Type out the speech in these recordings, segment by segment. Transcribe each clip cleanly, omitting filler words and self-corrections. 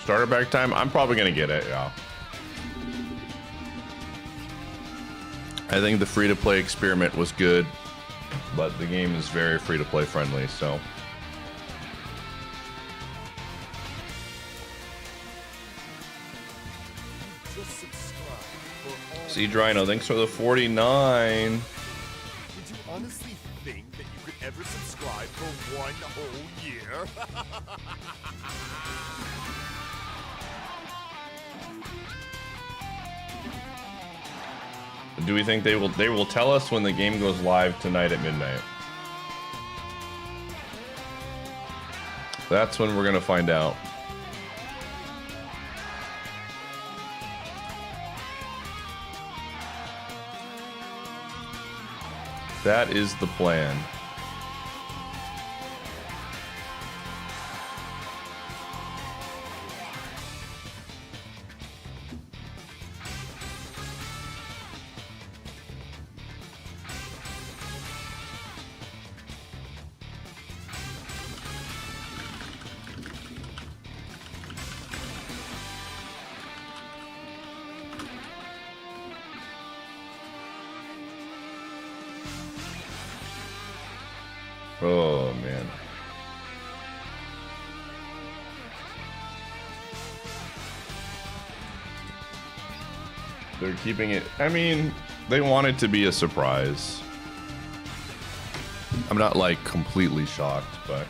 starter pack time, I'm probably gonna get it. Yeah. I think the free-to-play experiment was good, but the game is very free-to-play friendly, so. Siege Rhino, thanks for the 49. Did you honestly think that you could ever subscribe for 1 whole year? Do we think they will tell us when the game goes live tonight at midnight? That's when we're gonna find out. That is the plan. Oh, man. They're keeping it... I mean, they want it to be a surprise. I'm not, like, completely shocked, but...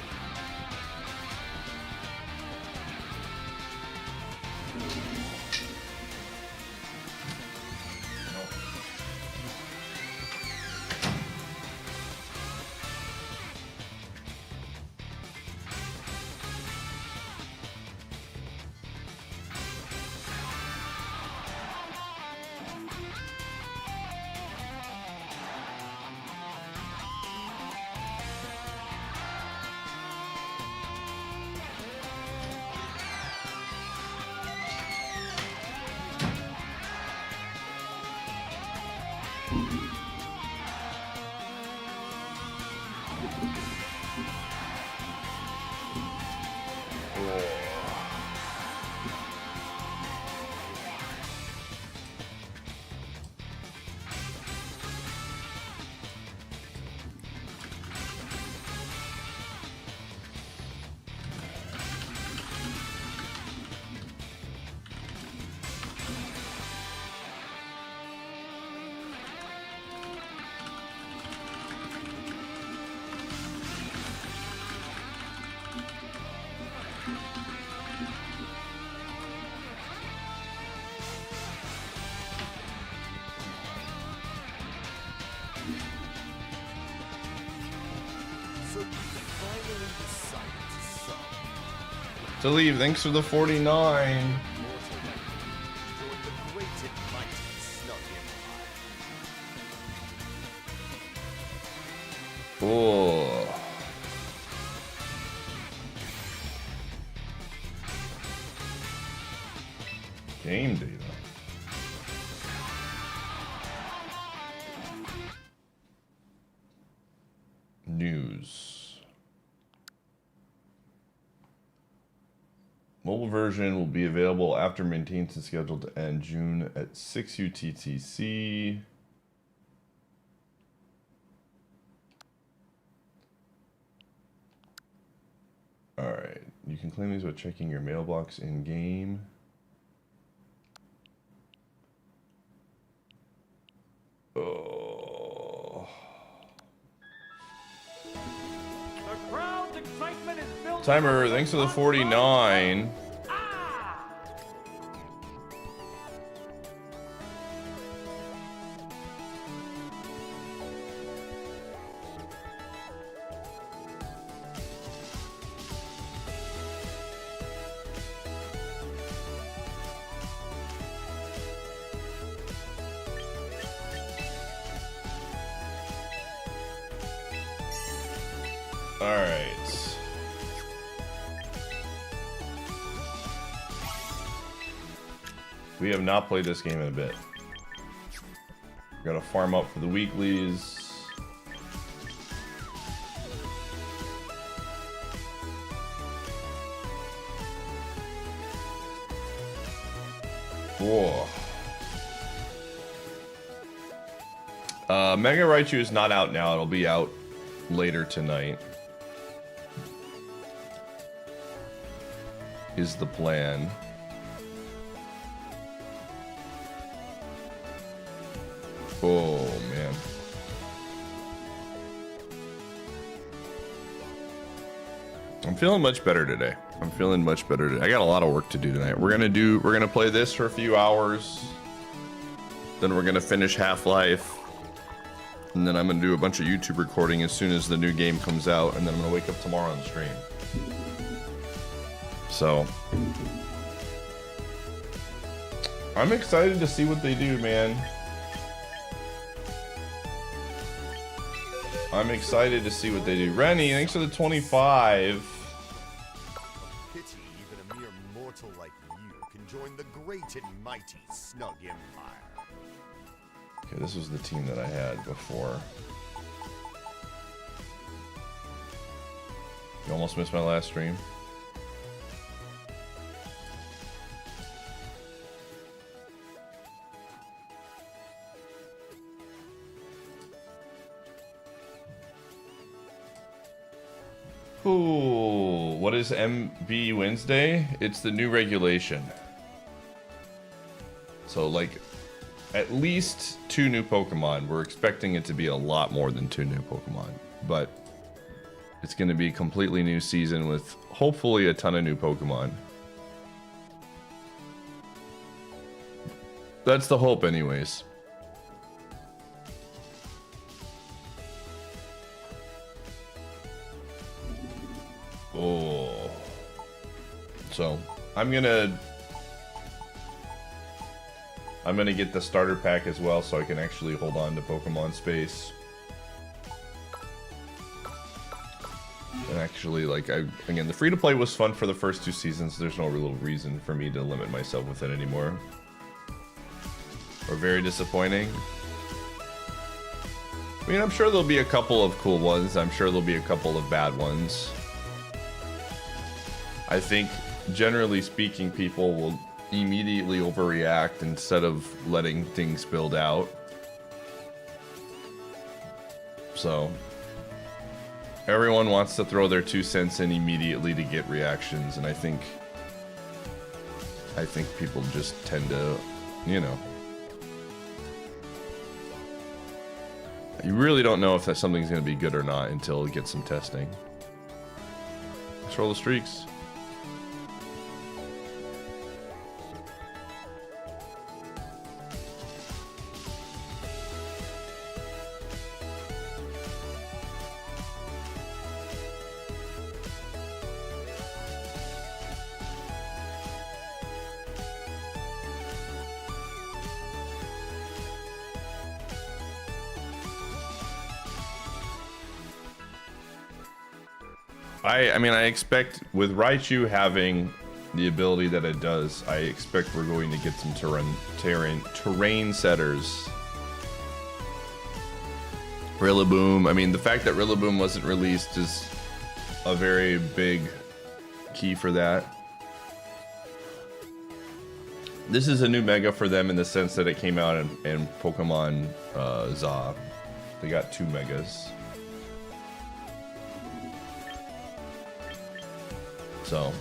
To leave, thanks for the 49. Oh. Game data. News. Mobile version will be available after maintenance is scheduled to end June at 6 UTTC. Alright, you can claim these by checking your mailbox in game. Oh. The crowd's excitement is built. Timer, thanks for the 49. Alright. We have not played this game in a bit. We're gonna farm up for the weeklies. Whoa. Mega Raichu is not out now. It'll be out later tonight. Is the plan. Oh, man. I'm feeling much better today. I'm feeling much better today. I got a lot of work to do tonight. We're gonna play this for a few hours. Then we're gonna finish Half-Life. And then I'm gonna do a bunch of YouTube recording as soon as the new game comes out, and then I'm gonna wake up tomorrow and stream. So I'm excited to see what they do, man. I'm excited to see what they do. Rennie, thanks for the 25. Pity even a mere mortal like you can join the great and mighty Snug Empire. Okay, this was the team that I had before. You almost missed my last stream. Ooh, what is MB Wednesday? It's the new regulation. So, like, at least 2 new Pokemon. We're expecting it to be a lot more than 2 new Pokemon. But it's going to be a completely new season with hopefully a ton of new Pokemon. That's the hope anyways. Oh. So, I'm gonna get the starter pack as well so I can actually hold on to Pokemon space. And actually, like, again, the free-to-play was fun for the first 2 seasons. There's no real reason for me to limit myself with it anymore. Or very disappointing. I mean, I'm sure there'll be a couple of cool ones. I'm sure there'll be a couple of bad ones. I think, generally speaking, people will immediately overreact instead of letting things build out. So, everyone wants to throw their 2 cents in immediately to get reactions, and I think people just tend to, you know. You really don't know if that something's going to be good or not until it gets some testing. Let's roll the streaks. I mean, I expect with Raichu having the ability that it does, I expect we're going to get some terrain setters. Rillaboom. I mean, the fact that Rillaboom wasn't released is a very big key for that. This is a new mega for them in the sense that it came out in Pokemon ZA. They got 2 megas. So,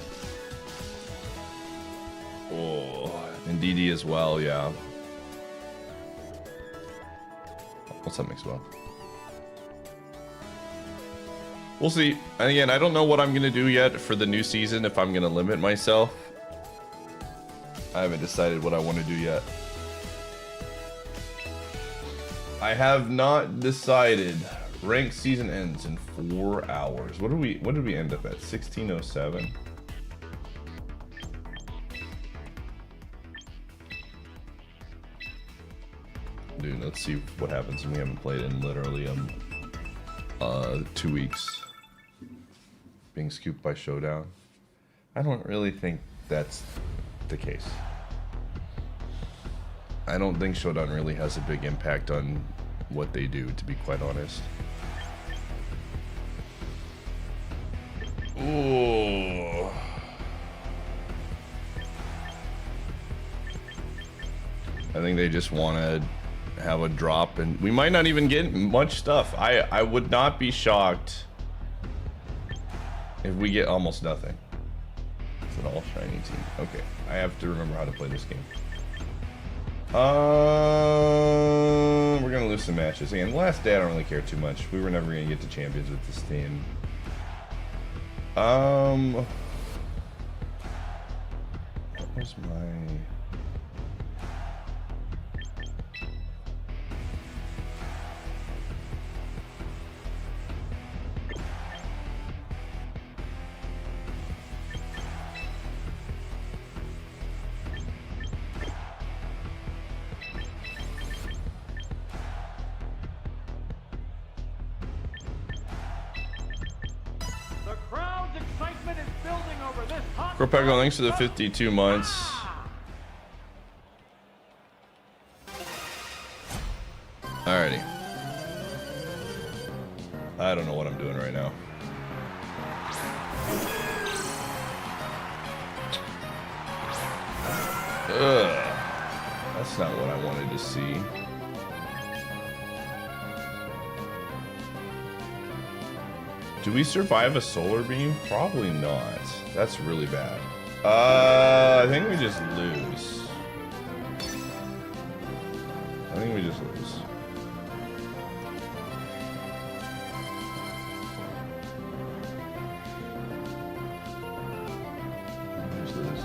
oh, and DD as well, yeah. What's up, Mixwell? We'll see. And again, I don't know what I'm gonna do yet for the new season. If I'm gonna limit myself, I haven't decided what I want to do yet. I have not decided. Ranked season ends in 4 hours. What did we end up at? 1607. Dude, let's see what happens when we haven't played in literally 2 weeks. Being scooped by Showdown. I don't really think that's the case. I don't think Showdown really has a big impact on what they do, to be quite honest. Ooh. I think they just want to have a drop, and we might not even get much stuff. I would not be shocked if we get almost nothing. It's an all shiny team. Okay, I have to remember how to play this game. We're gonna lose some matches. And the last day I don't really care too much. We were never gonna get to champions with this team. What was my... The crowd's excitement is building over this hot. Corpego, thanks for the 52 months. Alrighty. I don't know what I'm doing right now. Ugh. That's not what I wanted to see. Do we survive a solar beam? Probably not. That's really bad. I think we just lose. I think we just lose. Just lose.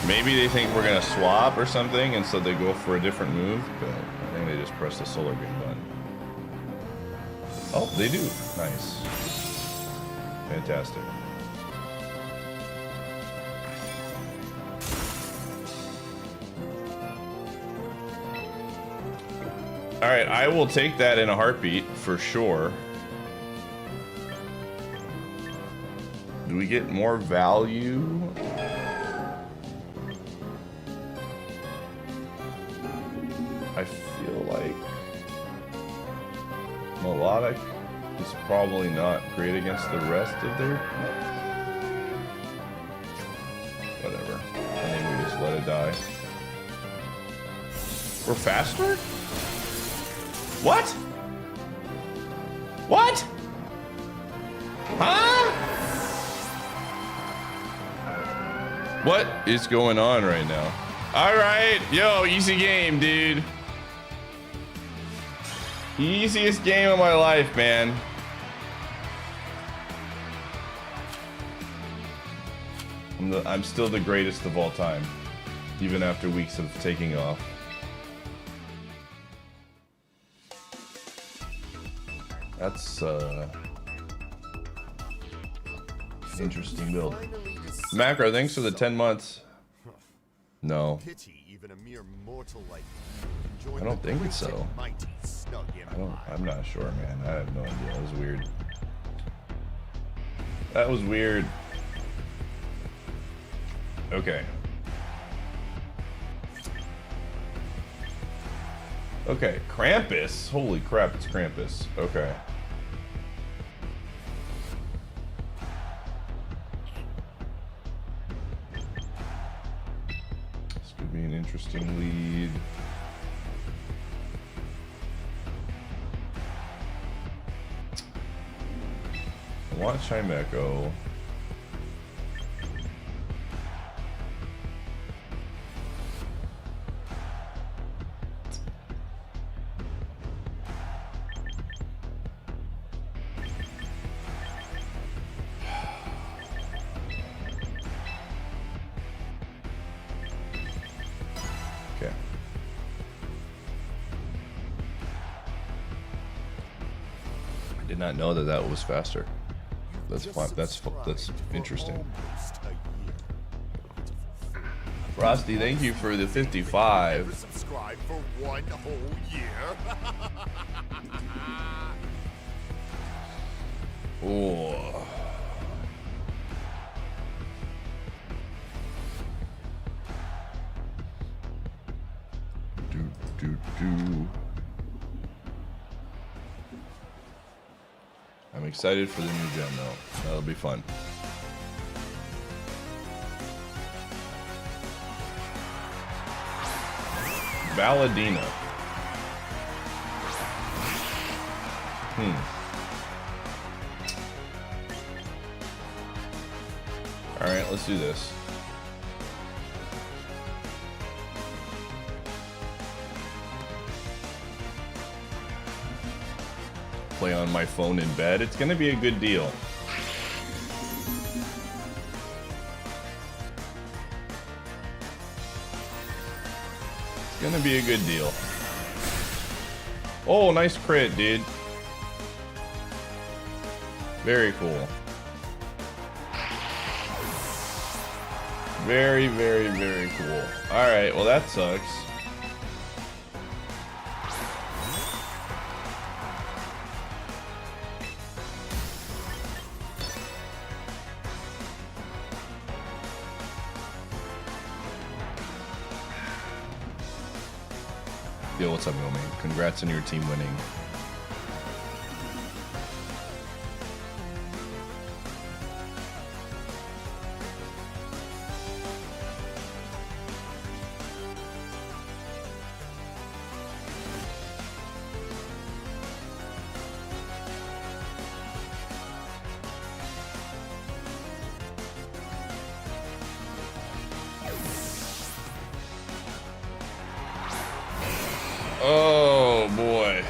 Maybe they think we're gonna swap or something, and so they go for a different move, but I think they just press the solar beam button. Oh, they do. Nice. Fantastic. Alright, I will take that in a heartbeat, for sure. Do we get more value? I feel like Melodic is probably not great against the rest of their... Whatever. I think we just let it die. We're faster? What? What? Huh? What is going on right now? All right, yo, easy game, dude. Easiest game of my life, man. I'm still the greatest of all time, even after weeks of taking off. That's interesting build. Macro, thanks for the 10 months. No. Pity even a mere mortal like you. I don't think so. Mighty snug I'm not sure, man. I have no idea. That was weird. That was weird. Okay. Okay, Krampus. Holy crap, it's Krampus. Okay. This could be an interesting lead. I want Chimeco. Okay. I did not know that that was faster. That's fun. That's interesting. Frosty, thank you for the 55. Subscribe for 1 whole year. Oh. I'm excited for the new gem though. That'll be fun. Valadina. Alright, let's do this. Play on my phone in bed. It's gonna be a good deal. It's gonna be a good deal. Oh, nice crit, dude. Very cool. Very, very, very cool. Alright, well that sucks. Yo, what's up, Roman? Congrats on your team winning. Oh boy.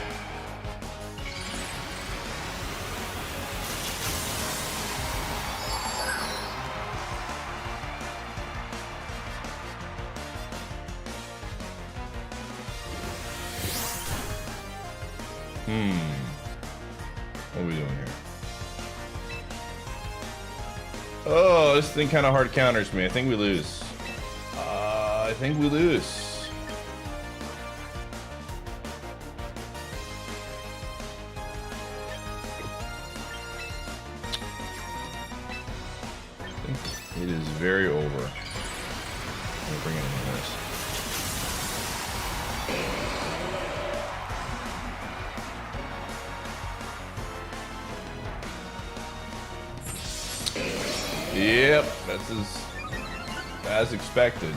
What are we doing here? Oh, this thing kind of hard counters me. I think we lose. I think we lose. It is very over. I'm bring it in this. Yep, that's as expected.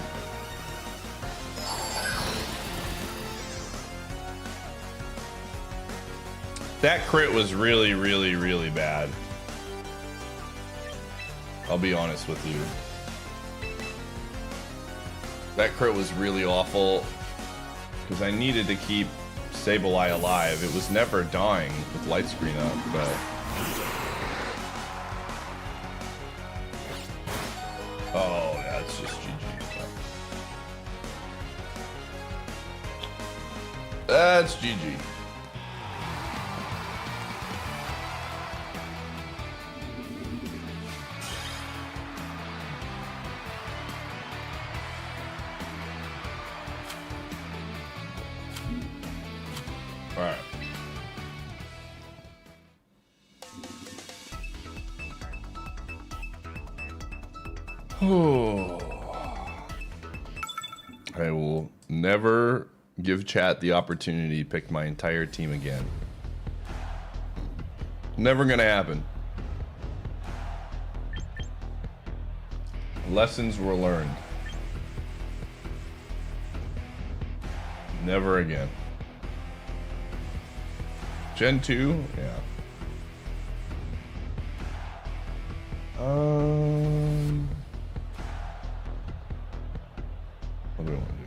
That crit was really, really, really bad. I'll be honest with you. That crit was really awful because I needed to keep Sableye alive. It was never dying with light screen up, but oh, that's just GG. That's GG. Alright. I will never give chat the opportunity to pick my entire team again. Never gonna happen. Lessons were learned. Never again. Gen 2? Yeah. What do we want to do?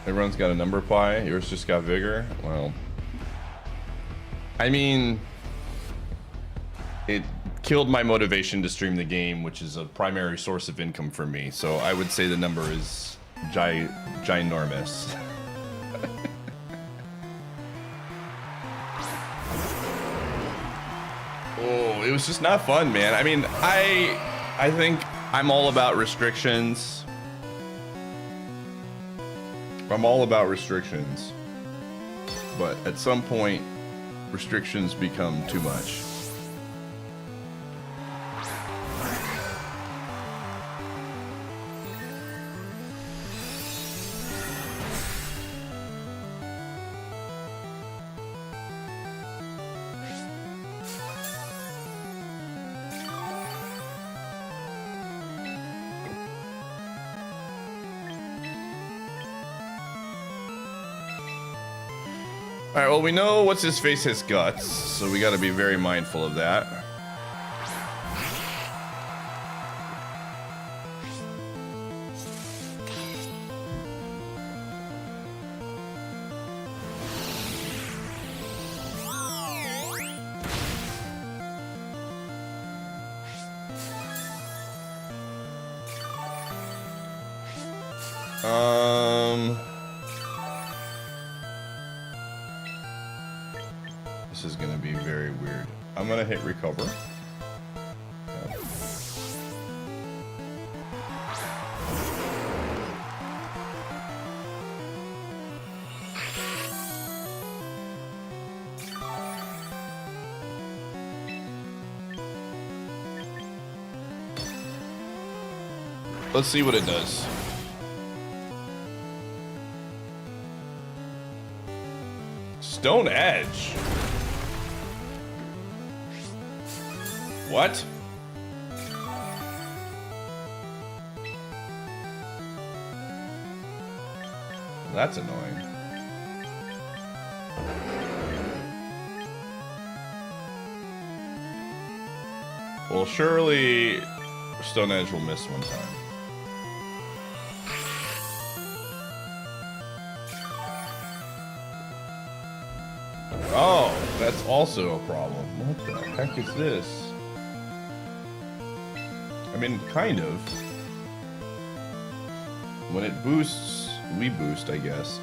Everyone's got a number pie. Yours just got vigor. Well, I mean, it killed my motivation to stream the game, which is a primary source of income for me. So I would say the number is ginormous. Oh, it was just not fun, man. I mean, I think I'm all about restrictions. I'm all about restrictions. But at some point, restrictions become too much. Alright, well, we know what's his face has guts, so we gotta be very mindful of that. This is gonna be very weird. I'm gonna hit recover. Yeah. Let's see what it does. Stone Edge. What? That's annoying. Well, surely Stone Edge will miss one time. Oh, that's also a problem. What the heck is this? I mean, kind of. When it boosts, we boost, I guess.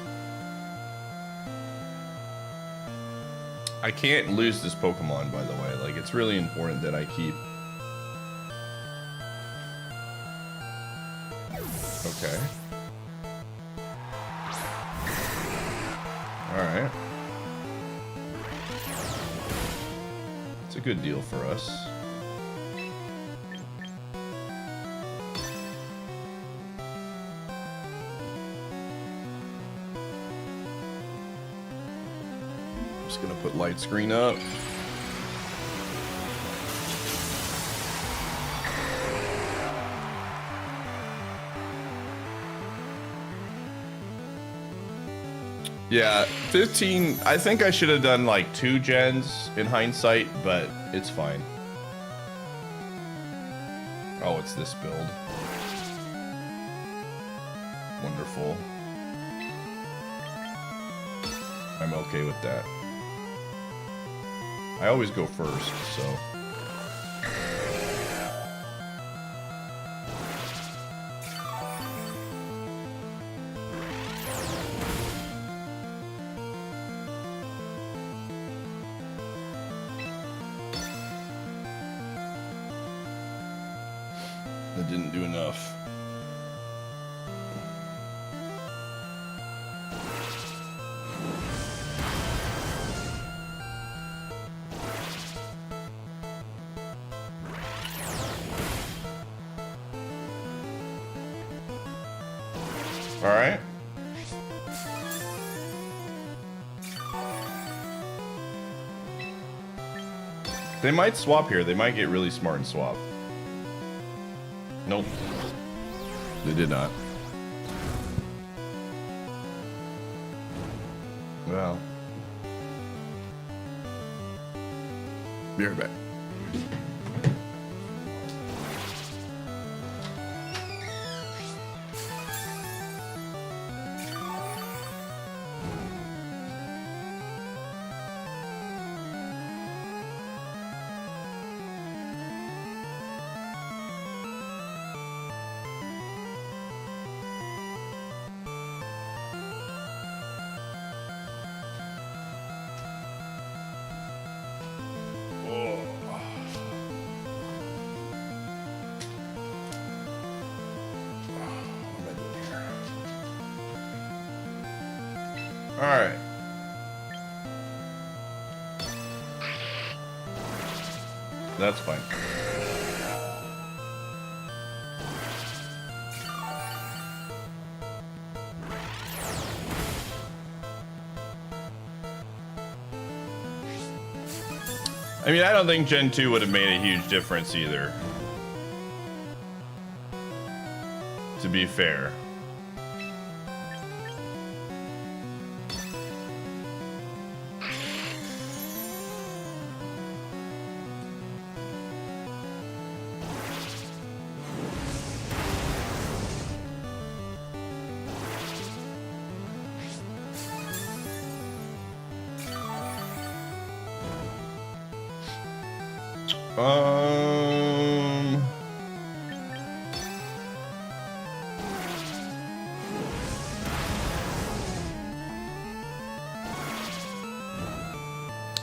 I can't lose this Pokemon, by the way. Like, it's really important that I keep... Okay. Alright. It's a good deal for us. Just gonna put light screen up. Yeah, 15, I think I should have done like 2 gens in hindsight, but it's fine. Oh, it's this build. Wonderful. I'm okay with that. I always go first, so. That didn't do enough. All right. They might swap here. They might get really smart and swap. Nope. They did not. Well. Be right back. All right. That's fine. I mean, I don't think Gen 2 would have made a huge difference either. To be fair.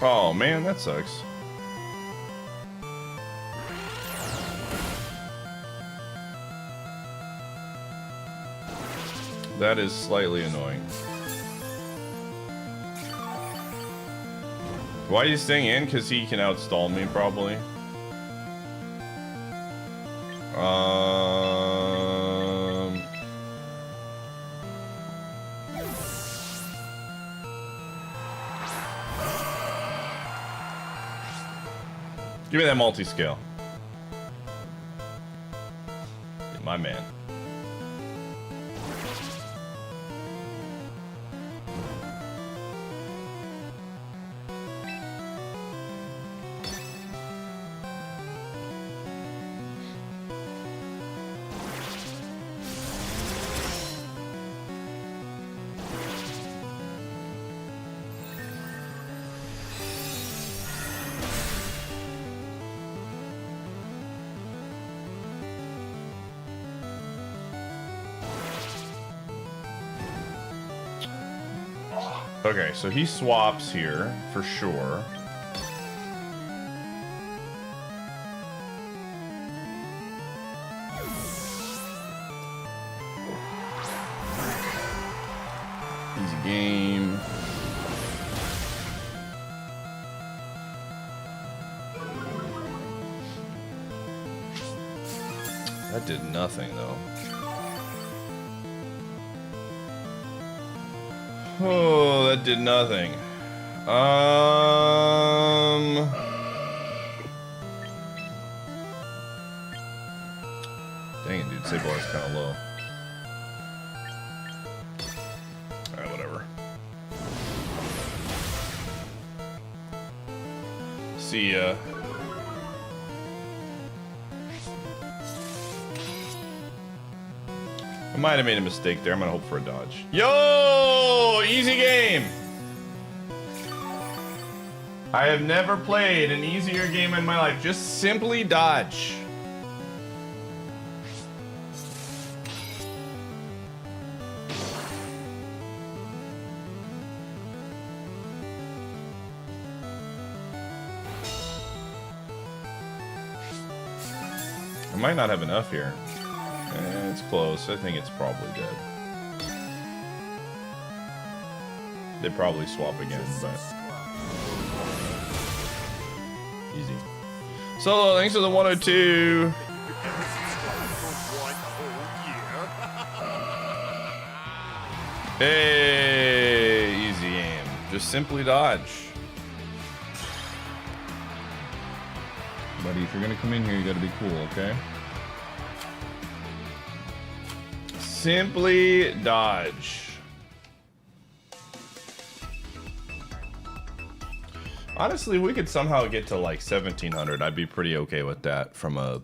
Oh man, that sucks. That is slightly annoying. Why are you staying in? Because he can outstall me, probably. Give me that multi-scale. My man. Okay, so he swaps here, for sure. Easy game. That did nothing, though. Oh, that did nothing. Dang it, dude. Save bar is kind of low. Alright, whatever. See ya. I might have made a mistake there. I'm gonna hope for a dodge. Yo! Easy game! I have never played an easier game in my life. Just simply dodge. I might not have enough here. It's close. I think it's probably dead. They probably swap again, but easy. Solo, thanks for the 102. Hey, easy aim. Just simply dodge. Buddy, if you're gonna come in here, you gotta be cool, okay? Simply dodge. Honestly, if we could somehow get to like 1700, I'd be pretty okay with that from a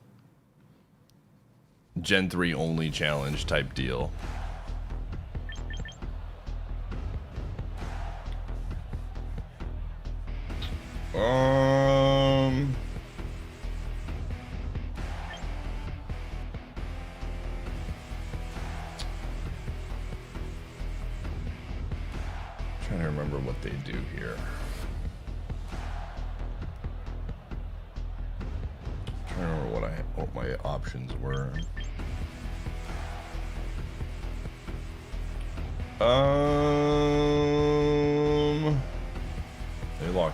Gen 3 only challenge type deal. Trying to remember what they do here. Trying to remember what my options were.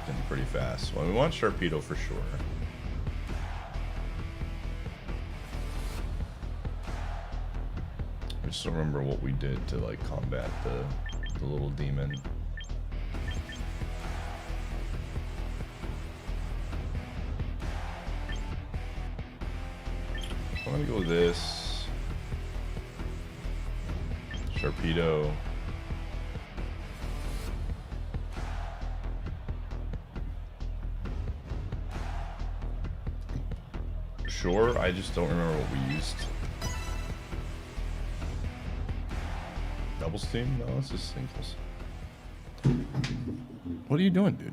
locked in pretty fast. Well, we want Sharpedo for sure. I just don't remember what we did to like combat the little demon. I'm gonna go with this. Sharpedo. Sure, I just don't remember what we used. Doubles team? No, it's just singles. What are you doing, dude?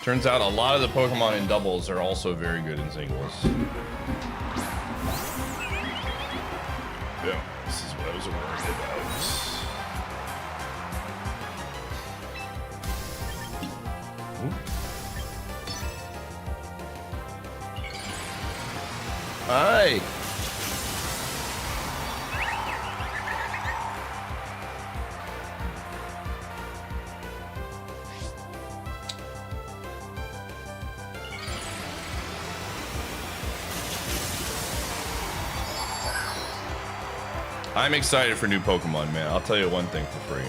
Turns out a lot of the Pokemon in doubles are also very good in singles. Yeah, this is what I was worried about. Hi. I'm excited for new Pokemon, man. I'll tell you one thing for free.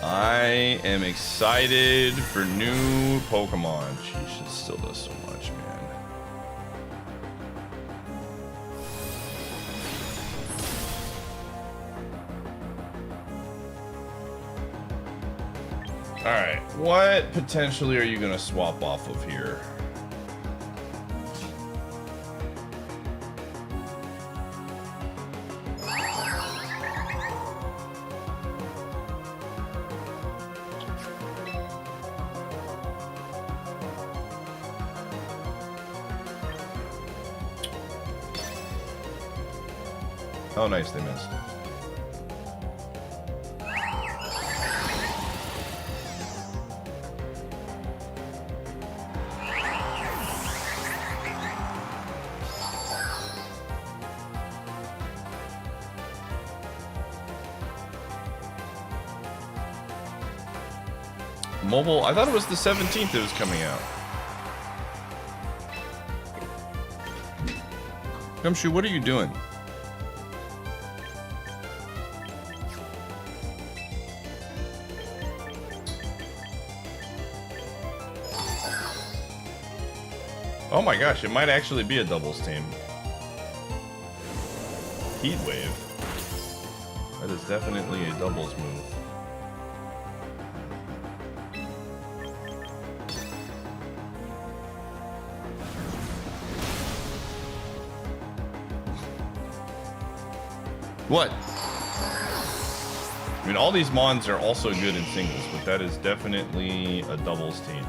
I am excited for new Pokemon. Sheesh, it still does so much, man. Alright, what potentially are you gonna swap off of here? Oh, nice, they missed. Mobile, I thought it was the 17th it was coming out. Gumshoe, what are you doing? Oh my gosh, it might actually be a doubles team. Heat Wave. That is definitely a doubles move. What? I mean, all these mons are also good in singles, but that is definitely a doubles team.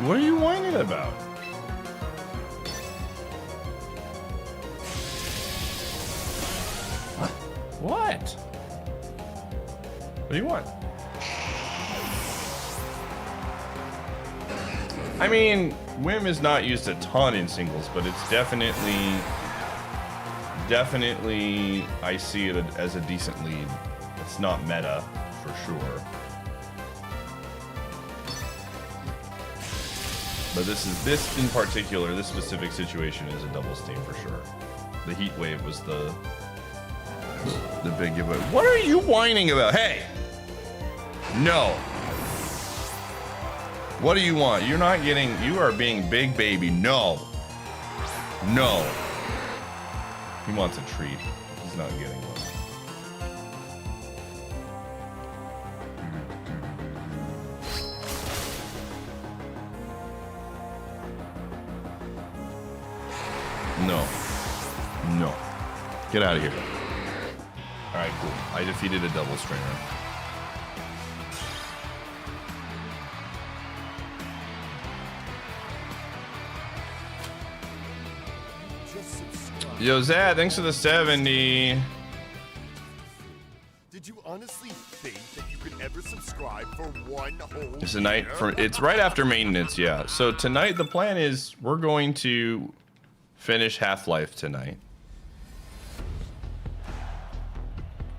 What are you whining about? What? What do you want? I mean, Whim is not used a ton in singles, but it's definitely, I see it as a decent lead. It's not meta, for sure. But this in particular, this specific situation is a doubles team for sure. The Heat Wave was the big giveaway. What are you whining about? Hey! No. What do you want? You're not getting, you are being big baby. No. No. He wants a treat. He's not getting one. No. No. Get out of here. Alright, cool. I defeated a double stringer. Yo, Zad, thanks for the 70. Did Did you honestly think that you could ever subscribe for one whole It's a night year? for. It's right after maintenance, yeah. So tonight the plan is we're going to finish Half-Life tonight.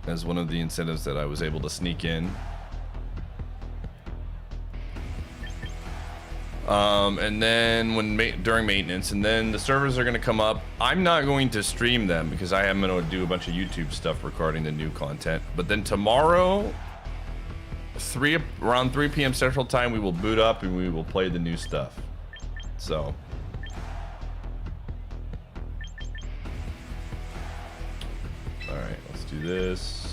As one of the incentives that I was able to sneak in. And then during maintenance, and then the servers are going to come up. I'm not going to stream them because I am going to do a bunch of YouTube stuff regarding the new content. But then tomorrow, around 3 p.m. Central Time, we will boot up and we will play the new stuff. So. All right, let's do this.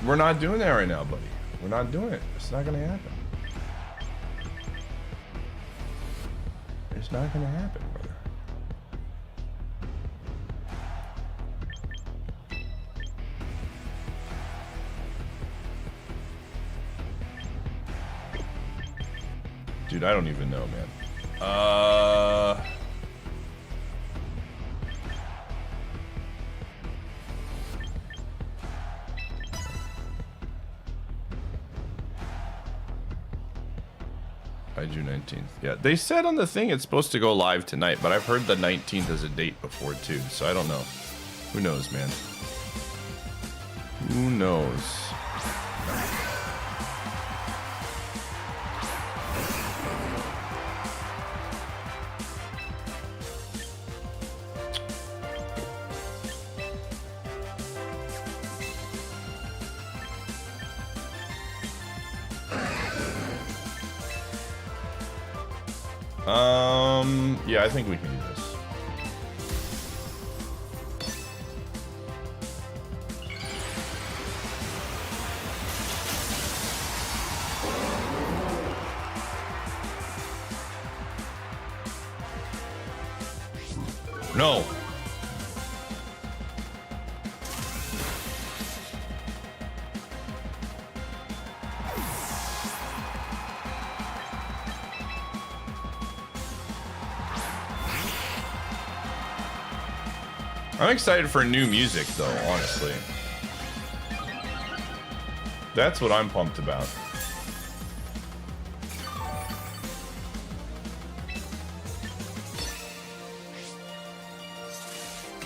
We're not doing that right now, buddy. We're not doing it. It's not gonna happen. It's not gonna happen, brother. Dude, I don't even know, man. By June 19th. Yeah, they said on the thing it's supposed to go live tonight, but I've heard the 19th as a date before too, so I don't know. Who knows, man? Who knows? Yeah, I think we can do this. No. I'm excited for new music, though, honestly. That's what I'm pumped about.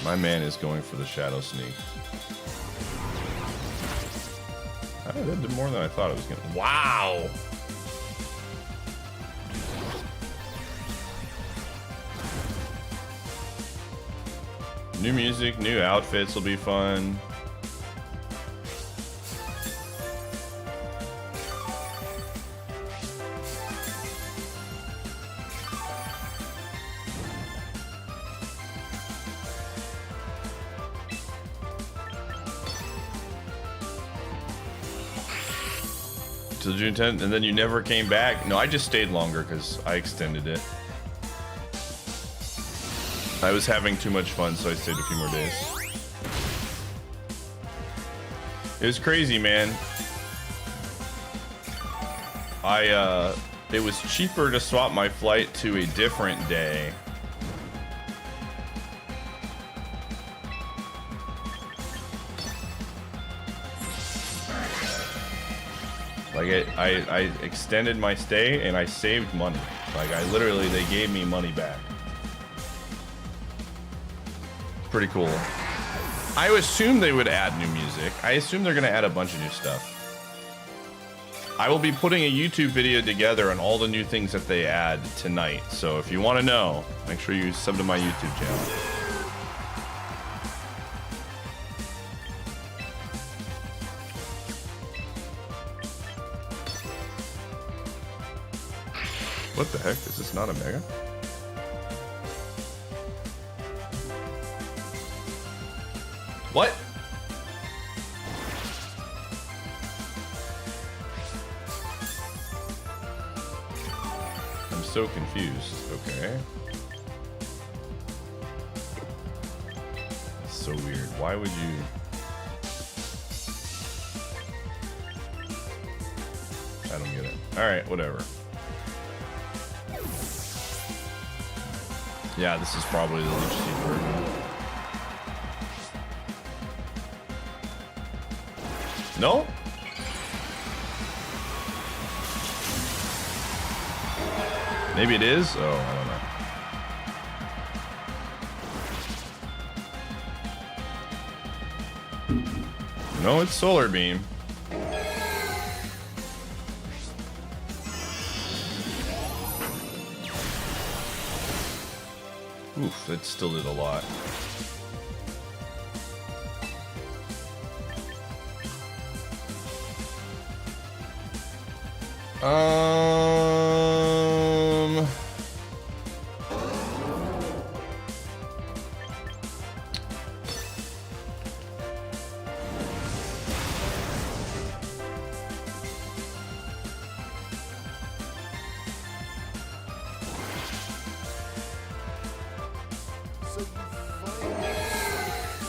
My man is going for the Shadow Sneak. Oh, that did more than I thought it was gonna. Wow! New music, new outfits will be fun. Till June 10th, and then you never came back? No, I just stayed longer because I extended it. I was having too much fun, so I stayed a few more days. It was crazy, man. It was cheaper to swap my flight to a different day. Like I extended my stay and I saved money. Like I literally, they gave me money back. Pretty cool. I assume they would add new music. I assume they're gonna add a bunch of new stuff. I will be putting a YouTube video together on all the new things that they add tonight. So if you want to know, make sure you sub to my YouTube channel. What the heck? Is this not a mega? What? I'm so confused. Okay. That's so weird. Why would you... I don't get it. Alright, whatever. Yeah, this is probably the leech seed version. No? Maybe it is? Oh, I don't know. No, it's solar beam. Oof, that still did a lot.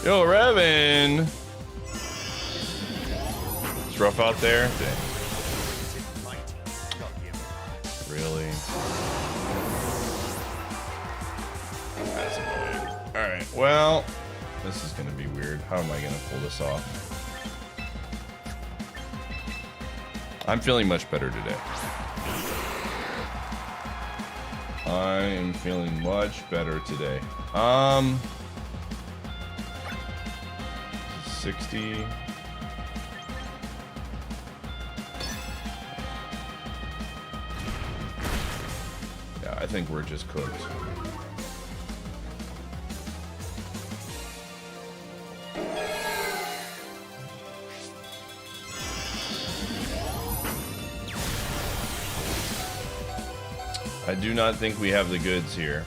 Yo, Revan! It's rough out there. Dang. Really? That's annoying. Alright, well, this is gonna be weird. How am I gonna pull this off? I'm feeling much better today. I am feeling much better today. 60. Yeah, I think we're just cooked. I do not think we have the goods here.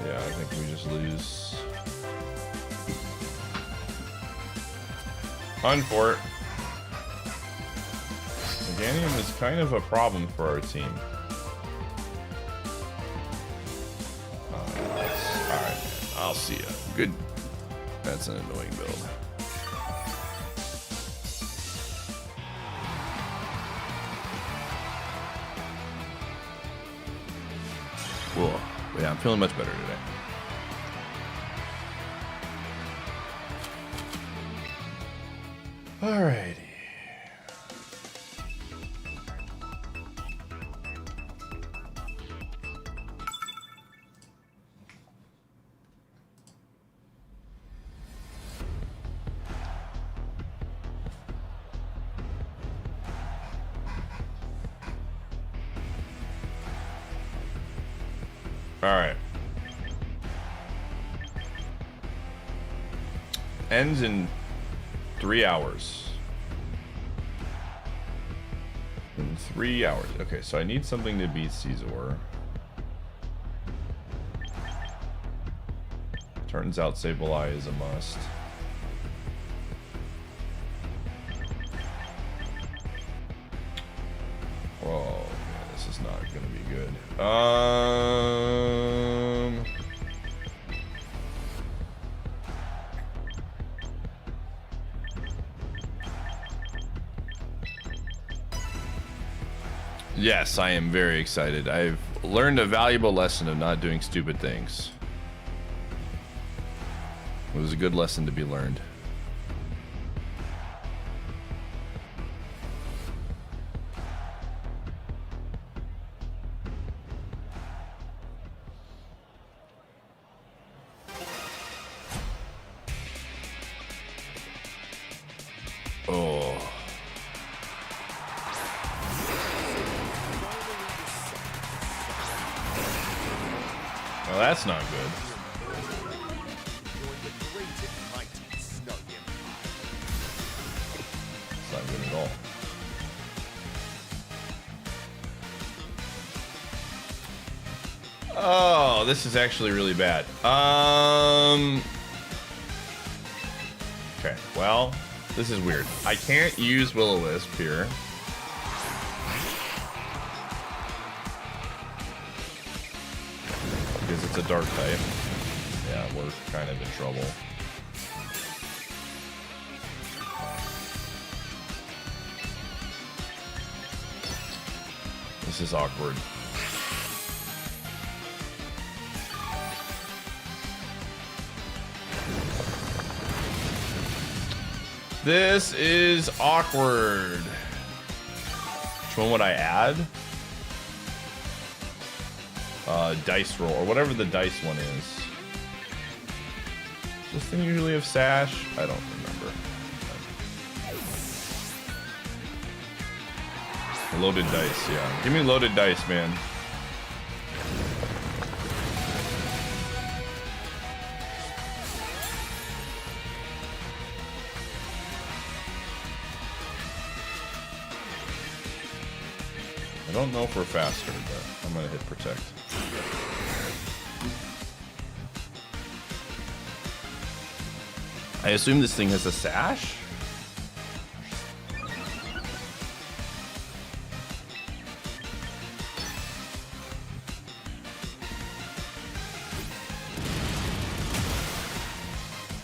Yeah, I think we just lose. Unfort. Meganium is kind of a problem for our team. Alright, I'll see ya. Good. That's an annoying build. Whoa. Yeah, I'm feeling much better today. Alrighty. Alright. Ends in 3 hours. In 3 hours. Okay, so I need something to beat Caesar. Turns out Sableye is a must. Oh, man, this is not gonna be good. Yes, I am very excited. I've learned a valuable lesson of not doing stupid things. It was a good lesson to be learned. Oh. Well, that's not good. It's not good at all. Oh, this is actually really bad. Okay, well, this is weird. I can't use Will-O-Wisp here. Because it's a dark type. Yeah, we're kind of in trouble. This is awkward. This is awkward. Which one would I add? Dice roll, or whatever the dice one is. Does this thing usually have sash? I don't remember. Loaded dice, yeah. Give me loaded dice, man. I don't know if we're faster, but I'm gonna hit protect. I assume this thing has a sash?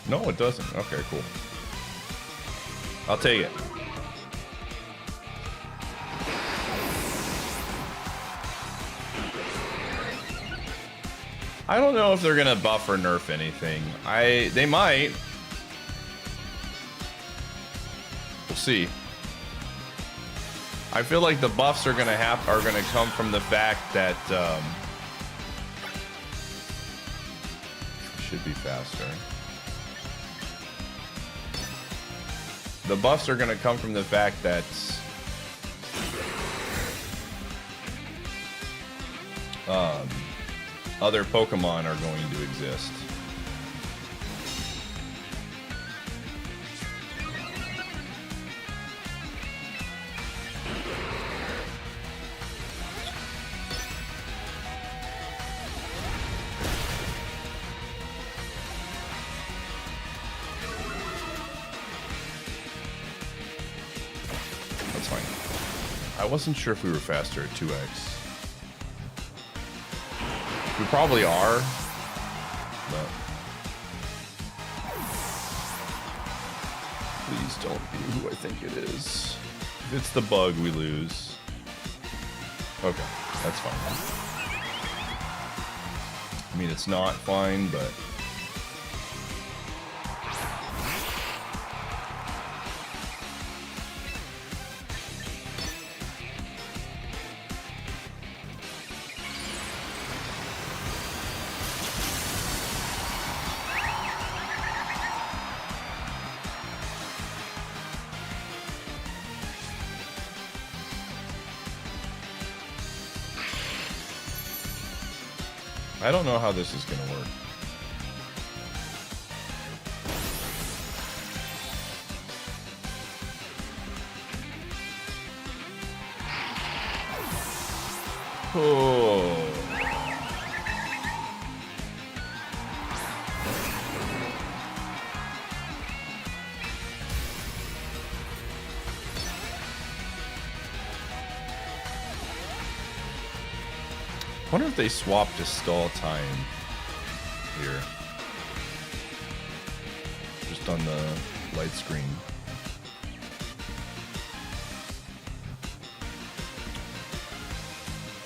No, it doesn't. Okay, cool. I'll take it. I don't know if they're gonna buff or nerf anything. They might. We'll see. I feel like the buffs are gonna come from the fact that should be faster. The buffs are gonna come from the fact that other Pokemon are going to exist. That's fine. I wasn't sure if we were faster at 2x. We probably are, but please don't be who I think it is. If it's the bug, we lose. Okay, that's fine. I mean, it's not fine, but I don't know how this is gonna work. Oh. I wonder if they swapped to stall time here. Just on the light screen.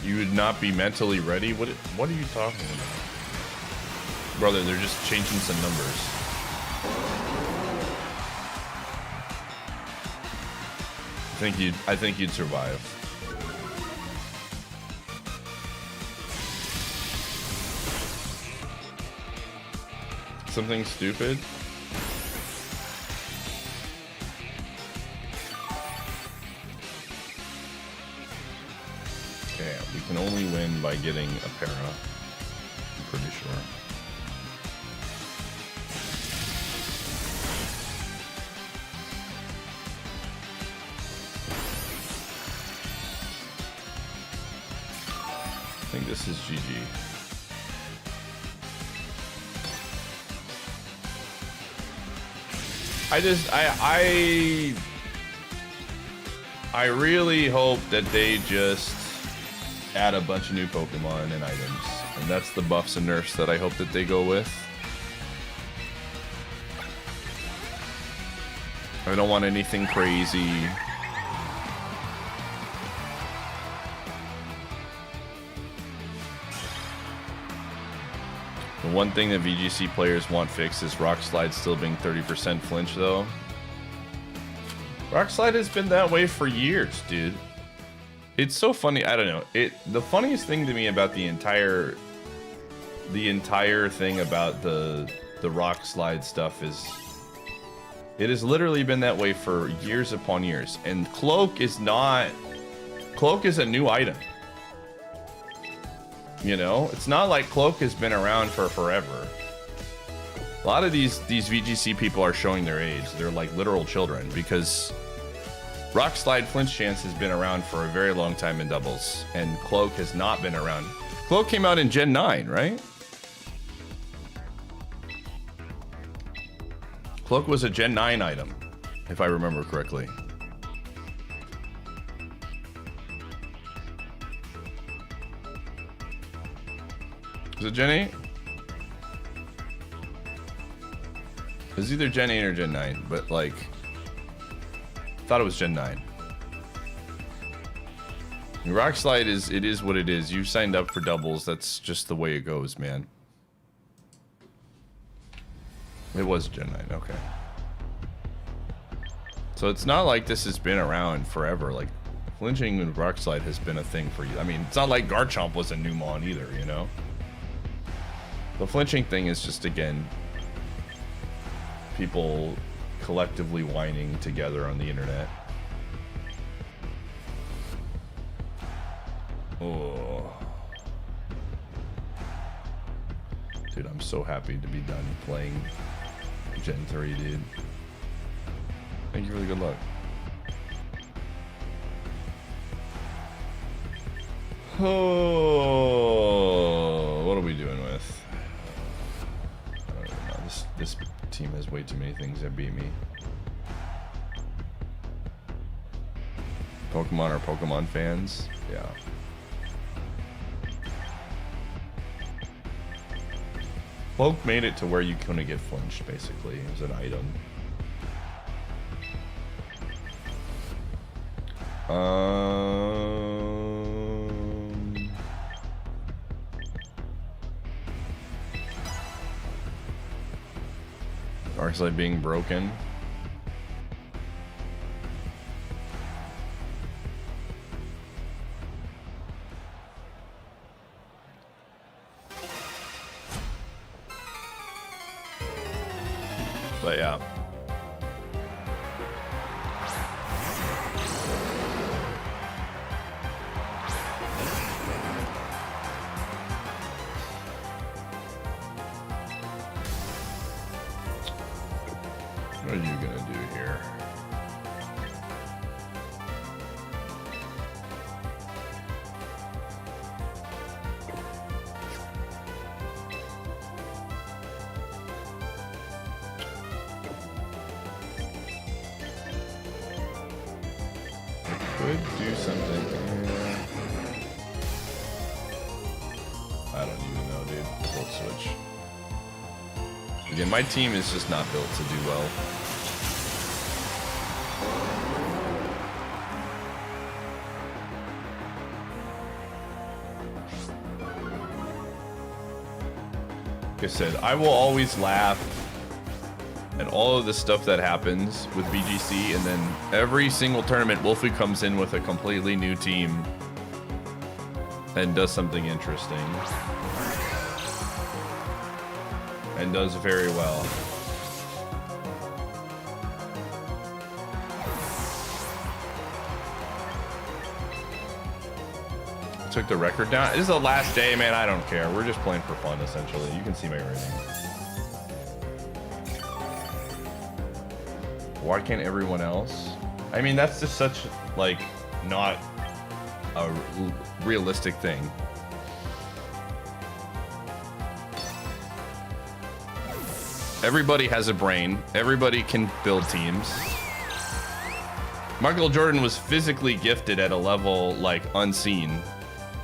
You would not be mentally ready? What are you talking about? Brother, they're just changing some numbers. I think you'd survive. Something stupid? Okay, we can only win by getting a para. I'm pretty sure. I think this is GG. I really hope that they just add a bunch of new Pokemon and items. And that's the buffs and nerfs that I hope that they go with. I don't want anything crazy. The one thing that VGC players want fixed is Rock Slide still being 30% flinch though. Rock Slide has been that way for years, dude. It's so funny. I don't know. The funniest thing to me about the entire thing about the Rock Slide stuff is it has literally been that way for years upon years. And Cloak is a new item. You know, it's not like Cloak has been around for forever. A lot of these VGC people are showing their age. They're like literal children because Rock Slide Flinch Chance has been around for a very long time in doubles, and Cloak has not been around. Cloak came out in Gen 9, right? Cloak was a Gen 9 item, if I remember correctly. Was it Gen 8? It was either Gen 8 or Gen 9, but like, I thought it was Gen 9. Rock Slide it is what it is. You signed up for doubles. That's just the way it goes, man. It was Gen 9, okay. So it's not like this has been around forever. Like, flinching with Rock Slide has been a thing for you. I mean, it's not like Garchomp was a new mon either, you know? The flinching thing is just, again, people collectively whining together on the internet. Oh. Dude, I'm so happy to be done playing Gen 3, dude. Thank you for the good luck. Oh, what are we doing with? I don't know. This team has way too many things that beat me. Pokemon are Pokemon fans? Yeah. Cloak made it to where you couldn't get flinched, basically. It was an item. Dark Slide being broken. But yeah. What are you gonna do here? Could do something here. I don't even know, dude. Volt switch. Again, my team is just not built to do well. Like I said, I will always laugh at all of the stuff that happens with VGC, and then every single tournament, Wolfie comes in with a completely new team and does something interesting. And does very well. Took the record down. This is the last day, man. I don't care. We're just playing for fun, essentially. You can see my rating. Why can't everyone else? I mean, that's just such, like, not a realistic thing. Everybody has a brain. Everybody can build teams. Michael Jordan was physically gifted at a level like unseen,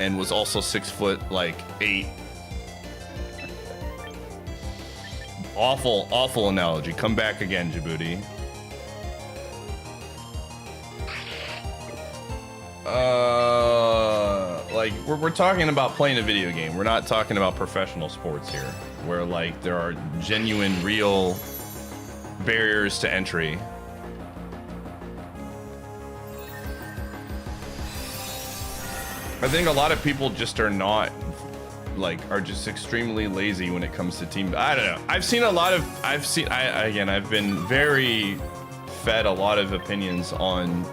and was also 6 foot like 8. Awful analogy. Come back again, Djibouti. Like we're talking about playing a video game. We're not talking about professional sports here, where like there are genuine, real barriers to entry. I think a lot of people just are not are just extremely lazy when it comes to team. I don't know. I've been very fed a lot of opinions on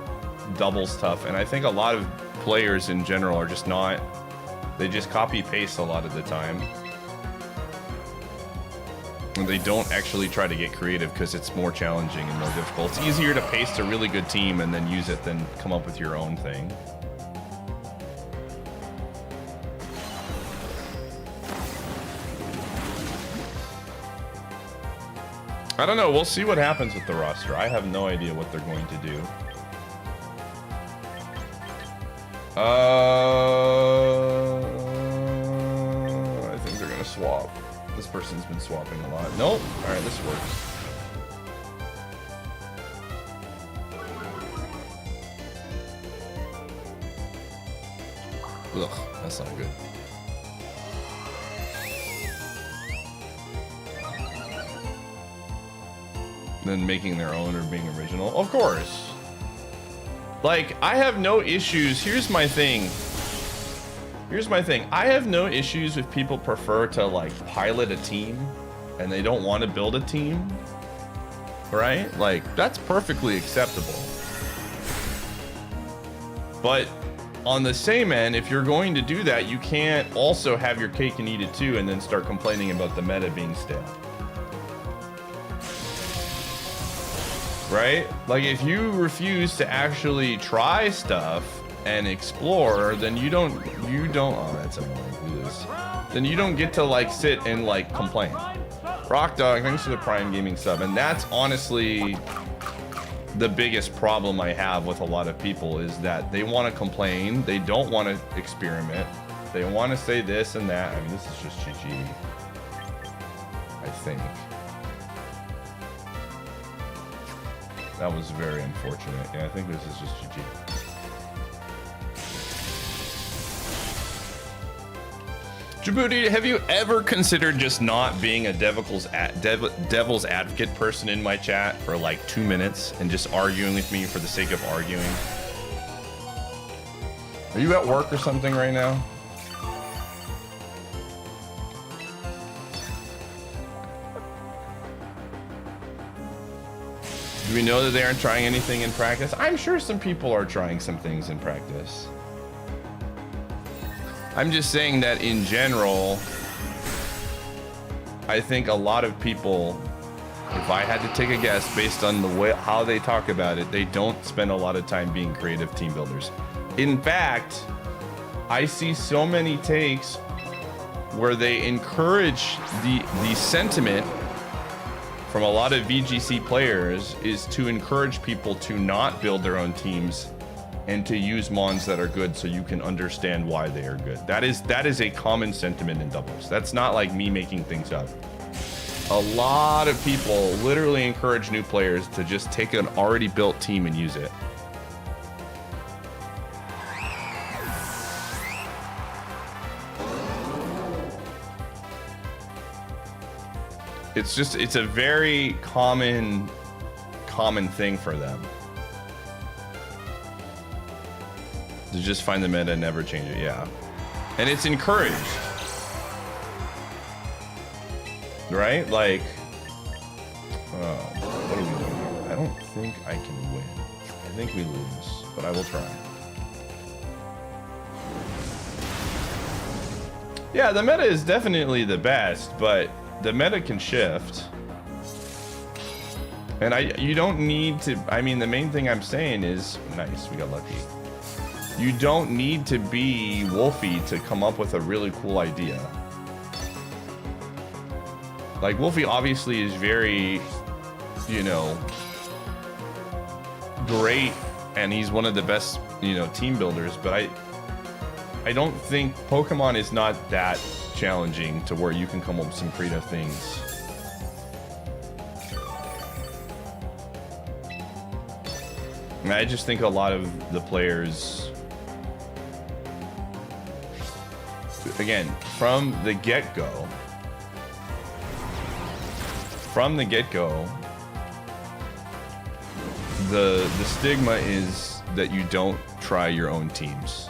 double stuff, and I think a lot of players in general are just not, they just copy paste a lot of the time. And they don't actually try to get creative because it's more challenging and more difficult. It's easier to paste a really good team and then use it than come up with your own thing. I don't know. We'll see what happens with the roster. I have no idea what they're going to do. I think they're going to swap. This person's been swapping a lot. Nope. All right, this works. Ugh, that's not good. Than making their own or being original. Of course. Like, I have no issues. Here's my thing. I have no issues if people prefer to like pilot a team and they don't want to build a team. Right? Like, that's perfectly acceptable. But on the same end, if you're going to do that, you can't also have your cake and eat it too and then start complaining about the meta being stale. Right? Like, if you refuse to actually try stuff and explore, then you don't, oh, that's annoying. Then you don't get to like sit and like complain. Rock Dog, thanks for the Prime Gaming sub. And that's honestly the biggest problem I have with a lot of people, is that they want to complain. They don't want to experiment. They want to say this and that. I mean, this is just GG, I think. That was very unfortunate. Yeah, I think this is just GG. Djibouti, have you ever considered just not being a devil's advocate person in my chat for like 2 minutes and just arguing with me for the sake of arguing? Are you at work or something right now? Do we know that they aren't trying anything in practice? I'm sure some people are trying some things in practice. I'm just saying that in general, I think a lot of people, if I had to take a guess based on the way how they talk about it, they don't spend a lot of time being creative team builders. In fact, I see so many takes where they encourage the sentiment from a lot of VGC players is to encourage people to not build their own teams and to use mons that are good so you can understand why they are good. That is a common sentiment in doubles. That's not like me making things up. A lot of people literally encourage new players to just take an already built team and use it. It's a very common thing for them to just find the meta and never change it. Yeah, and it's encouraged, right? Like, what are we doing here? I don't think I can win. I think we lose, but I will try. Yeah, the meta is definitely the best, but the meta can shift. And you don't need to, I mean, the main thing I'm saying is, nice, we got lucky. You don't need to be Wolfie to come up with a really cool idea. Like, Wolfie obviously is very, you know, great, and he's one of the best, you know, team builders, but I don't think Pokemon is not that challenging to where you can come up with some creative things. And I just think a lot of the players, again, from the get-go, the stigma is that you don't try your own teams.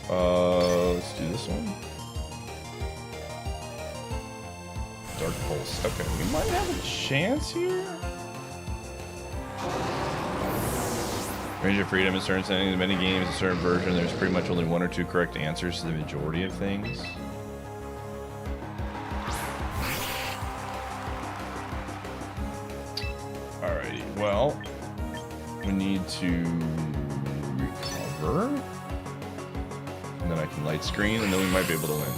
Let's do this one. Dark Pulse. Okay, we might have a chance here. Range of freedom in certain settings. In many games, a certain version, there's pretty much only 1 or 2 correct answers to the majority of things. Alrighty, well, we need to recover. And then I can light screen, and then we might be able to win.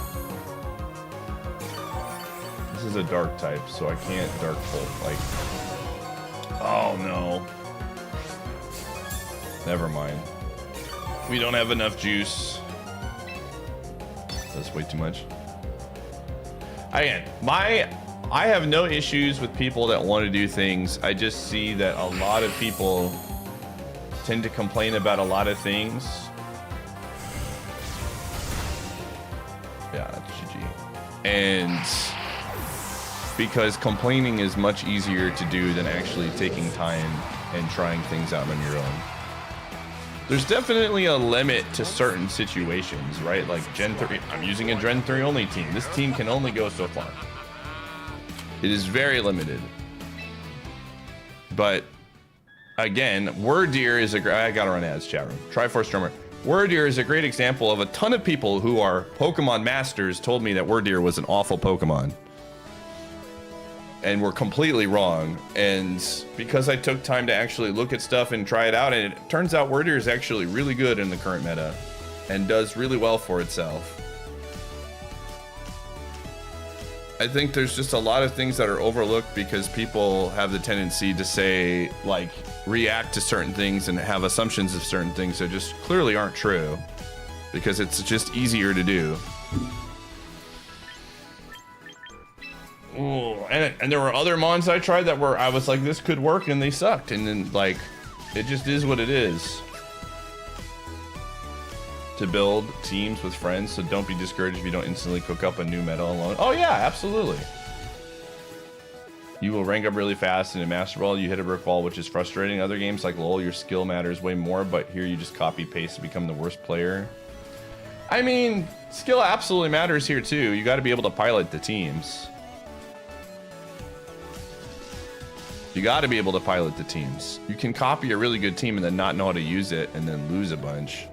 This is a dark type, so I can't dark bolt. Like, oh no. Never mind. We don't have enough juice. That's way too much. Again, I have no issues with people that want to do things. I just see that a lot of people tend to complain about a lot of things. Yeah, that's GG. And because complaining is much easier to do than actually taking time and trying things out on your own. There's definitely a limit to certain situations, right? Like Gen 3, I'm using a Gen 3 only team. This team can only go so far. It is very limited. But again, Wordeer is I gotta run ads, chat room. Triforce Drummer. Wordeer is a great example of a ton of people who are Pokemon masters told me that Wordeer was an awful Pokemon. And were completely wrong. And because I took time to actually look at stuff and try it out, and it turns out Wordeer is actually really good in the current meta and does really well for itself. I think there's just a lot of things that are overlooked because people have the tendency to say, like, react to certain things and have assumptions of certain things that just clearly aren't true because it's just easier to do. Ooh, and there were other mons I tried that were, I was like, this could work, and they sucked. And then, like, it just is what it is. To build teams with friends, so don't be discouraged if you don't instantly cook up a new meta alone. Oh yeah, absolutely. You will rank up really fast, and in Master Ball, you hit a brick wall, which is frustrating. Other games like LoL, your skill matters way more, but here you just copy paste to become the worst player. I mean, skill absolutely matters here too. You got to be able to pilot the teams. You got to be able to pilot the teams. You can copy a really good team and then not know how to use it and then lose a bunch.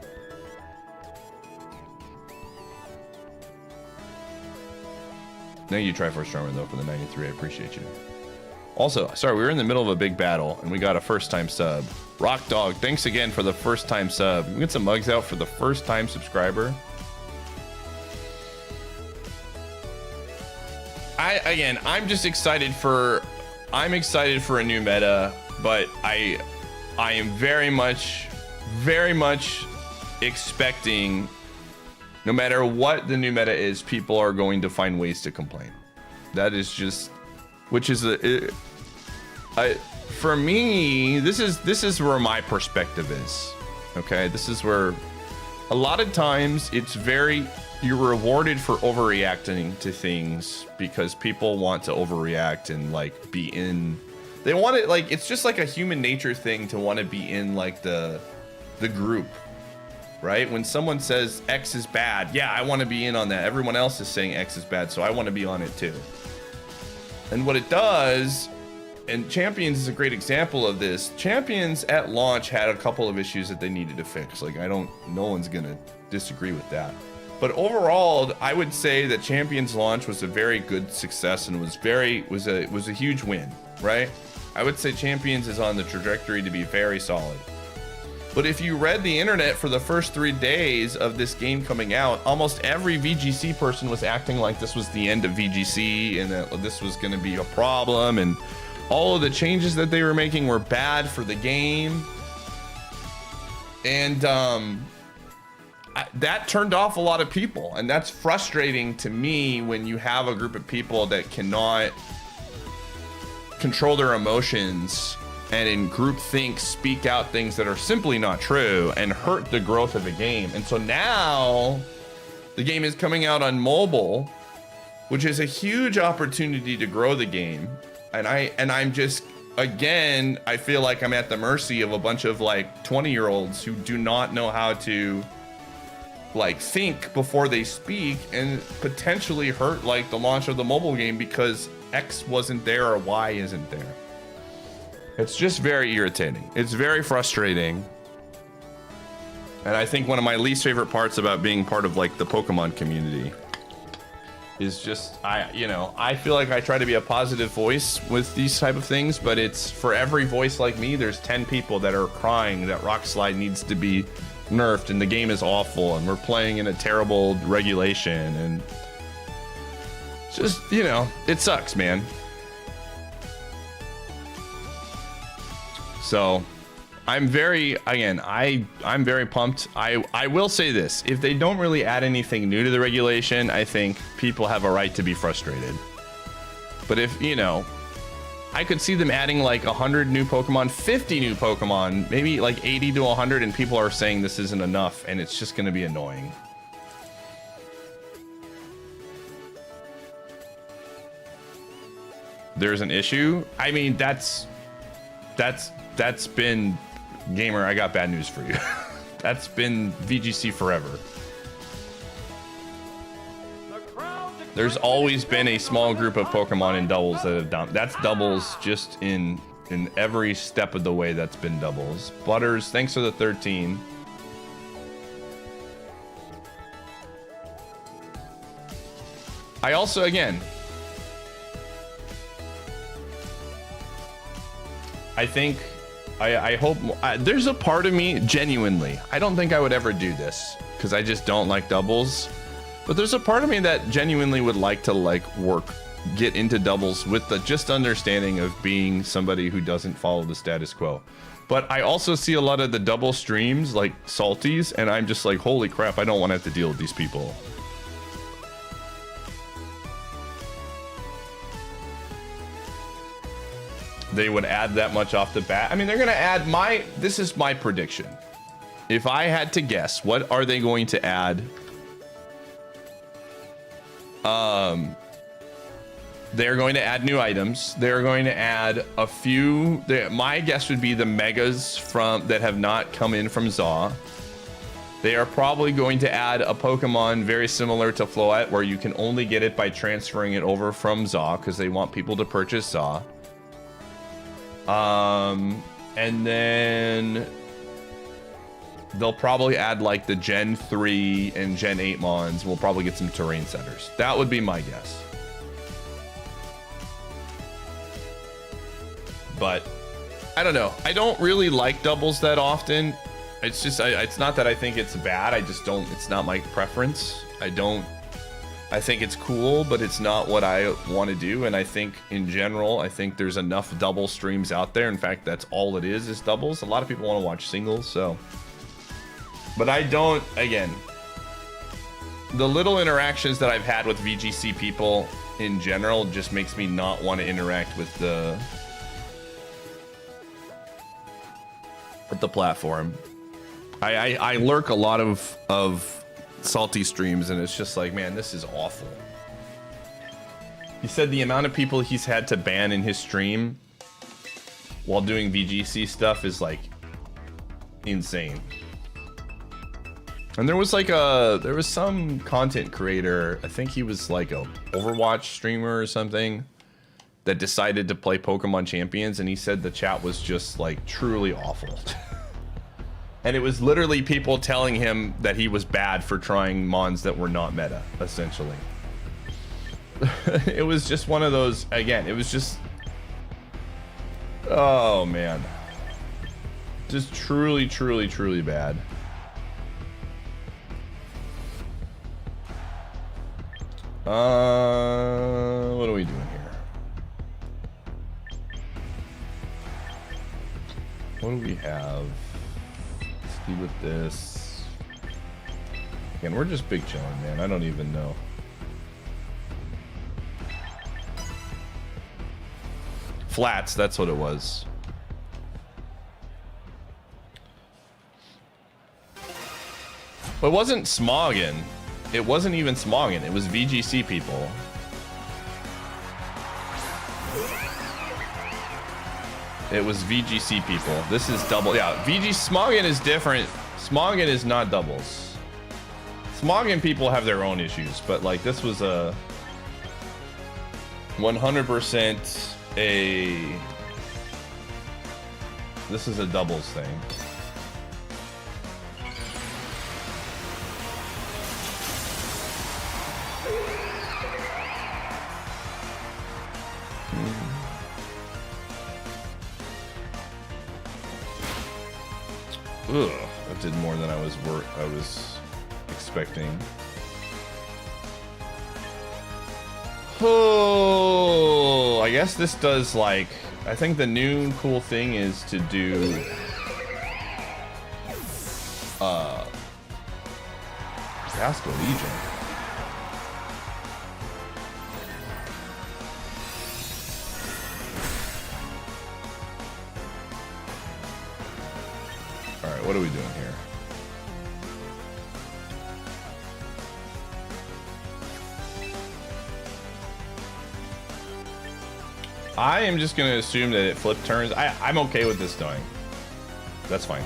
Thank you, Triforce Drummer, though, for the 93. I appreciate you. Also, sorry, we were in the middle of a big battle and we got a first-time sub. Rock Dog, thanks again for the first-time sub. We get some mugs out for the first-time subscriber. I'm just excited for... I'm excited for a new meta, but I am very much expecting, no matter what the new meta is, people are going to find ways to complain. That is just, which is for me, this is where my perspective is. Okay, this is where a lot of times it's you're rewarded for overreacting to things because people want to overreact and like be in, they want it, like, it's just like a human nature thing to want to be in like the group, right? When someone says X is bad, yeah, I want to be in on that. Everyone else is saying X is bad, so I want to be on it too. And what it does, and Champions is a great example of this. Champions at launch had a couple of issues that they needed to fix. Like, no one's gonna disagree with that. But overall, I would say that Champions launch was a very good success and was a huge win, right? I would say Champions is on the trajectory to be very solid. But if you read the internet for the first 3 days of this game coming out, almost every VGC person was acting like this was the end of VGC and that this was going to be a problem, and all of the changes that they were making were bad for the game. And that turned off a lot of people, and that's frustrating to me when you have a group of people that cannot control their emotions and in groupthink speak out things that are simply not true and hurt the growth of the game. And so now the game is coming out on mobile, which is a huge opportunity to grow the game. And I'm just, again, I feel like I'm at the mercy of a bunch of like 20-year-olds who do not know how to like think before they speak, and potentially hurt like the launch of the mobile game because X wasn't there or Y isn't there. It's just very irritating. It's very frustrating. And I think one of my least favorite parts about being part of like the Pokemon community is just, I feel like I try to be a positive voice with these type of things, but it's for every voice like me, there's 10 people that are crying that Rock Slide needs to be nerfed and the game is awful and we're playing in a terrible regulation, and just, it sucks, man. So I'm very pumped. I will say this, if they don't really add anything new to the regulation, I think people have a right to be frustrated. But if, I could see them adding like 100 new Pokemon, 50 new Pokemon, maybe like 80 to 100, and people are saying this isn't enough, and it's just going to be annoying. There's an issue. I mean, that's been, gamer, I got bad news for you. That's been VGC forever. There's always been a small group of Pokemon in doubles that have done. That's doubles just in every step of the way. That's been doubles. Butters, thanks for the 13. I also, again, I think, I hope, there's a part of me, genuinely, I don't think I would ever do this because I just don't like doubles. But there's a part of me that genuinely would like to get into doubles with the just understanding of being somebody who doesn't follow the status quo. But I also see a lot of the double streams like Salties, and I'm just like, holy crap, I don't want to have to deal with these people. They would add that much off the bat. I mean, they're going to add this is my prediction. If I had to guess, what are they going to add? They're going to add new items. They're going to add a few. My guess would be the megas that have not come in from Zaw. They are probably going to add a Pokemon very similar to Floette, where you can only get it by transferring it over from Zaw because they want people to purchase Zaw. And then they'll probably add like the Gen 3 and Gen 8 Mons. We'll probably get some terrain centers. That would be my guess. But I don't know. I don't really like doubles that often. It's just, it's not that I think it's bad. I just don't, it's not my preference. I think it's cool, but it's not what I want to do. And I think in general, I think there's enough double streams out there. In fact, that's all it is doubles. A lot of people want to watch singles, so. But I don't, again, the little interactions that I've had with VGC people in general just makes me not want to interact with the platform. I lurk a lot of Salty streams, and it's just like, man, this is awful. He said the amount of people he's had to ban in his stream while doing VGC stuff is like insane. And there was some content creator, I think he was like a Overwatch streamer or something, that decided to play Pokemon Champions, and he said the chat was just like truly awful. And it was literally people telling him that he was bad for trying mons that were not meta, essentially. It was just one of those, again, it was just, oh man. Just truly, truly, truly bad. What are we doing here? What do we have? Let's do with this. Again, we're just big chilling, man. I don't even know. Flats, that's what it was. But it wasn't Smoggin. It wasn't even Smoggin. It was VGC people. It was VGC people. This is double. Yeah, Smoggin is different. Smoggin is not doubles. Smoggin people have their own issues, but like this was a 100% a. This is a doubles thing. Ugh, that did more than I was expecting. Oh, I guess this does like, I think the new cool thing is to do Casco Legion. Alright, what are we doing here? I am just going to assume that it flip turns. I'm okay with this dying. That's fine.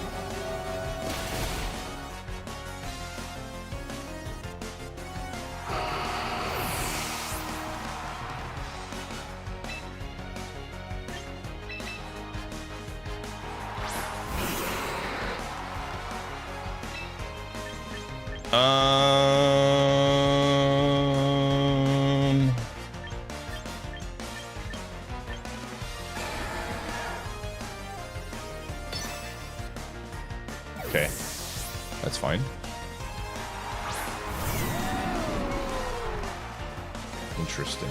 Okay, that's fine. Interesting.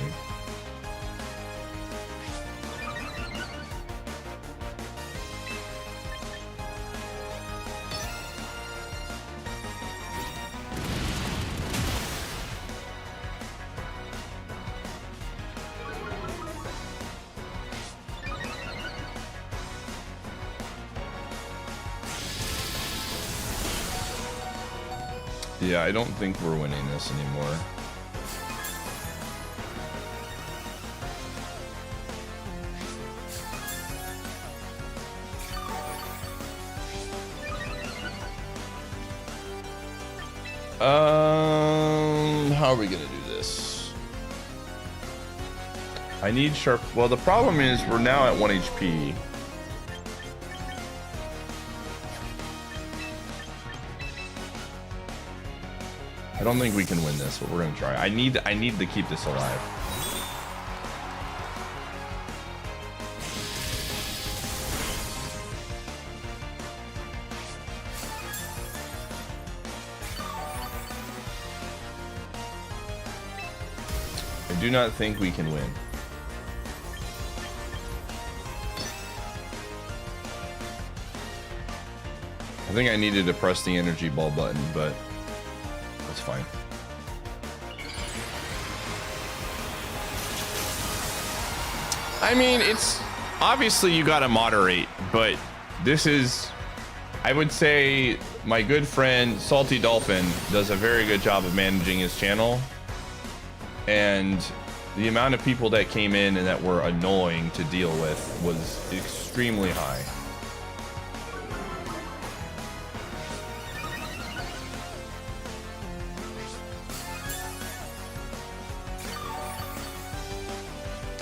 Yeah, I don't think we're winning this anymore. How are we gonna do this? I need sharp. Well, the problem is we're now at 1 HP. I don't think we can win this, but we're gonna try. I need to keep this alive. I do not think we can win. I think I needed to press the energy ball button, but that's fine. I mean, it's obviously you gotta moderate, but this is, I would say my good friend Salty Dolphin does a very good job of managing his channel, and the amount of people that came in and that were annoying to deal with was extremely high.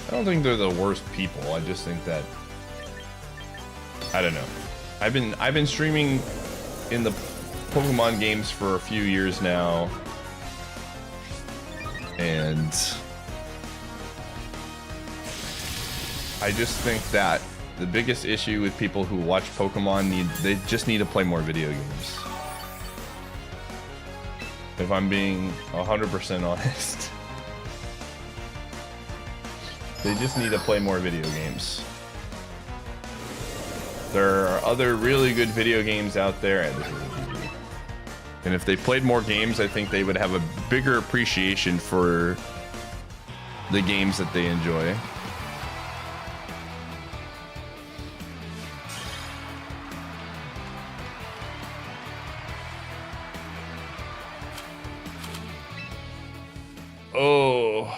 I don't think they're the worst people. I just think that, I don't know. I've been streaming in the Pokemon games for a few years now, and I just think that the biggest issue with people who watch Pokemon they just need to play more video games. If I'm being 100% honest. They just need to play more video games. There are other really good video games out there, and if they played more games, I think they would have a bigger appreciation for the games that they enjoy. Oh.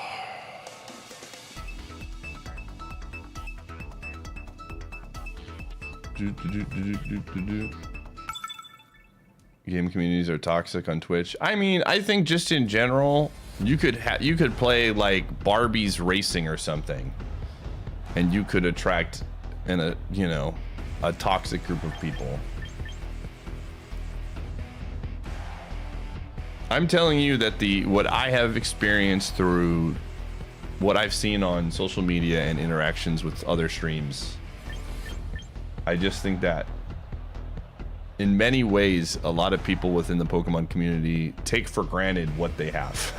Game communities are toxic on Twitch. I mean, I think just in general, you could play like Barbie's Racing or something, and you could attract a toxic group of people. I'm telling you that what I have experienced through what I've seen on social media and interactions with other streams, I just think that in many ways, a lot of people within the Pokemon community take for granted what they have.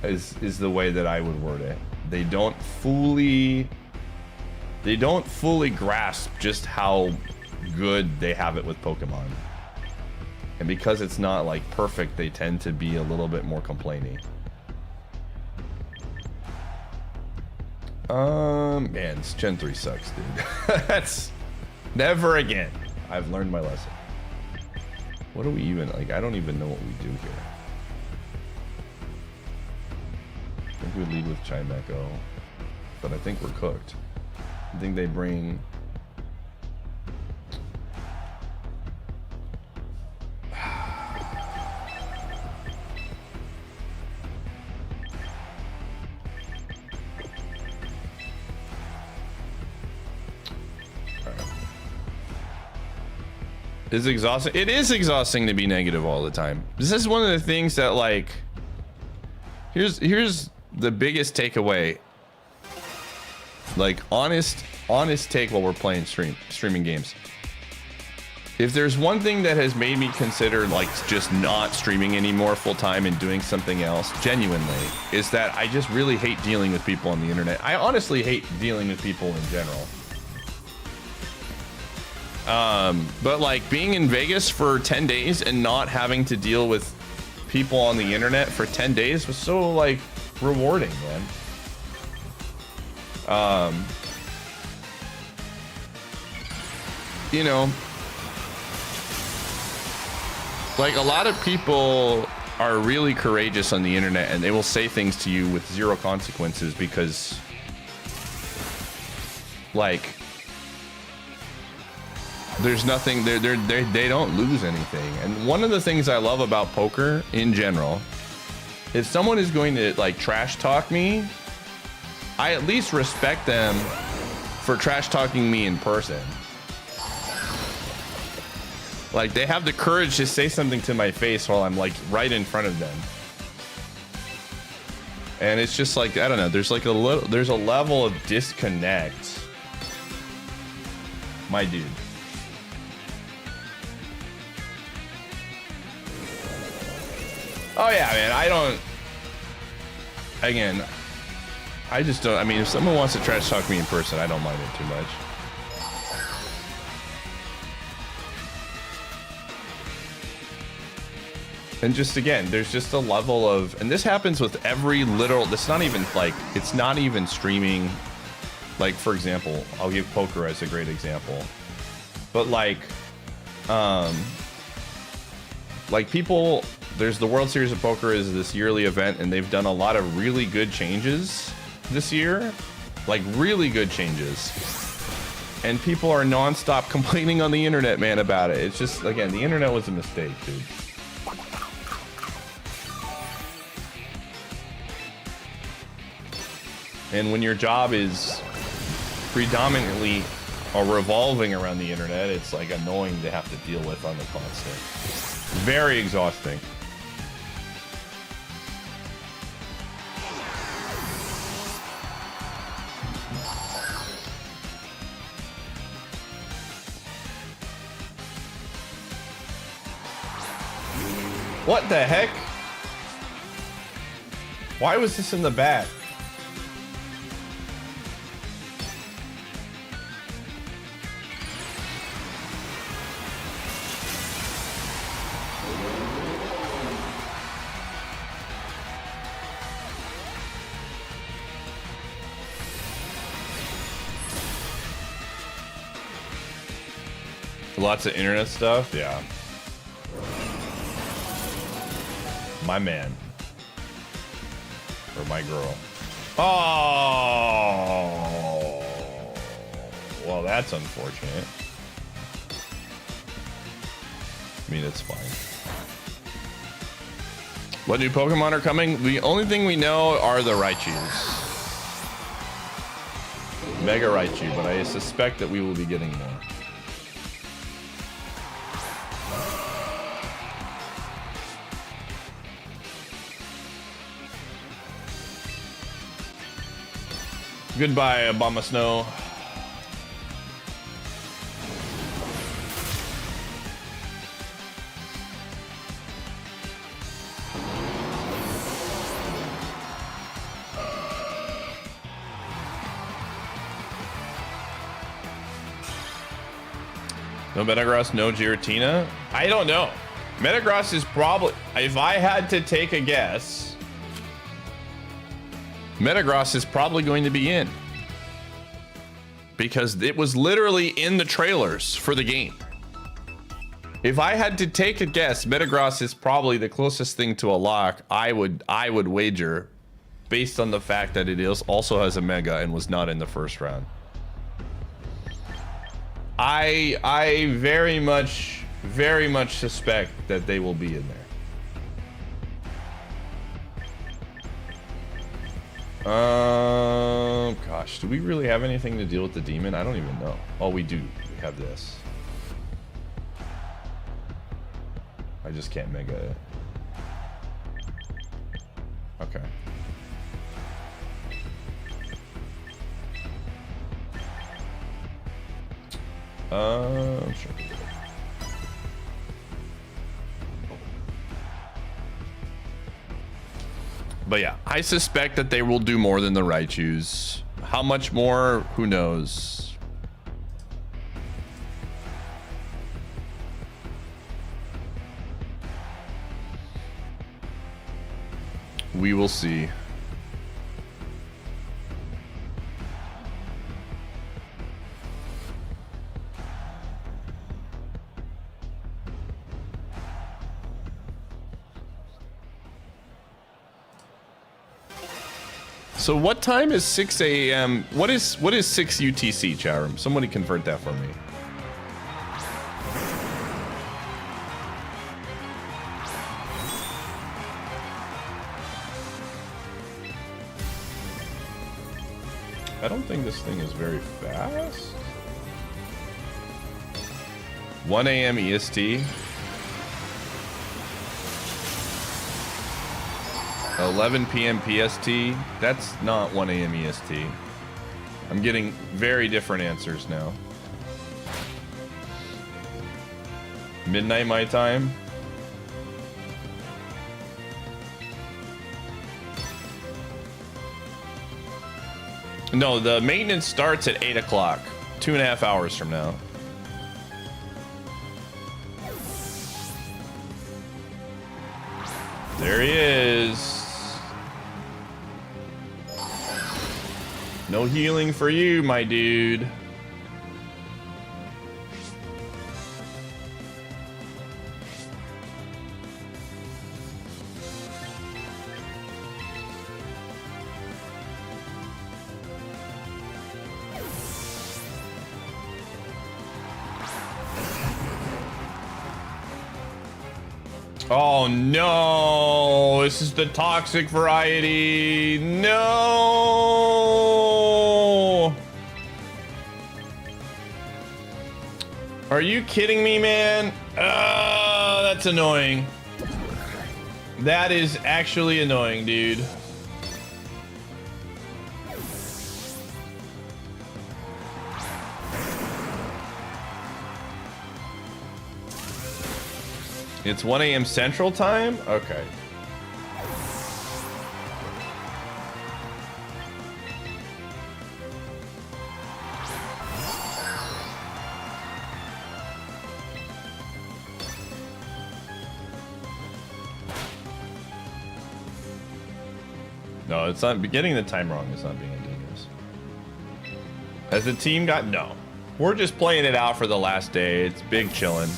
is the way that I would word it. They don't fully grasp just how good they have it with Pokemon. And because it's not like perfect, they tend to be a little bit more complaining. Man, this Gen 3 sucks, dude. That's never again. I've learned my lesson. What do we even, like, I don't even know what we do here. I think we lead with Chimecho, but I think we're cooked. I think they bring... It's exhausting. It is exhausting to be negative all the time. This is one of the things that, like, here's the biggest takeaway. Like, honest take while we're playing streaming games. If there's one thing that has made me consider, like, just not streaming anymore full time and doing something else, genuinely, is that I just really hate dealing with people on the internet. I honestly hate dealing with people in general. But like being in Vegas for 10 days and not having to deal with people on the internet for 10 days was so like rewarding, man. You know, like a lot of people are really courageous on the internet and they will say things to you with zero consequences because like there's nothing, they don't lose anything. And one of the things I love about poker in general, if someone is going to like trash talk me, I at least respect them for trash talking me in person. Like they have the courage to say something to my face while I'm like right in front of them. And it's just like, I don't know, there's like there's a level of disconnect. My dude. Oh yeah, man, I just don't, I mean, if someone wants to trash talk me in person, I don't mind it too much. And just again, there's just a level of, and this happens with every literal, it's not even streaming. Like, for example, I'll give poker as a great example. But like people, there's the World Series of Poker is this yearly event, and they've done a lot of really good changes this year, like really good changes. And people are nonstop complaining on the internet, man, about it. It's just, again, the internet was a mistake, dude. And when your job is predominantly are revolving around the internet. It's like annoying to have to deal with on the constant. Very exhausting. What the heck? Why was this in the back? Lots of internet stuff, yeah. My man. Or my girl. Oh! Well, that's unfortunate. I mean, it's fine. What new Pokemon are coming? The only thing we know are the Raichus. Mega Raichu, but I suspect that we will be getting more. Goodbye, Obama Snow. No Metagross, no Giratina? I don't know. Metagross is probably, if I had to take a guess, Metagross is probably going to be in. Because it was literally in the trailers for the game. If I had to take a guess, Metagross is probably the closest thing to a lock I would wager, based on the fact that it is also has a Mega and was not in the first round. I very much suspect that they will be in there. Gosh, do we really have anything to deal with the demon? I don't even know. Oh, we do. We have this. I just can't mega it. Okay. Sure. But yeah, I suspect that they will do more than the Raichus. How much more? Who knows? We will see. So what time is 6 a.m.? What is 6 UTC, chat room? Somebody convert that for me. I don't think this thing is very fast. 1 a.m. EST. 11 p.m. PST. That's not 1 a.m. EST. I'm getting very different answers now. Midnight my time. No, the maintenance starts at 8 o'clock. 2.5 hours from now. There he is. No healing for you, my dude. Oh no, this is the toxic variety. No. Are you kidding me, man? That's annoying. That is actually annoying, dude. It's 1 a.m. Central Time? Okay. No, it's not getting the time wrong. It's not being dangerous. Has the team got no? We're just playing it out for the last day. It's big chillin'.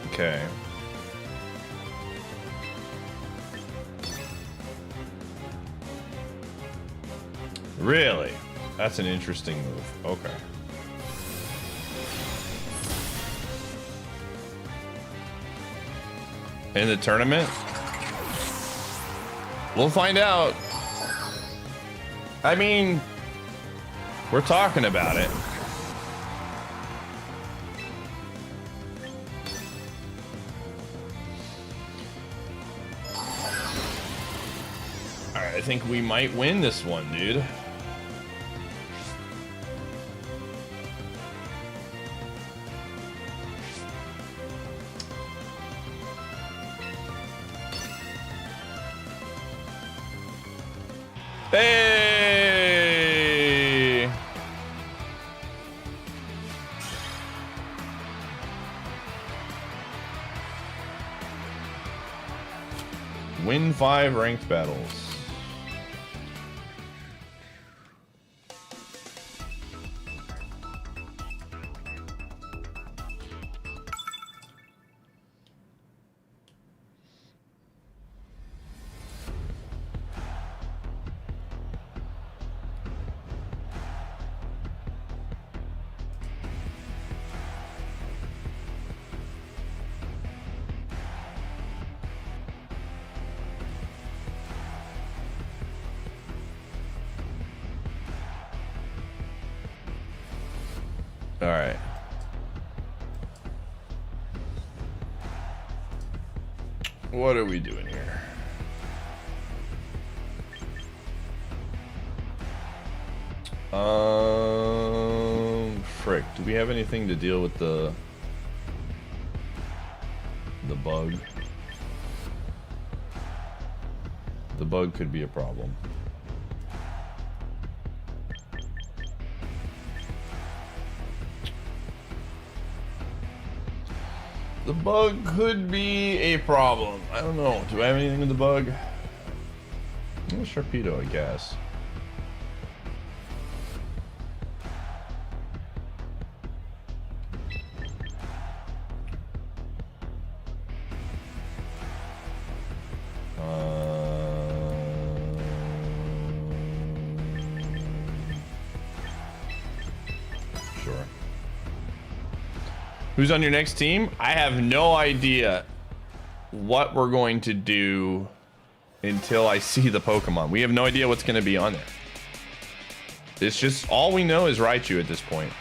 Okay. Really? That's an interesting move. Okay. In the tournament? We'll find out. I mean, we're talking about it. All right, I think we might win this one, dude. Hey! Win 5 ranked battles. All right. What are we doing here? Frick. Do we have anything to deal with the bug? The bug could be a problem. The bug could be a problem. I don't know. Do I have anything with the bug? A Sharpedo, I guess. Sure. Who's on your next team? I have no idea what we're going to do until I see the Pokemon. We have no idea what's going to be on there. It's just, all we know is Raichu at this point.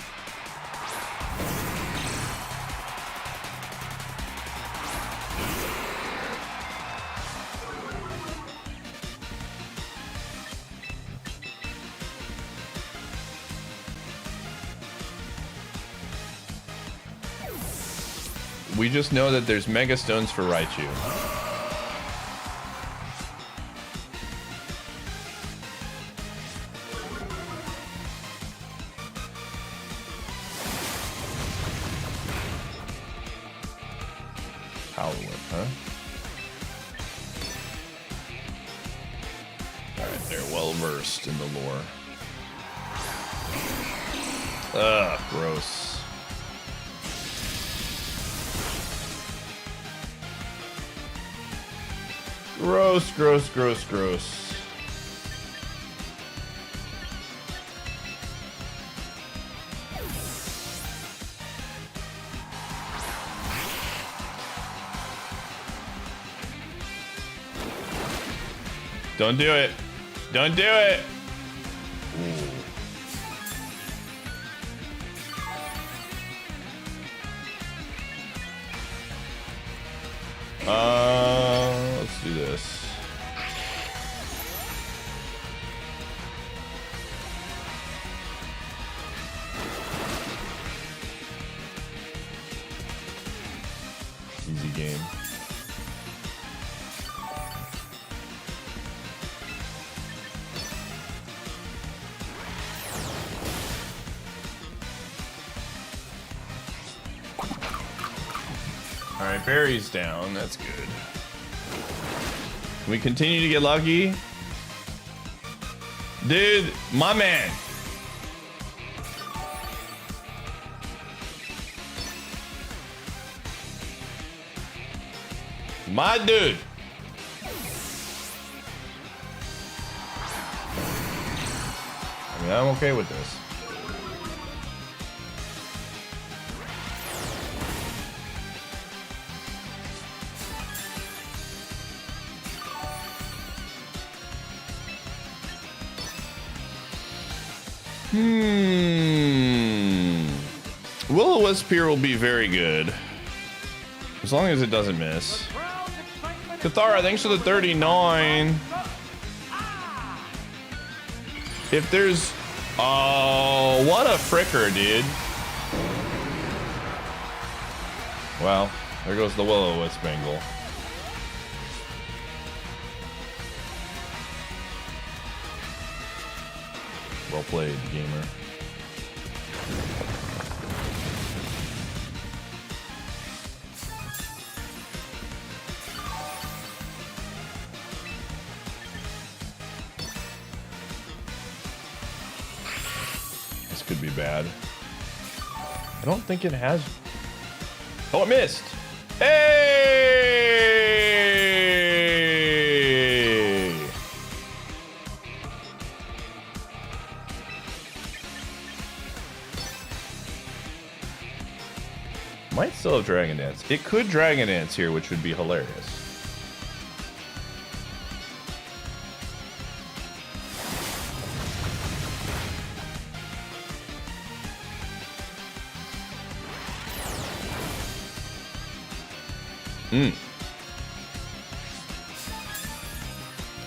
We just know that there's Mega Stones for Raichu. Power Whip, huh? Alright, they're well versed in the lore. Ugh, gross. Gross, gross, gross, gross. Don't do it. Don't do it. Ooh. Let's do this. Easy game. All right, Barry's down. That's good. Can we continue to get lucky? Dude, my man. My dude. I mean, I'm okay with this. Will-O-Wisp here will be very good. As long as it doesn't miss. Kathara, thanks for the 39. If there's... Oh, what a fricker, dude. Well, there goes the Will-O-Wisp angle. Well played, gamer. This could be bad. I don't think it has. Oh, it missed. Hey! Might still have Dragon Dance. It could Dragon Dance here, which would be hilarious.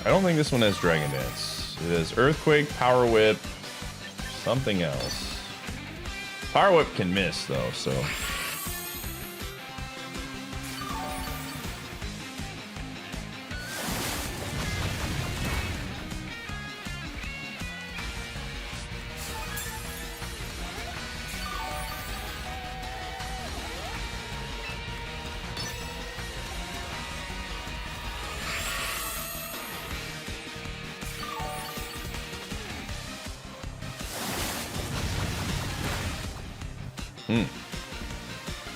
I don't think this one has Dragon Dance. It has Earthquake, Power Whip, something else. Power Whip can miss though, so.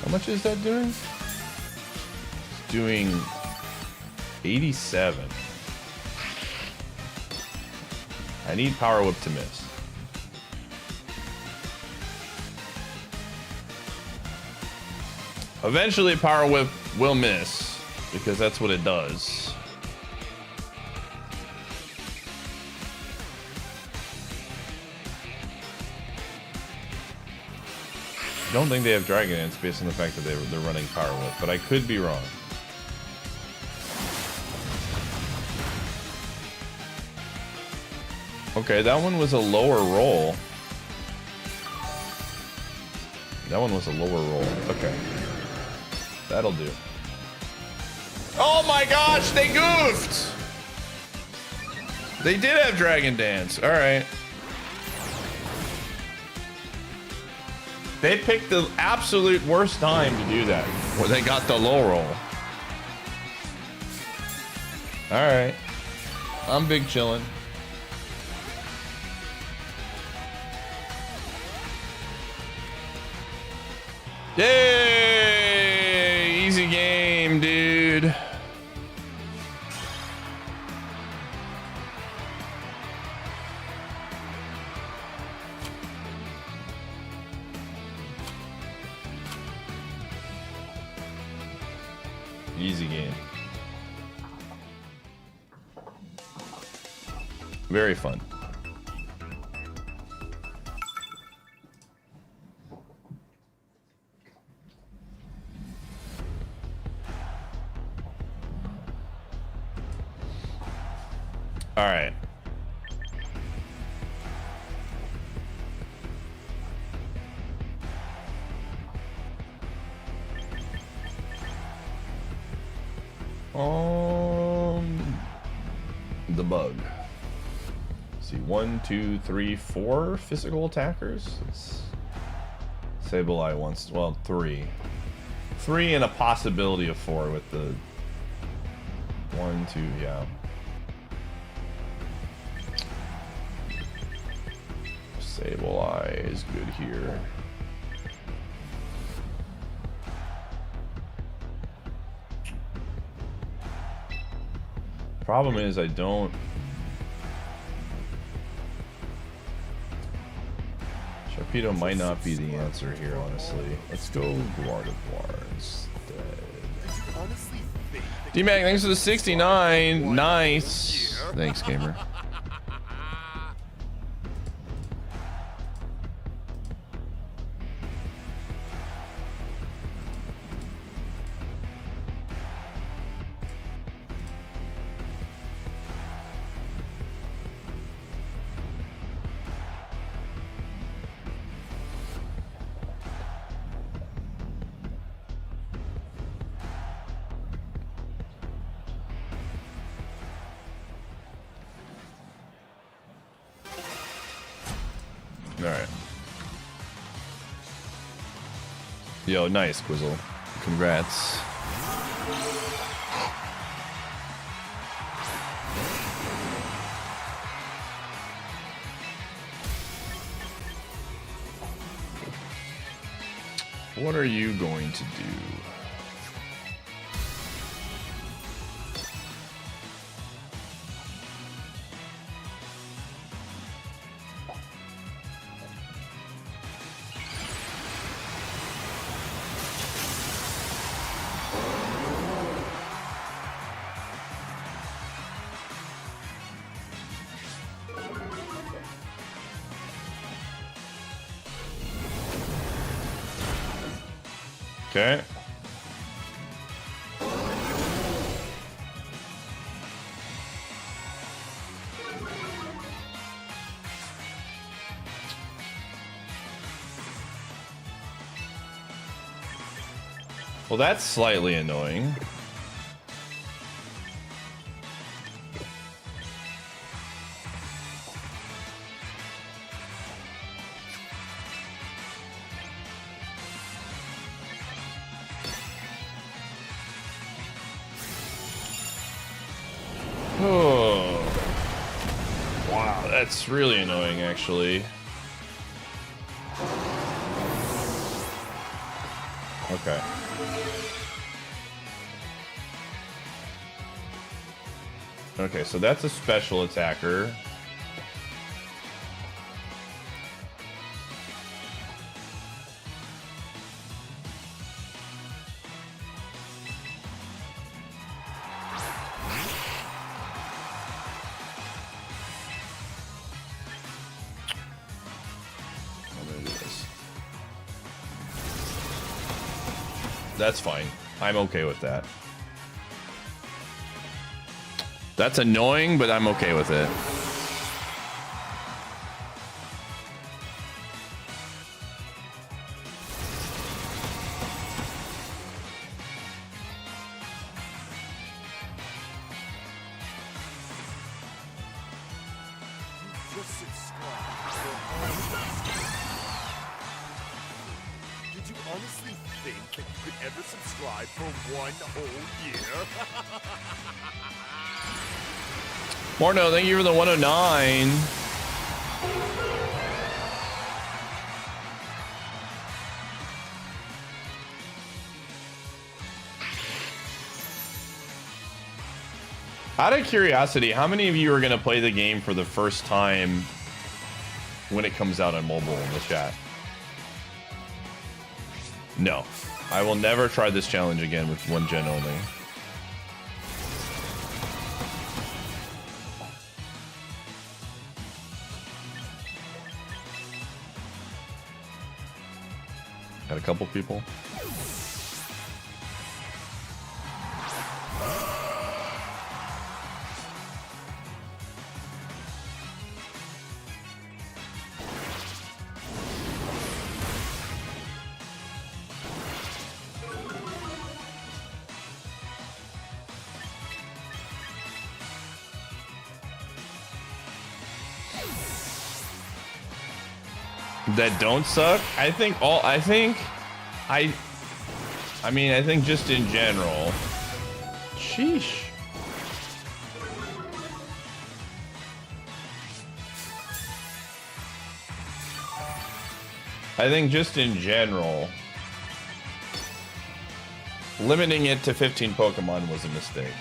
How much is that doing? It's doing 87. I need Power Whip to miss. Eventually Power Whip will miss because that's what it does. I don't think they have Dragon Dance based on the fact that they're running Power Whip, but I could be wrong. Okay, that one was a lower roll. That one was a lower roll. Okay. That'll do. Oh my gosh, they goofed! They did have Dragon Dance. Alright. They picked the absolute worst time to do that. Where they got the low roll. Alright. I'm big chillin'. Yay! Easy game, dude. Easy game. Very fun. All right. The bug. Let's see, 1, 2, 3, 4 physical attackers. It's Sableye wants, well, 3. 3 and a possibility of 4 with the 1, 2, yeah. Sableye is good here. Problem is, I don't. Sharpedo might not be the answer here, honestly. Let's go Gardevoir instead. D-Mac, thanks for the 69. Nice. Thanks, gamer. Alright. Yo, nice, Quizzle. Congrats. What are you going to do? Okay. Well, that's slightly annoying. Oh. Wow, that's really annoying, actually. Okay. Okay, so that's a special attacker. That's fine. I'm okay with that. That's annoying, but I'm okay with it. Did you honestly think that you could ever subscribe for 1 whole year? Morno, thank you for the 109. Out of curiosity, how many of you are going to play the game for the first time when it comes out on mobile in the chat? No. I will never try this challenge again with 1 gen only. couple people. That don't suck. I think just in general. Sheesh. I think just in general, limiting it to 15 Pokemon was a mistake.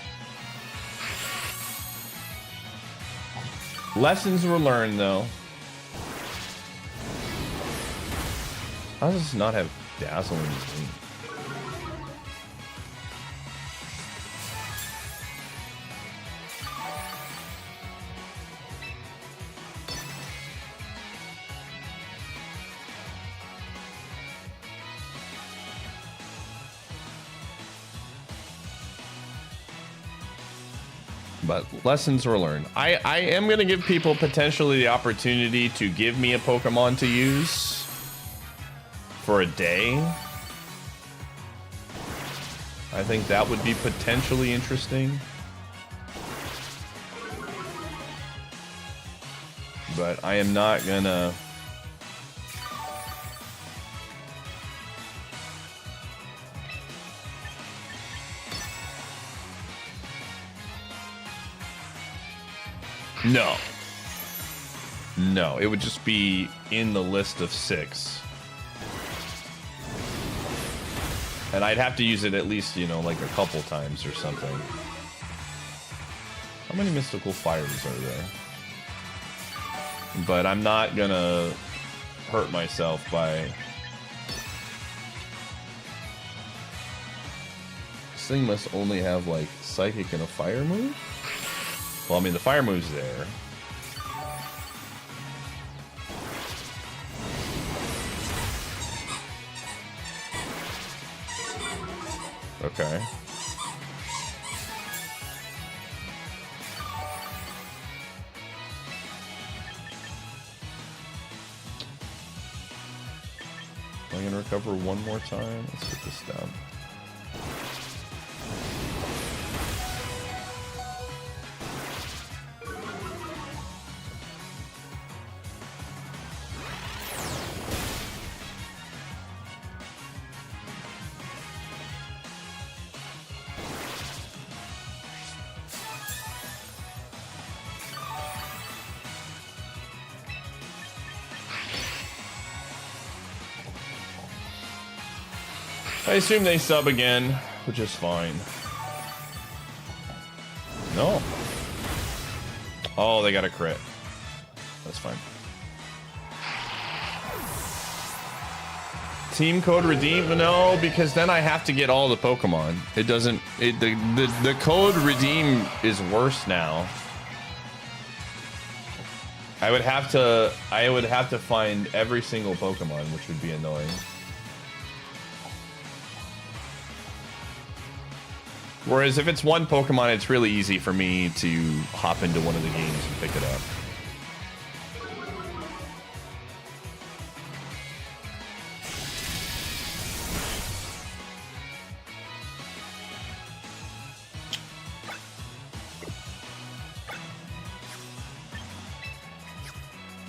Lessons were learned though. How does this not have dazzling? But lessons were learned. I am going to give people potentially the opportunity to give me a Pokemon to use for a day. I think that would be potentially interesting. But I am not gonna... No. No, it would just be in the list of 6. And I'd have to use it at least, you know, like a couple times or something. How many mystical fires are there? But I'm not gonna hurt myself by... This thing must only have, like, psychic and a fire move? Well, I mean, the fire move's there. Okay. Am I gonna recover one more time? Let's get this down. I assume they sub again, which is fine. No. Oh, they got a crit. That's fine. Team code redeem? No, because then I have to get all the Pokemon. It doesn't... The code redeem is worse now. I would have to find every single Pokemon, which would be annoying. Whereas if it's one Pokemon, it's really easy for me to hop into one of the games and pick it up.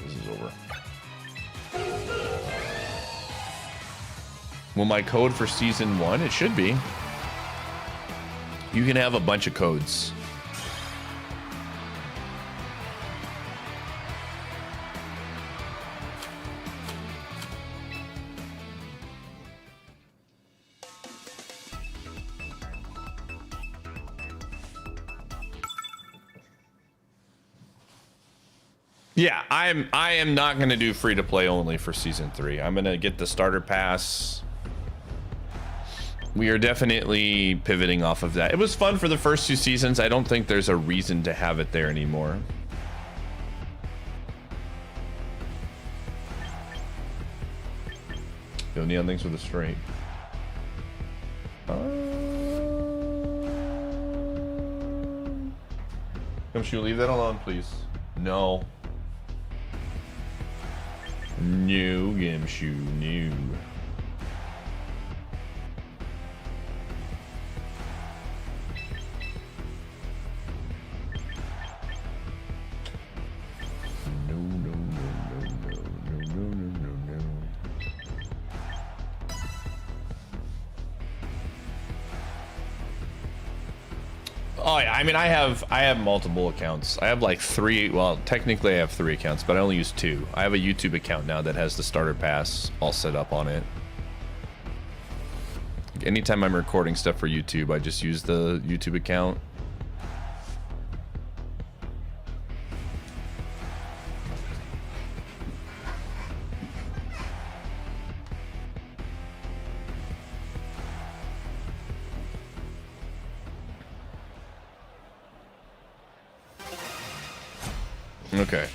This is over. Will my code for Season 1? It should be. You can have a bunch of codes. Yeah, I am not going to do free to play only for Season 3. I'm going to get the starter pass. We are definitely pivoting off of that. It was fun for the first 2 seasons. I don't think there's a reason to have it there anymore. go. Neon, thanks for the straight. Gumshoe, leave that alone, please. No. No, Gumshoe, no. Oh, I mean, I have multiple accounts. I have like 3. Well, technically, I have 3 accounts, but I only use 2. I have a YouTube account now that has the starter pass all set up on it. Anytime I'm recording stuff for YouTube, I just use the YouTube account. Okay.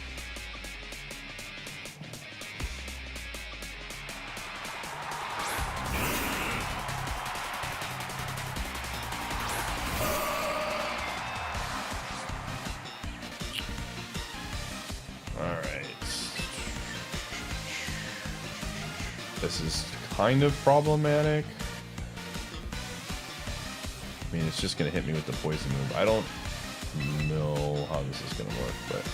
All right. This is kind of problematic. I mean, it's just gonna hit me with the poison move. I don't know how this is gonna work, but.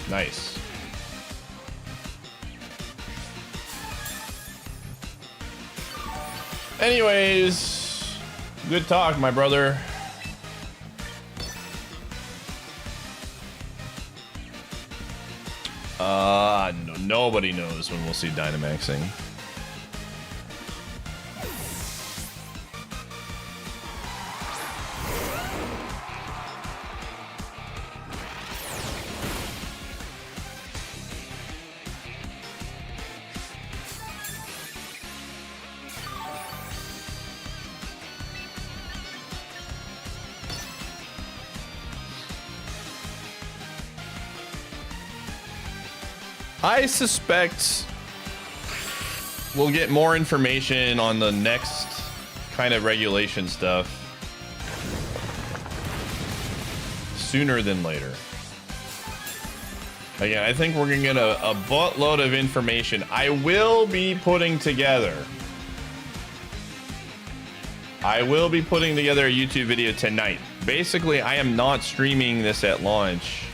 Nice. Anyways, good talk, my brother. No, nobody knows when we'll see Dynamaxing. I suspect we'll get more information on the next kind of regulation stuff sooner than later. Again, I think we're gonna get a buttload of information. I will be putting together a YouTube video tonight. Basically, I am not streaming this at launch.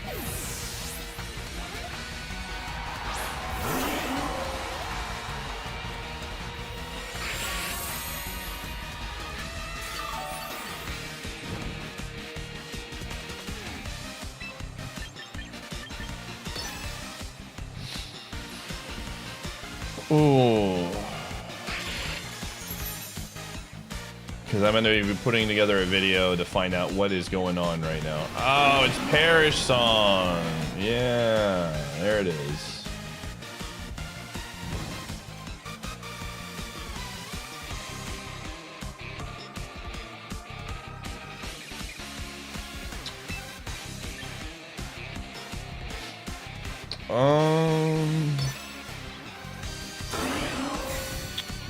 Ooh. Because I'm going to be putting together a video to find out what is going on right now. Oh, it's Parish Song. Yeah, there it is.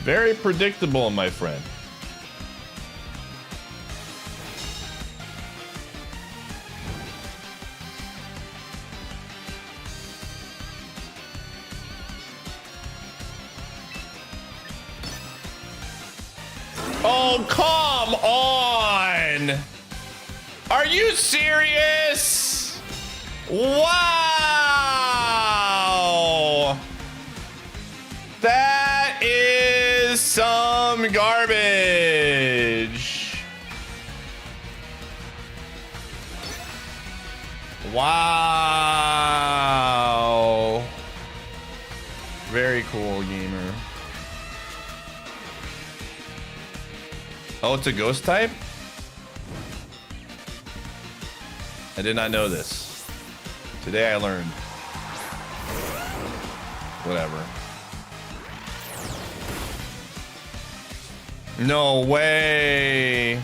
Very predictable, my friend. Oh, come on! Are you serious? Wow! That is some garbage. Wow. Very cool, gamer. Oh, it's a ghost type? I did not know this. Today I learned. Whatever. No way.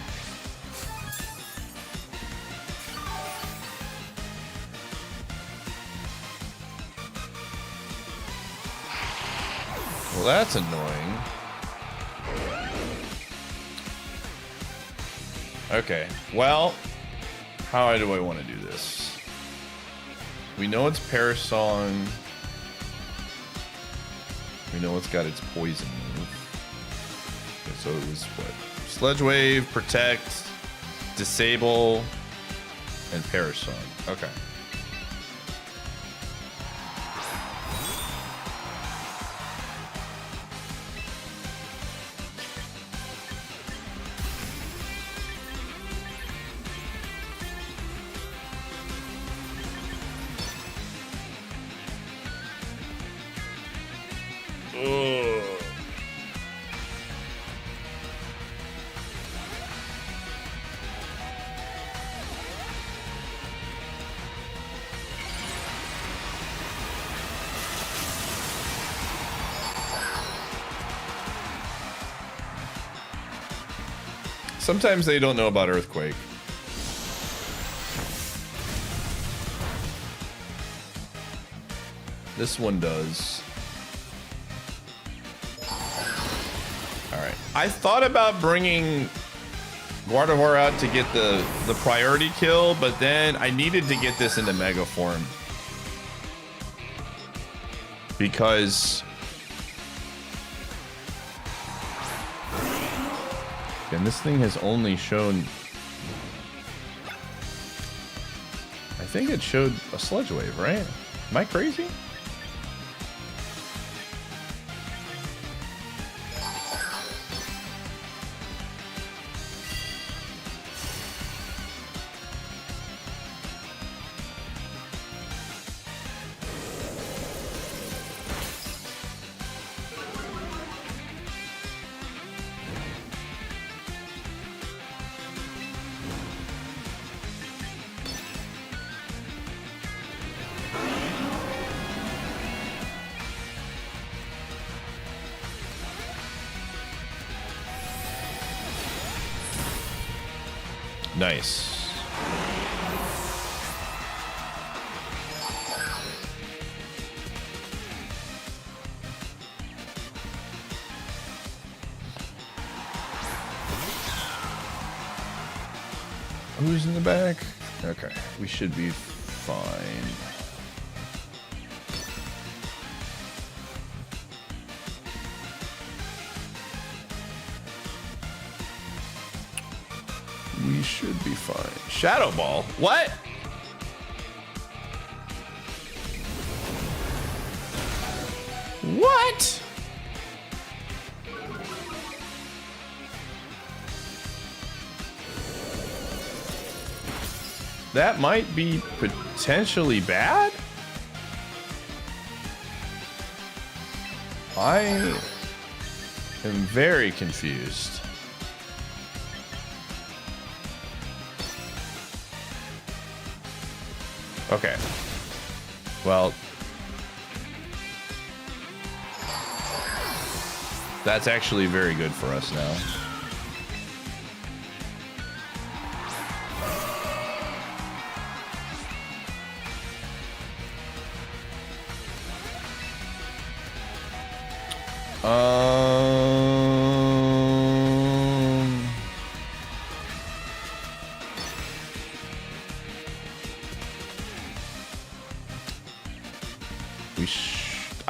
Well, that's annoying. Okay, well, how do I want to do this? We know it's Parasong. We know it's got its poison move. Okay, so it was what? Sludge Wave, Protect, Disable, and Parasong. Okay. Sometimes they don't know about Earthquake. This one does. All right. I thought about bringing Gardevoir out to get the priority kill, but then I needed to get this into Mega form. Because... and this thing has only shown... I think it showed a Sludge Wave, right? Am I crazy? Nice. Who's in the back? Okay, we should be fine. We should be fine. Shadow Ball? What? What? That might be potentially bad? I am very confused. Okay. Well, that's actually very good for us now.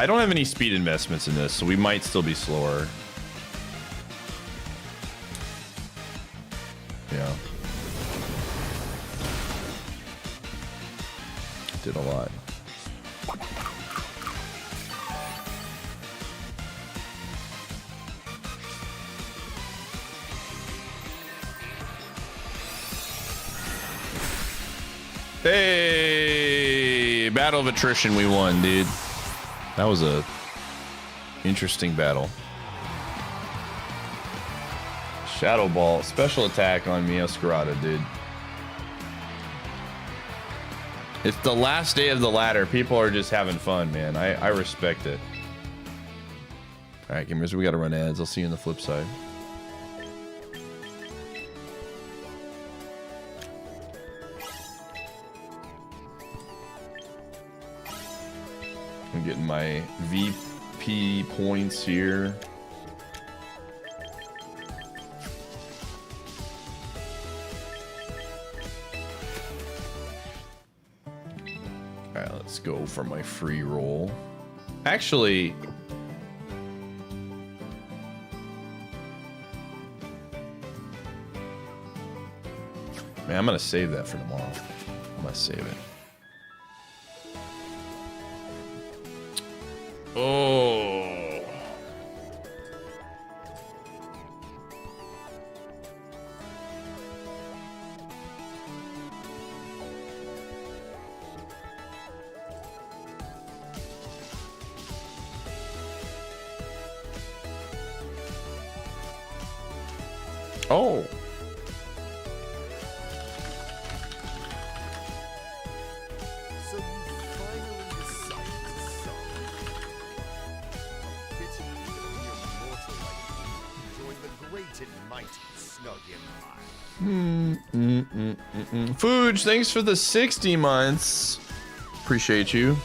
I don't have any speed investments in this, so we might still be slower. Yeah. Did a lot. Hey, battle of attrition we won, dude. That was a interesting battle. Shadow Ball, special attack on Mioscarada, dude. It's the last day of the ladder. People are just having fun, man. I respect it. All right, gamers, we got to run ads. I'll see you on the flip side. I'm getting my VP points here. Alright, let's go for my free roll. Actually, man, I'm gonna save that for tomorrow. I'm gonna save it. Oh. Oh. So you finally decided to suck. A pity that a mere mortal like you join the great and mighty Snug Empire. Fuge, thanks for the 60 months. Appreciate you.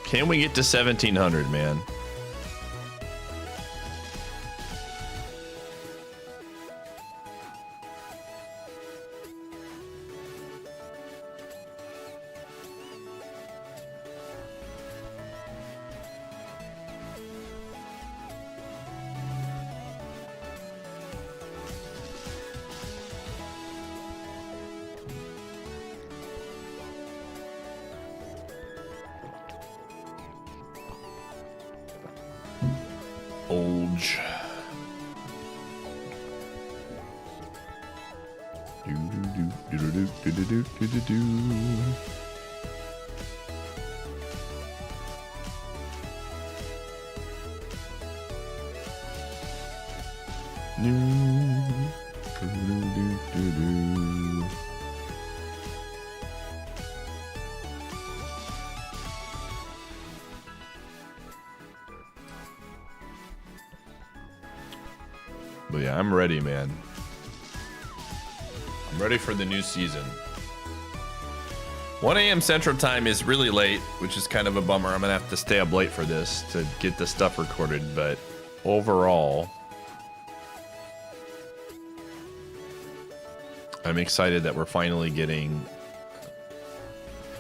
Can we get to 1700, man? Olge. But yeah, I'm ready, man. I'm ready for the new season. 1 a.m. Central Time is really late, which is kind of a bummer. I'm gonna have to stay up late for this to get the stuff recorded, but overall, I'm excited that we're finally getting...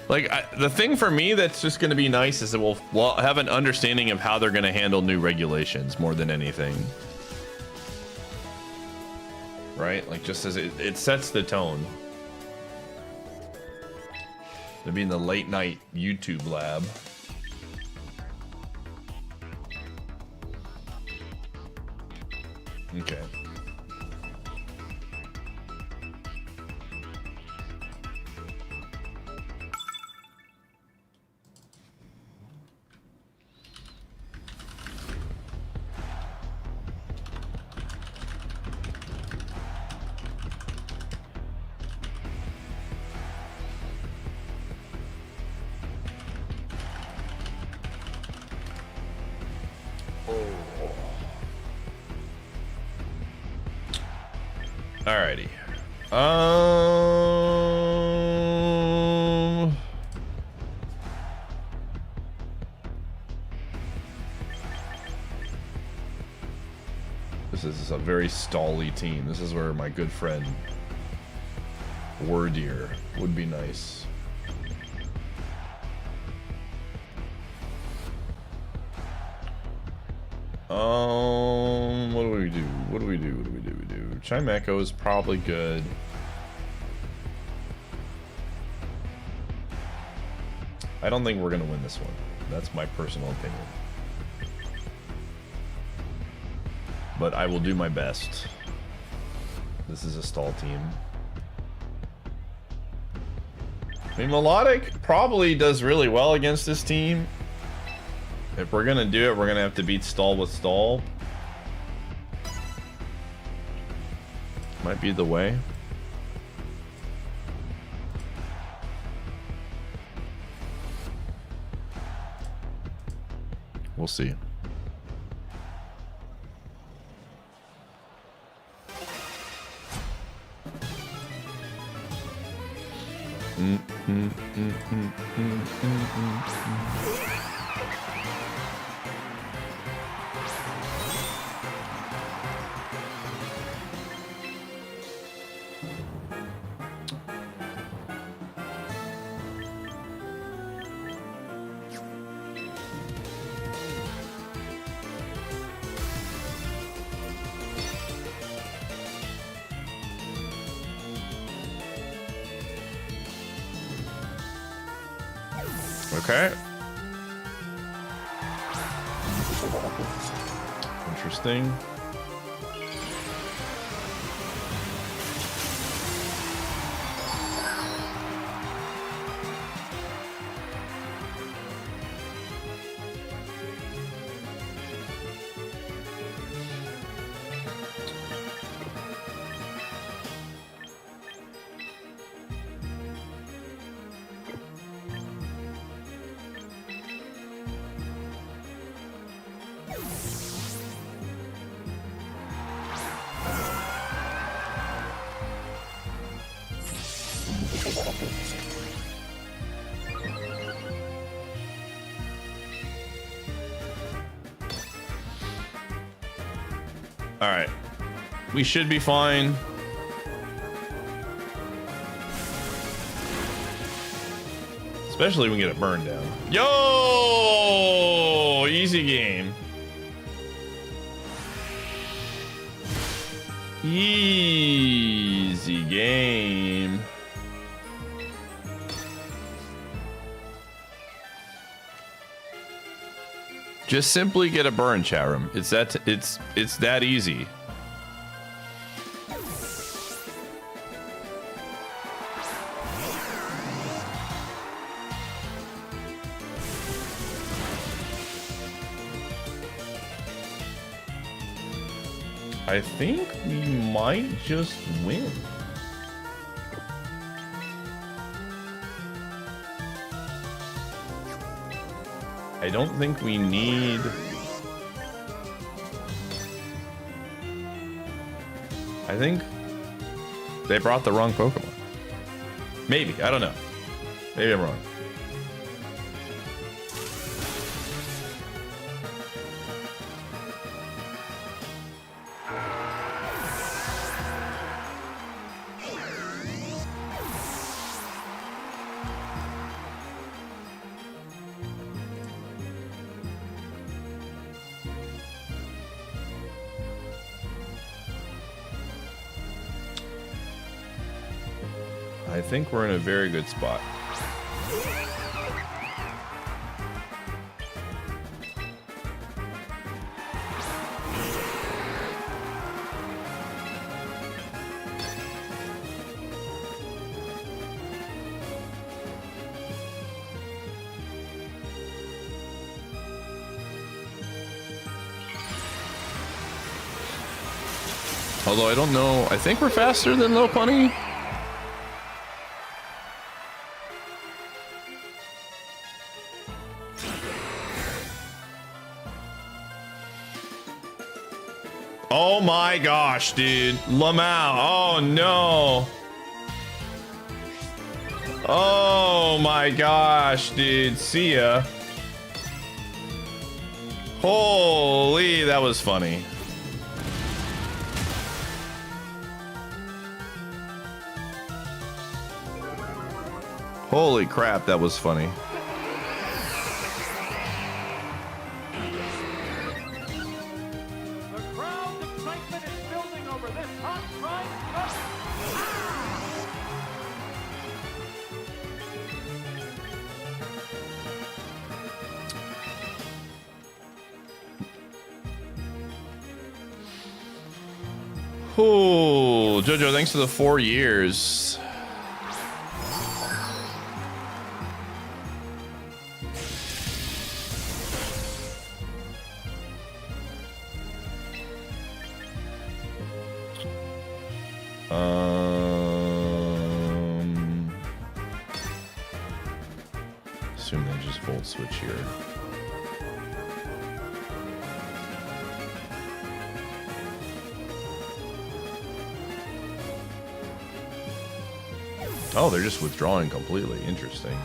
Like, the thing for me that's just gonna be nice is that we'll have an understanding of how they're gonna handle new regulations more than anything. Right? Like, just as it sets the tone. To be in the late night YouTube lab. Okay. Alrighty. This is a very stally team. This is where my good friend Wordier would be nice. What do we do? What do we do? What do we do? We do. Chime Echo is probably good. I don't think we're gonna win this one. That's my personal opinion. But I will do my best. This is a stall team. I mean, Melodic probably does really well against this team. If we're gonna do it, we're gonna have to beat stall with stall. Might be the way. We'll see. Okay. Interesting. All right, we should be fine. Especially when we get a burn down. Yo, easy game. Easy game. Just simply get a burn, chat room. It's that easy. I think we might just win. I don't think we need... I think they brought the wrong Pokemon. Maybe, I don't know. Maybe I'm wrong. I think we're in a very good spot. Although I don't know, I think we're faster than Lil Punny. Oh my gosh, dude. Lamau. Oh no. Oh my gosh, dude. See ya. Holy, that was funny. Holy crap, that was funny. The crowd's Oh, Jojo, thanks for the 4 years. Assume they just volt switch here. Oh, they're just withdrawing completely. Interesting.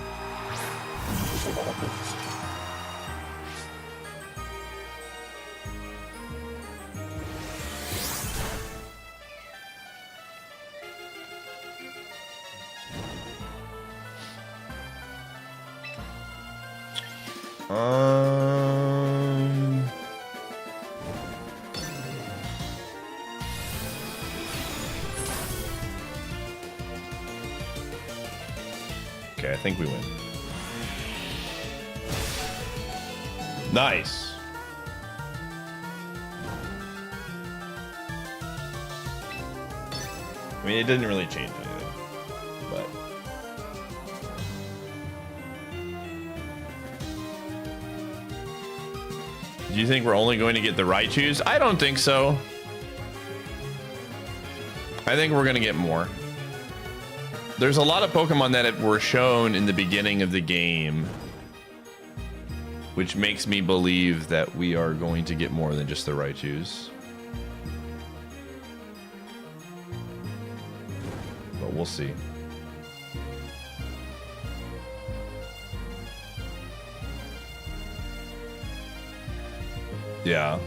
Okay, I think we win. Nice. I mean, it didn't really change anything, but... Do you think we're only going to get the Raichus? I don't think so. I think we're going to get more. There's a lot of Pokemon that were shown in the beginning of the game, which makes me believe that we are going to get more than just the Raichus. But we'll see. Yeah.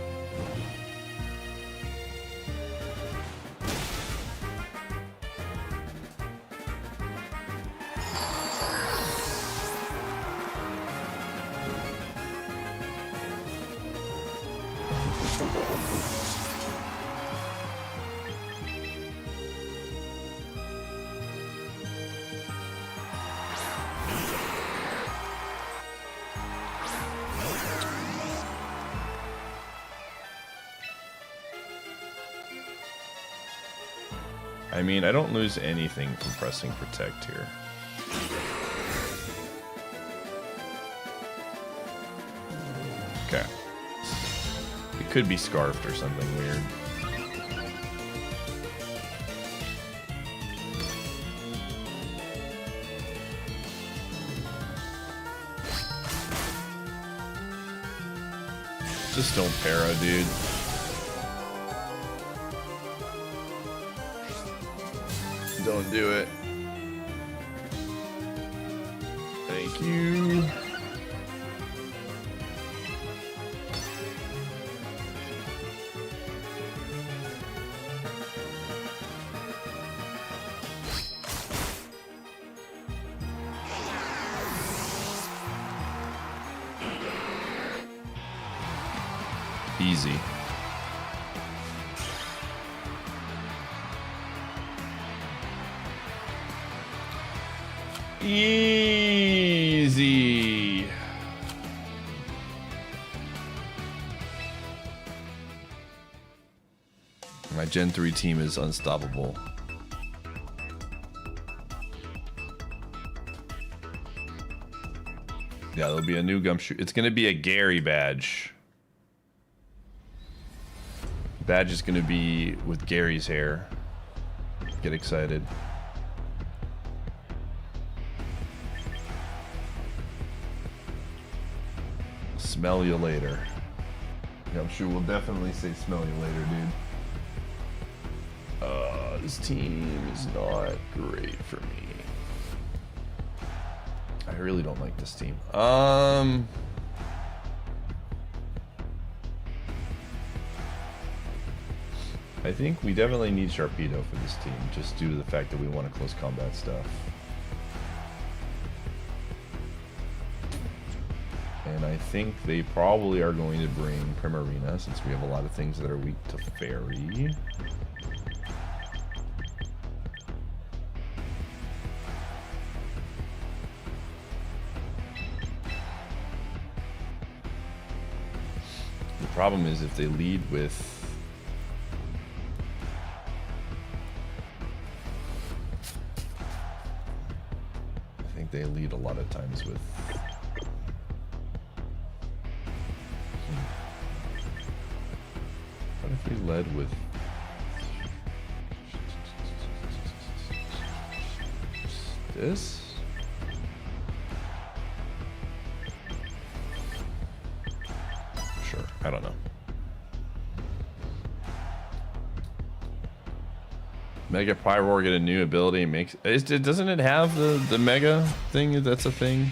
I mean, I don't lose anything from pressing protect here. Okay. It could be scarfed or something weird. Just don't para, dude. Don't do it. Thank you. Easy. Easy. My Gen 3 team is unstoppable. Yeah, there'll be a new Gumshoe. It's gonna be a Gary badge. Badge is gonna be with Gary's hair. Get excited. Smell you later. Gumshoe will definitely say smell you later, dude. This team is not great for me. I really don't like this team. I think we definitely need Sharpedo for this team, just due to the fact that we want to close combat stuff. And I think they probably are going to bring Primarina, since we have a lot of things that are weak to Fairy. The problem is if they lead with of times with. What if we led with this? Sure, I don't know. Mega Pyroar get a new ability. Doesn't it have the mega thing? That's a thing.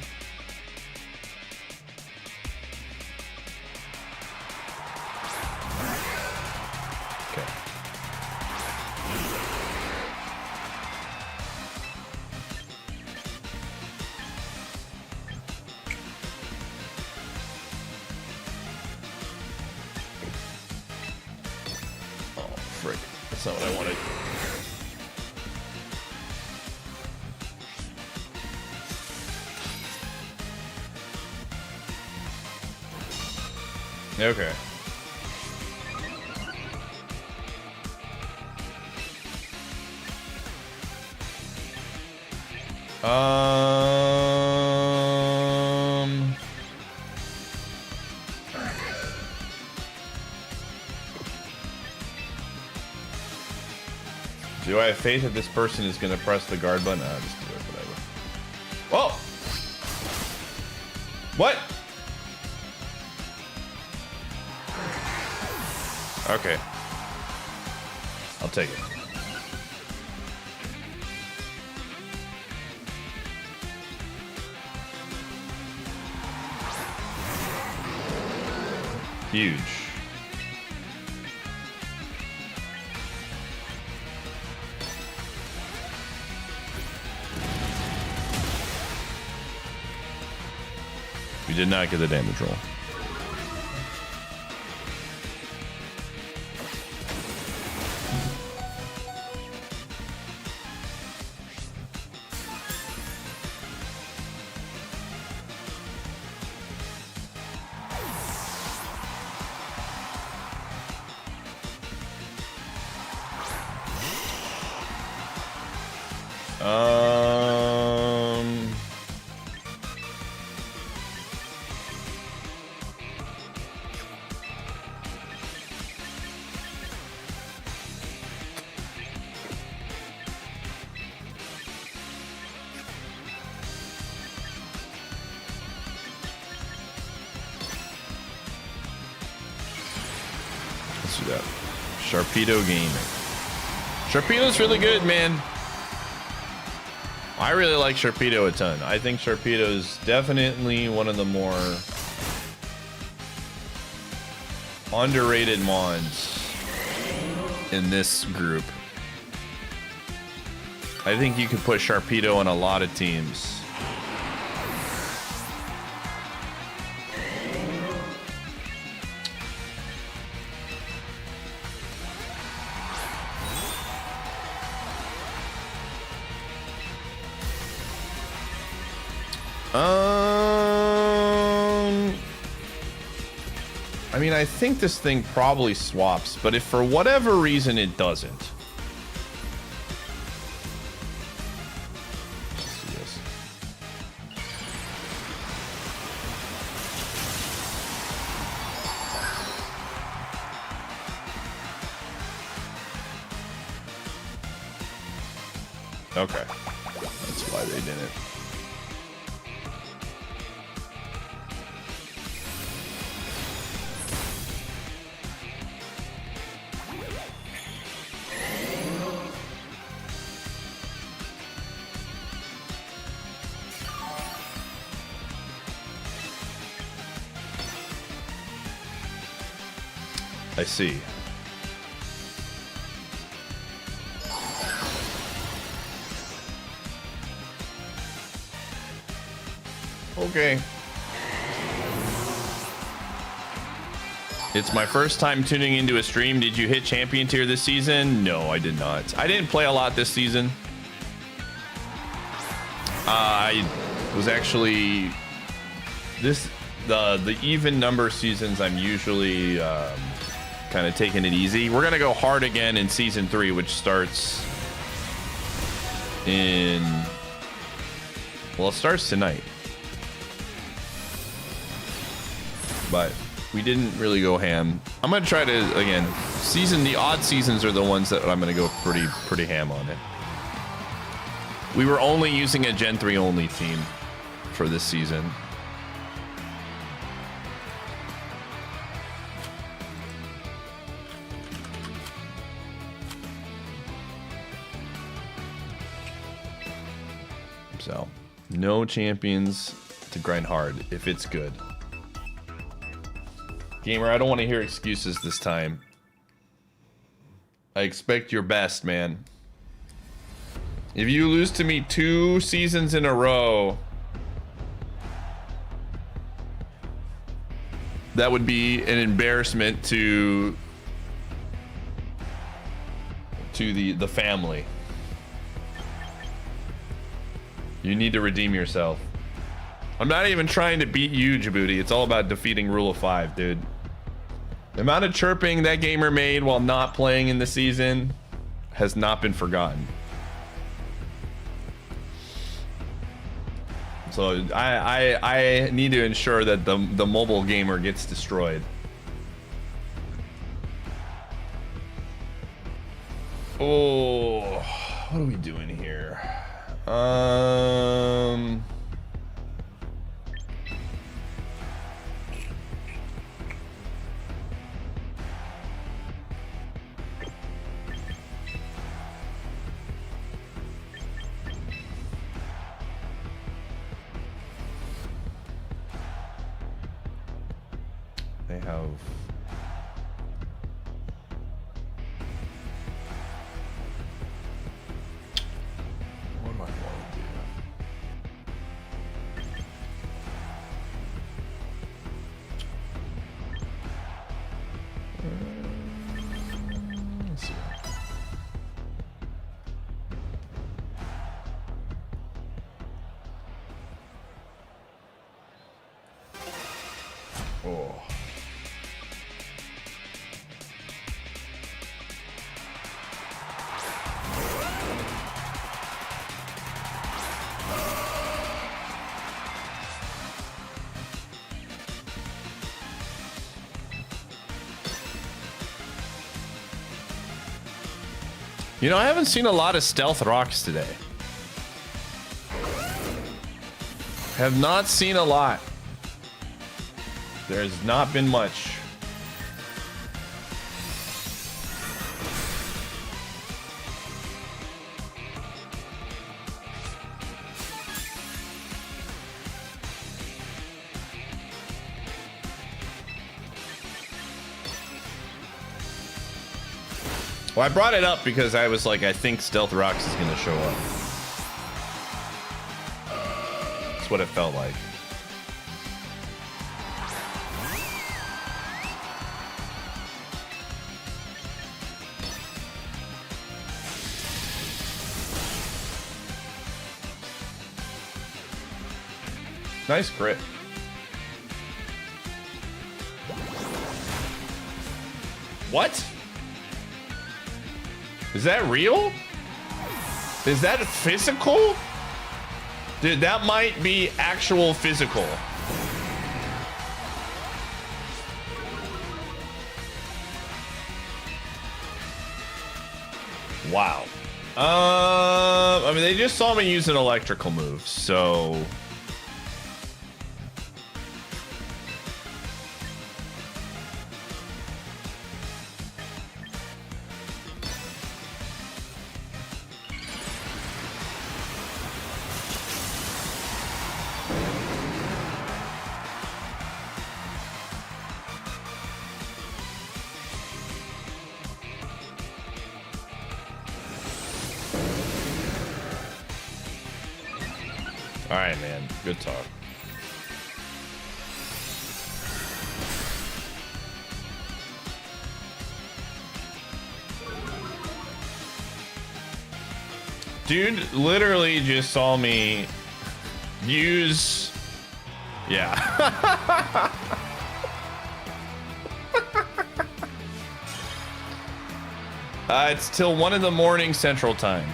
Okay. Oh, frick. That's not what I wanted. Okay. Do I have faith that this person is going to press the guard button? I'll just do it, whatever. Whoa! What? Okay. I'll take it. Huge. We did not get the damage roll. Let's do that. Sharpedo Gaming. Sharpedo's really good, man. I really like Sharpedo a ton. I think Sharpedo's definitely one of the more underrated mons in this group. I think you could put Sharpedo on a lot of teams. I mean, I think this thing probably swaps, but if for whatever reason it doesn't. Let's do this. Okay. That's why they didn't. I see. Okay. It's my first time tuning into a stream. Did you hit champion tier this season? No, I did not. I didn't play a lot this season. I was actually the even number seasons. I'm usually kind of taking it easy. We're gonna go hard again in season 3, which starts in, well, it starts tonight. but we didn't really go ham. I'm gonna try to, again, the odd seasons are the ones that I'm gonna go pretty ham on it. We were only using a Gen 3 only theme for this season. So, no champions to grind hard if it's good. Gamer, I don't want to hear excuses this time. I expect your best, man. If you lose to me 2 seasons in a row, that would be an embarrassment to the family. You need to redeem yourself. I'm not even trying to beat you, Djibouti. It's all about defeating Rule of 5, dude. The amount of chirping that gamer made while not playing in the season has not been forgotten. So I need to ensure that the mobile gamer gets destroyed. Oh, what are we doing here? They have what am I going to do? Let's see. Oh. You know, I haven't seen a lot of stealth rocks today. Have not seen a lot. There's not been much. Well, I brought it up because I was like, I think Stealth Rocks is gonna show up. That's what it felt like. Nice crit. What? Is that real? Is that physical? Dude, that might be actual physical. Wow. I mean, they just saw me use an electrical move, so... All right, man. Good talk. Dude literally just saw me use... Yeah. It's till 1 in the morning Central Time.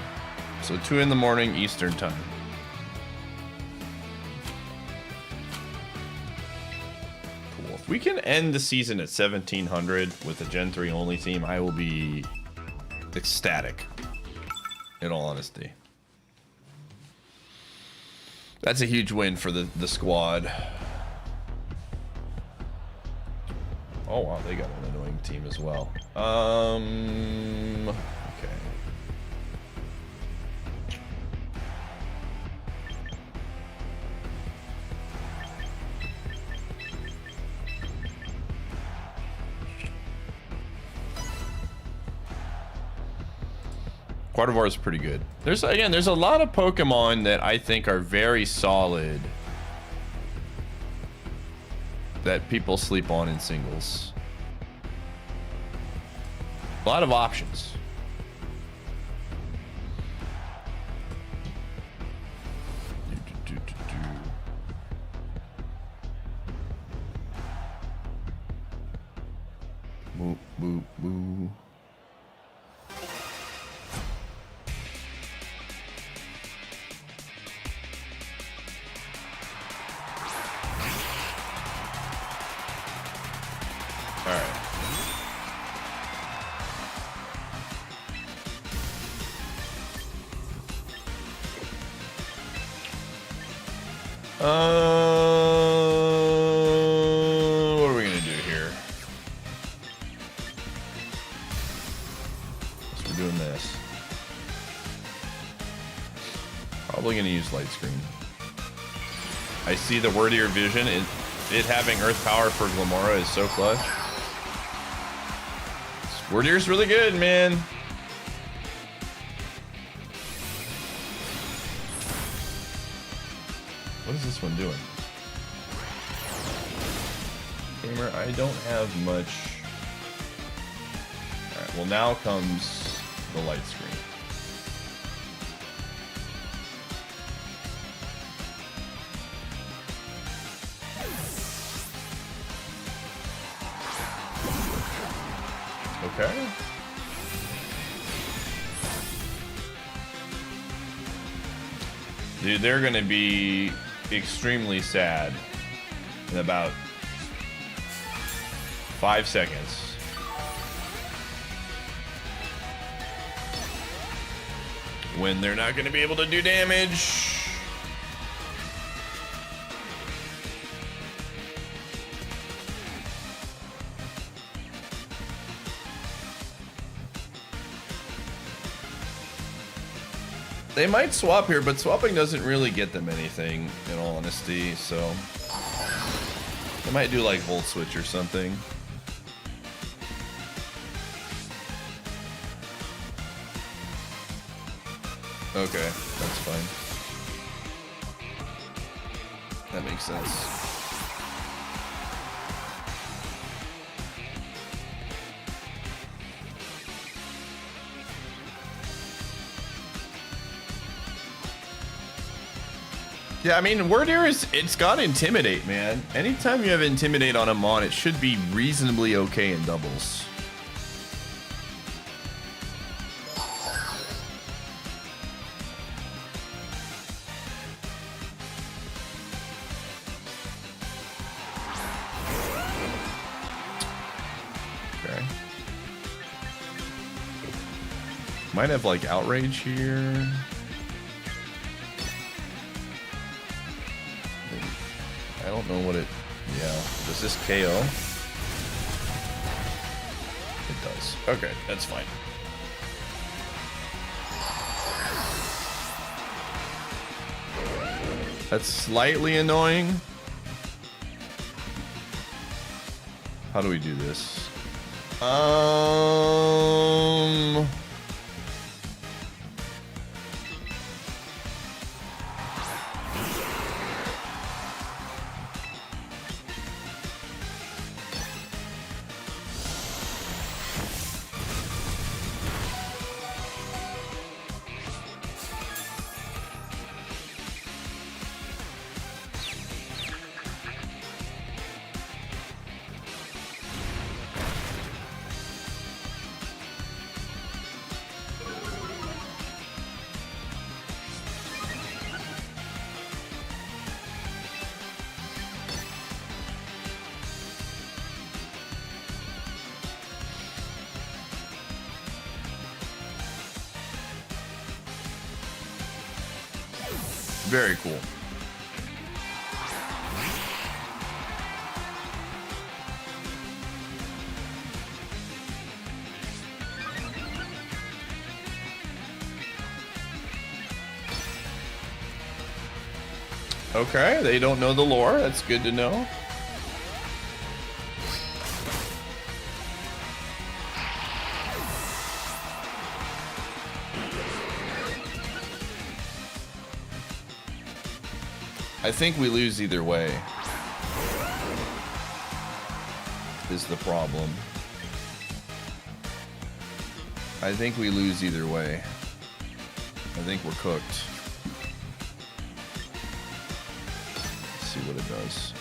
So 2 in the morning Eastern Time. Cool. If we can end the season at 1700 with a Gen 3 only team, I will be ecstatic. In all honesty. That's a huge win for the squad. Oh wow, they got an annoying team as well. Okay. Gardevoir is pretty good. There's a lot of Pokemon that I think are very solid that people sleep on in singles. A lot of options. Moo, moo, moo. What are we gonna do here? So we're doing this. Probably gonna use light screen. I see the wordier vision. It having earth power for Glamora is so clutch. Wordier's really good, man. What is this one doing? Gamer, I don't have much. Alright, well now comes the light screen. Okay. Dude, they're gonna be extremely sad in about 5 seconds. When they're not gonna be able to do damage. They might swap here, but swapping doesn't really get them anything, in all honesty, so... They might do like Volt Switch or something. Okay, that's fine. That makes sense. Yeah, I mean, Wordier it's got Intimidate, man. Anytime you have Intimidate on a Mon, it should be reasonably okay in doubles. Okay. Might have like Outrage here. I don't know what it... Yeah. Does this KO? It does. Okay, that's fine. That's slightly annoying. How do we do this? Very cool. Okay, they don't know the lore. That's good to know. I think we lose either way, is the problem. I think we lose either way. I think we're cooked. Let's see what it does.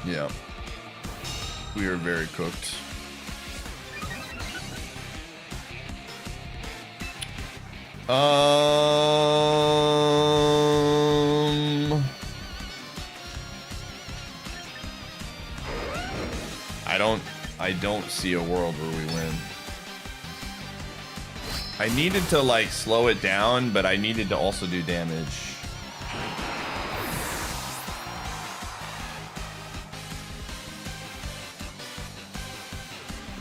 Yeah. We are very cooked. I don't see a world where we win. I needed to like slow it down, but I needed to also do damage.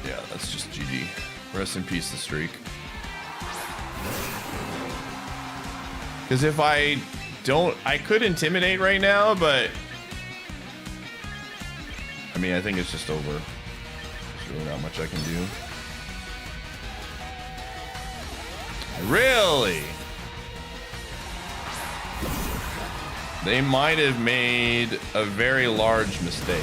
Yeah, that's just GG. Rest in peace, the streak. Because if I don't, I could intimidate right now, but I mean, I think it's just over. There's really not much I can do. Really? They might have made a very large mistake.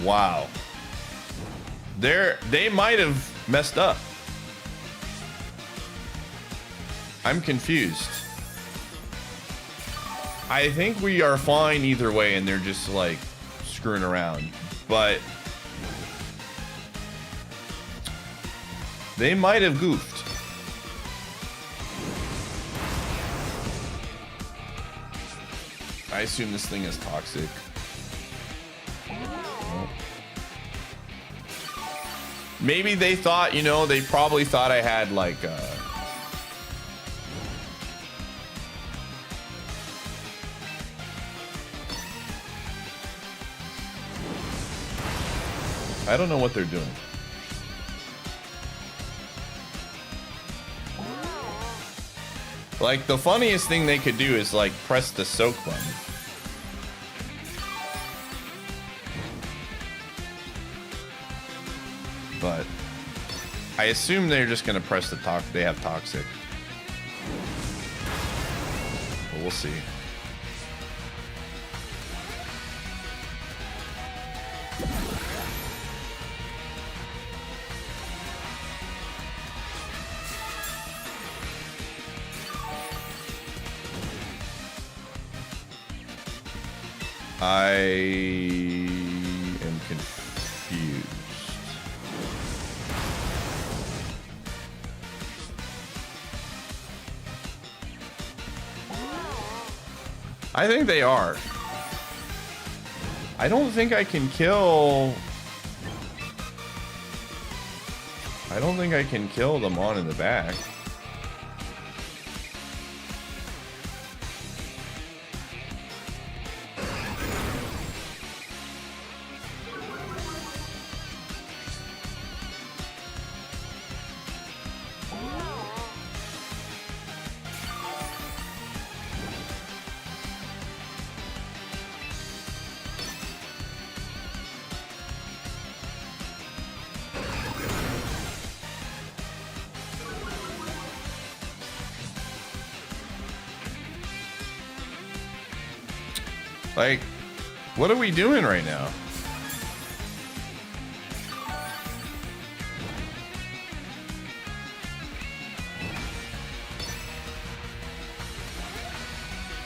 Wow. They might have messed up. I'm confused. I think we are fine either way, and they're just like screwing around. But they might have goofed. I assume this thing is toxic. Maybe they thought, you know, they probably thought I had like I don't know what they're doing. Like, the funniest thing they could do is like press the soak button. But I assume they're just gonna press the they have toxic. But we'll see. I am confused. I think they are. I don't think I can kill... I don't think I can kill the Mon in the back. Like, what are we doing right now?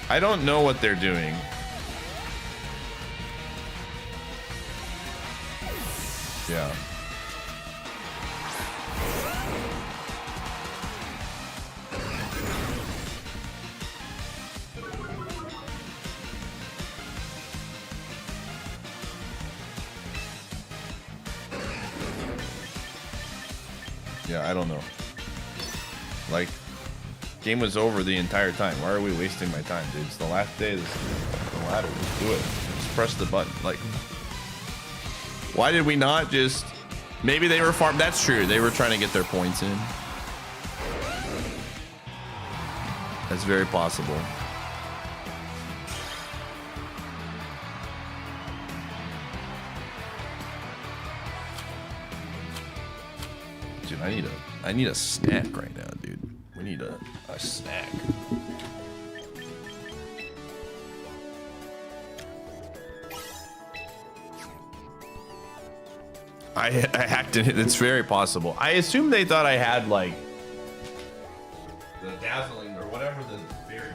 I don't know what they're doing. Yeah. Yeah, I don't know. Like, game was over the entire time. Why are we wasting my time, dude? It's the last day. This is the ladder. Just do it. Just press the button. Like, why did we not just... Maybe they were farm. That's true. They were trying to get their points in. That's very possible. Dude, I need a snack right now, dude. We need a snack. I hacked it. It's very possible. I assume they thought I had like the dazzling or whatever the very.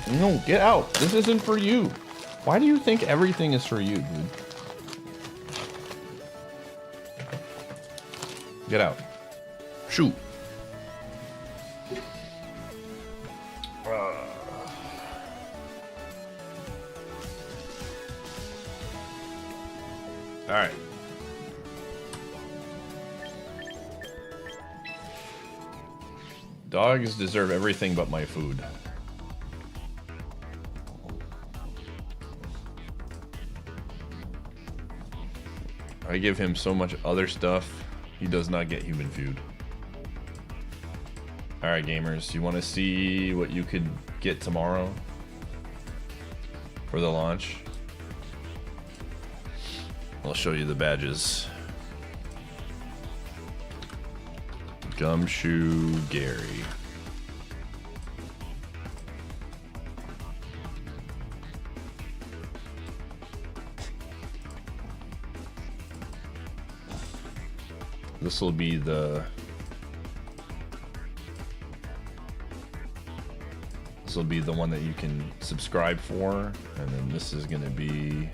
No, get out. This isn't for you. Why do you think everything is for you, dude? Get out. Shoot. All right. Dogs deserve everything but my food. I give him so much other stuff. He does not get human food. Alright, gamers. You want to see what you could get tomorrow for the launch? I'll show you the badges. Gumshoe Gary. This will be the one that you can subscribe for, and then this is going to be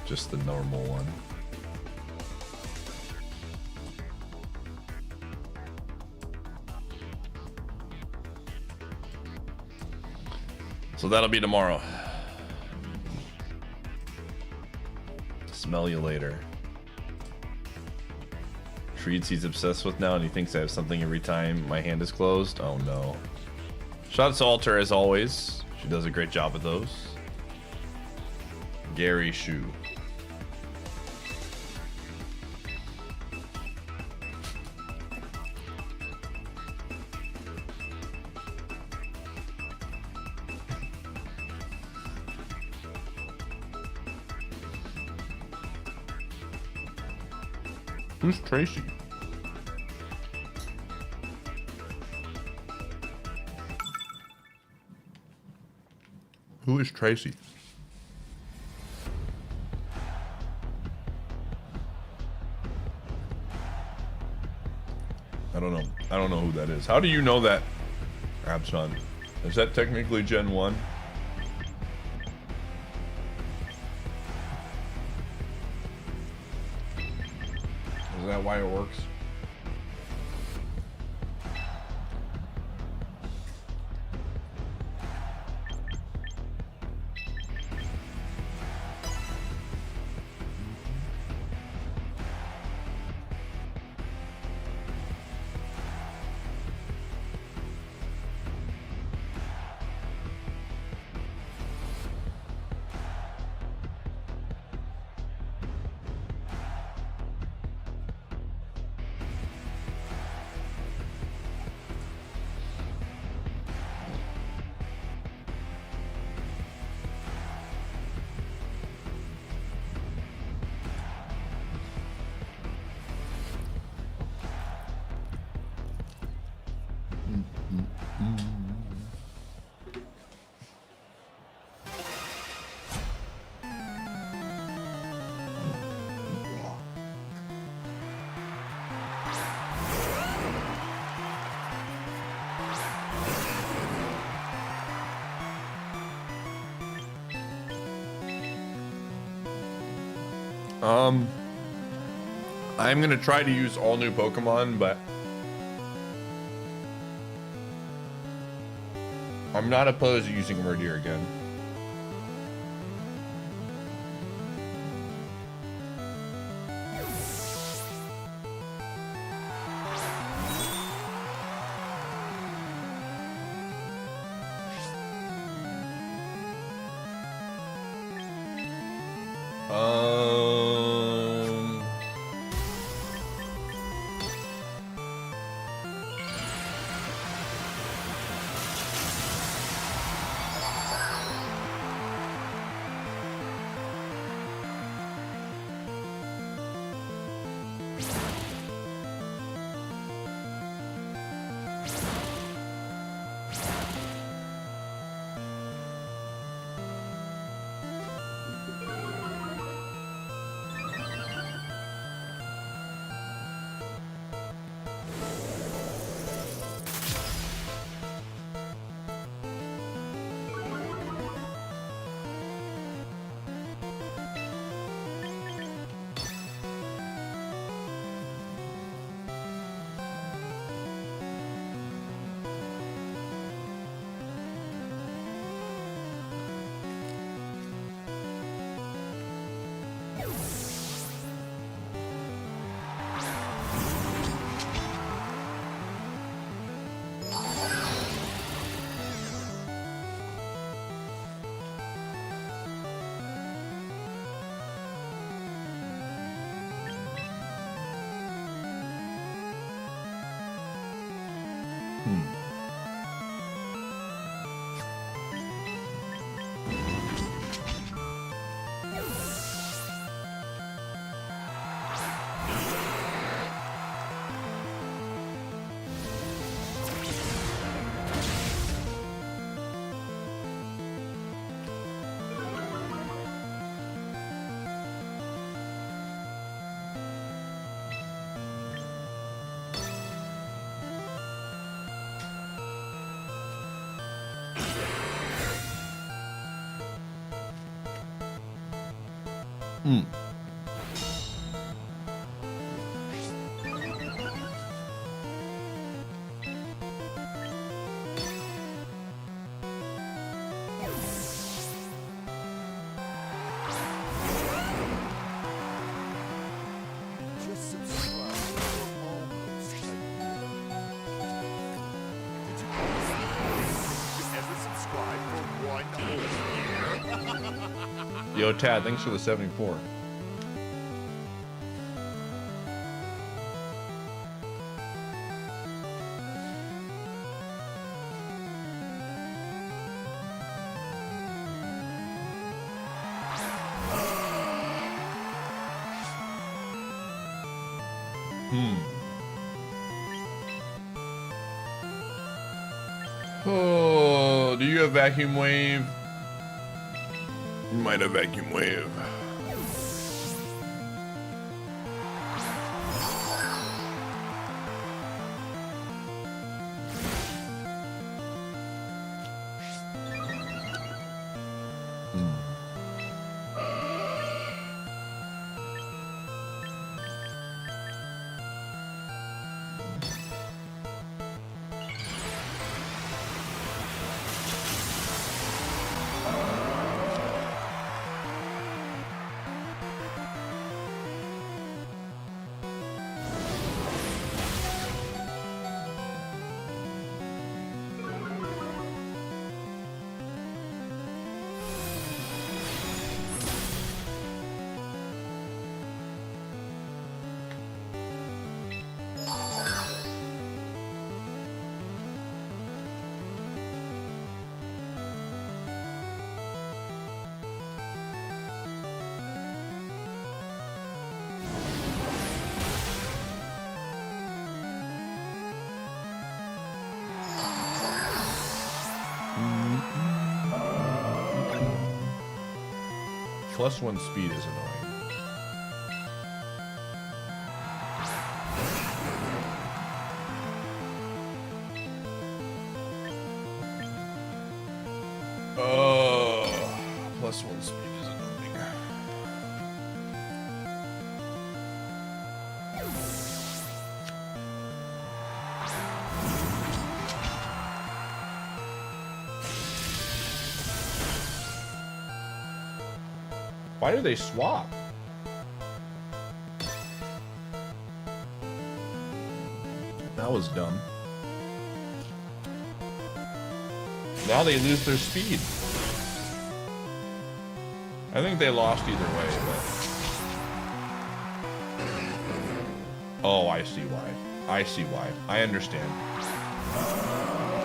just the normal one. So that'll be tomorrow. Smell you later. Treats he's obsessed with now, and he thinks I have something every time my hand is closed. Oh no. Shout out to Alter as always. She does a great job with those. Gary Shoe. Who's Tracy? Who is Tracy? I don't know. I don't know who that is. How do you know that, Abson? Is that technically Gen 1? Is that why it works? I'm gonna try to use all new Pokemon, but I'm not opposed to using Murdeer again. Just subscribe for almost a year. Did you ever subscribe for 1 whole year? Yo, Tad, thanks for the 74. Oh, do you have vacuum wave? You might have vacuum wave. +1 speed is annoying. Oh, +1 speed is annoying. Why do they swap? That was dumb. Now they lose their speed. I think they lost either way, but... Oh, I see why. I see why. I understand.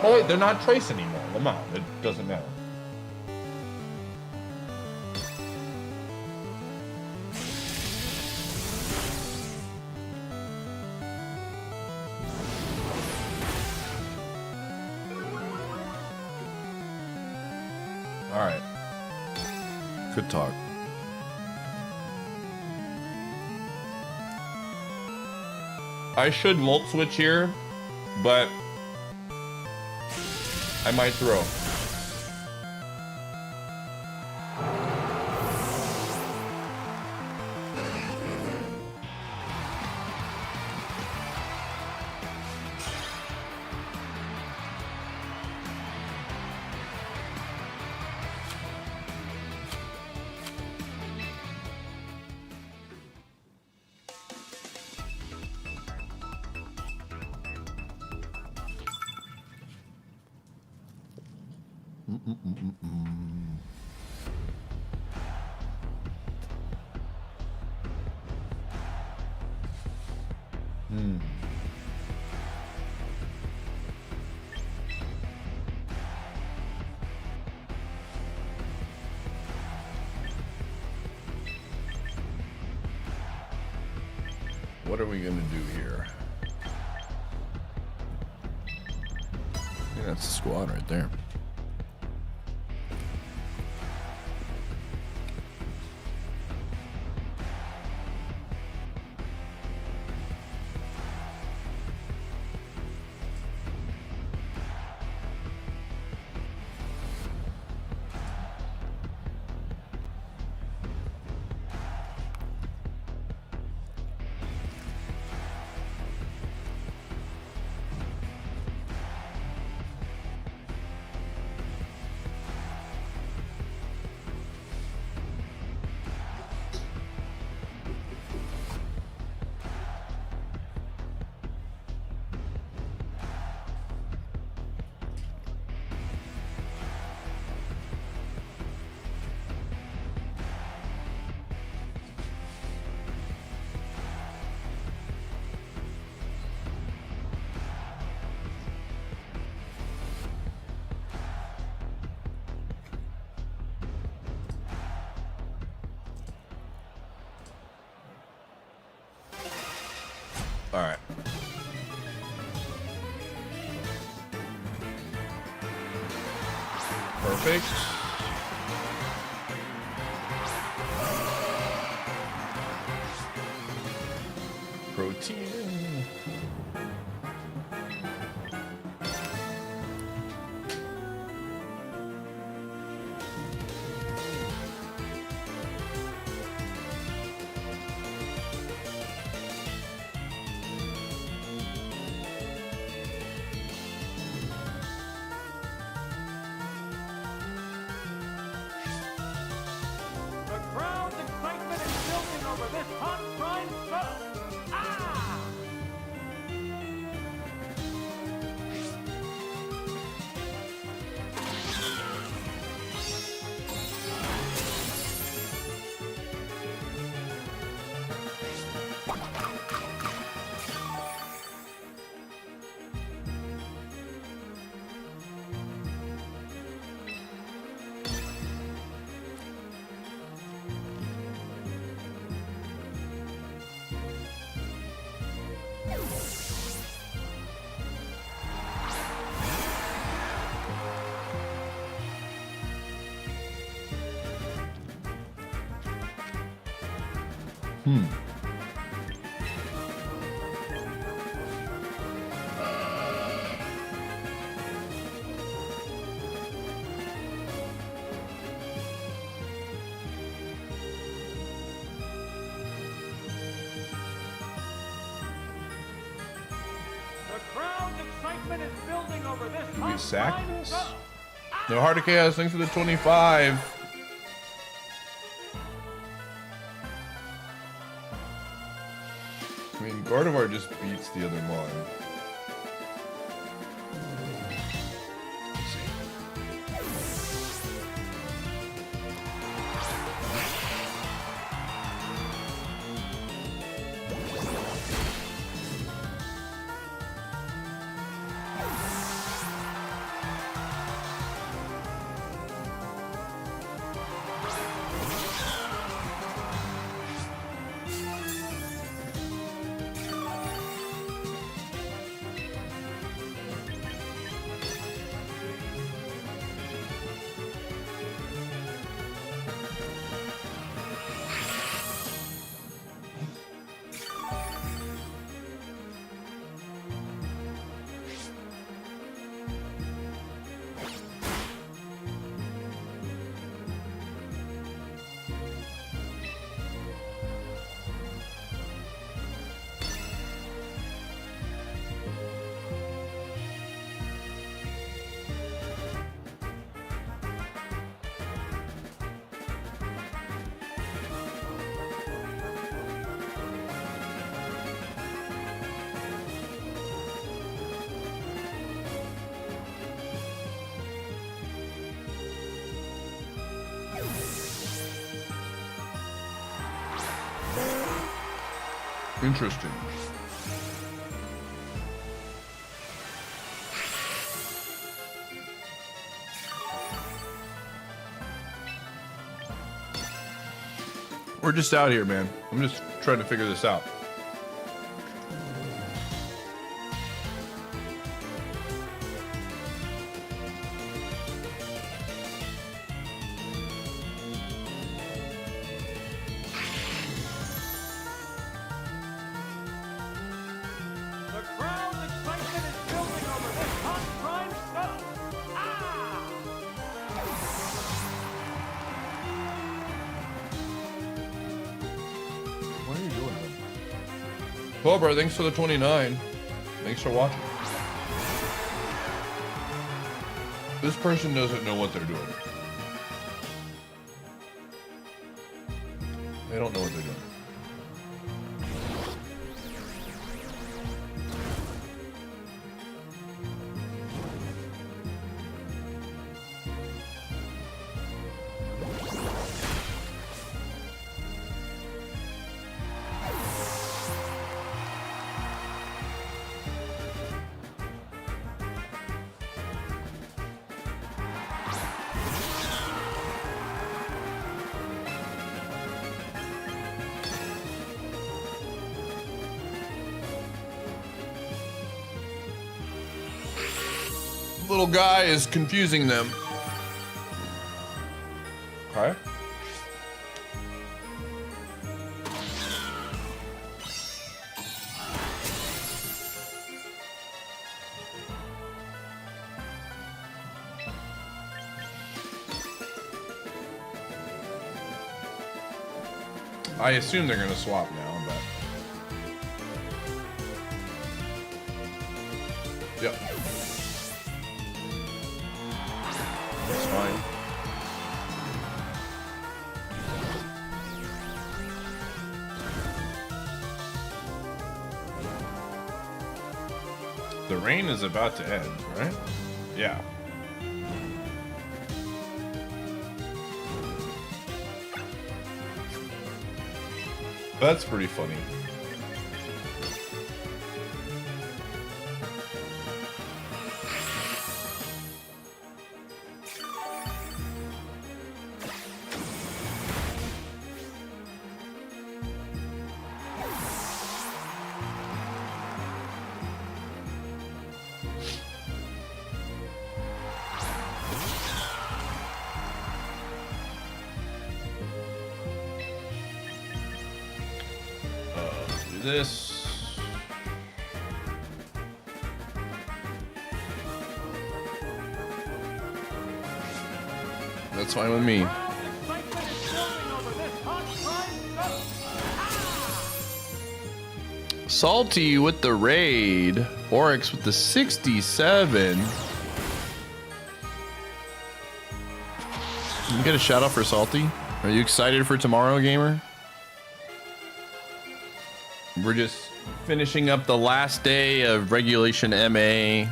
Oh wait, they're not Trace anymore. Lamau, it doesn't matter. Alright. Good talk. I should molt switch here, but I might throw. What are we gonna do here? Yeah, that's the squad right there. All right. Perfect. Protein. The crowd's excitement is building over this hot prime spell. Ah! The crowd's excitement is building over this Do we hot sack prime this? spell. No Heart of Chaos, thanks for the 25. I mean, Gardevoir just beats the other Mon. Let's see. Interesting. We're just out here, man. I'm just trying to figure this out. The crowd's excitement is building over this hot prime sub. Ah! What are you doing, man? Cobra, thanks for the 29. Thanks for watching. This person doesn't know what they're doing. They don't know what they're doing. Little guy is confusing them. Okay. I assume they're gonna swap now, but yep. That's fine. The rain is about to end, right? Yeah. That's pretty funny. This. That's fine with me. Crowd's excitement is building over this hot prime sub. Salty with the raid. Oryx with the 67. Can you get a shout out for Salty? Are you excited for tomorrow, gamer? We're just finishing up the last day of regulation MA.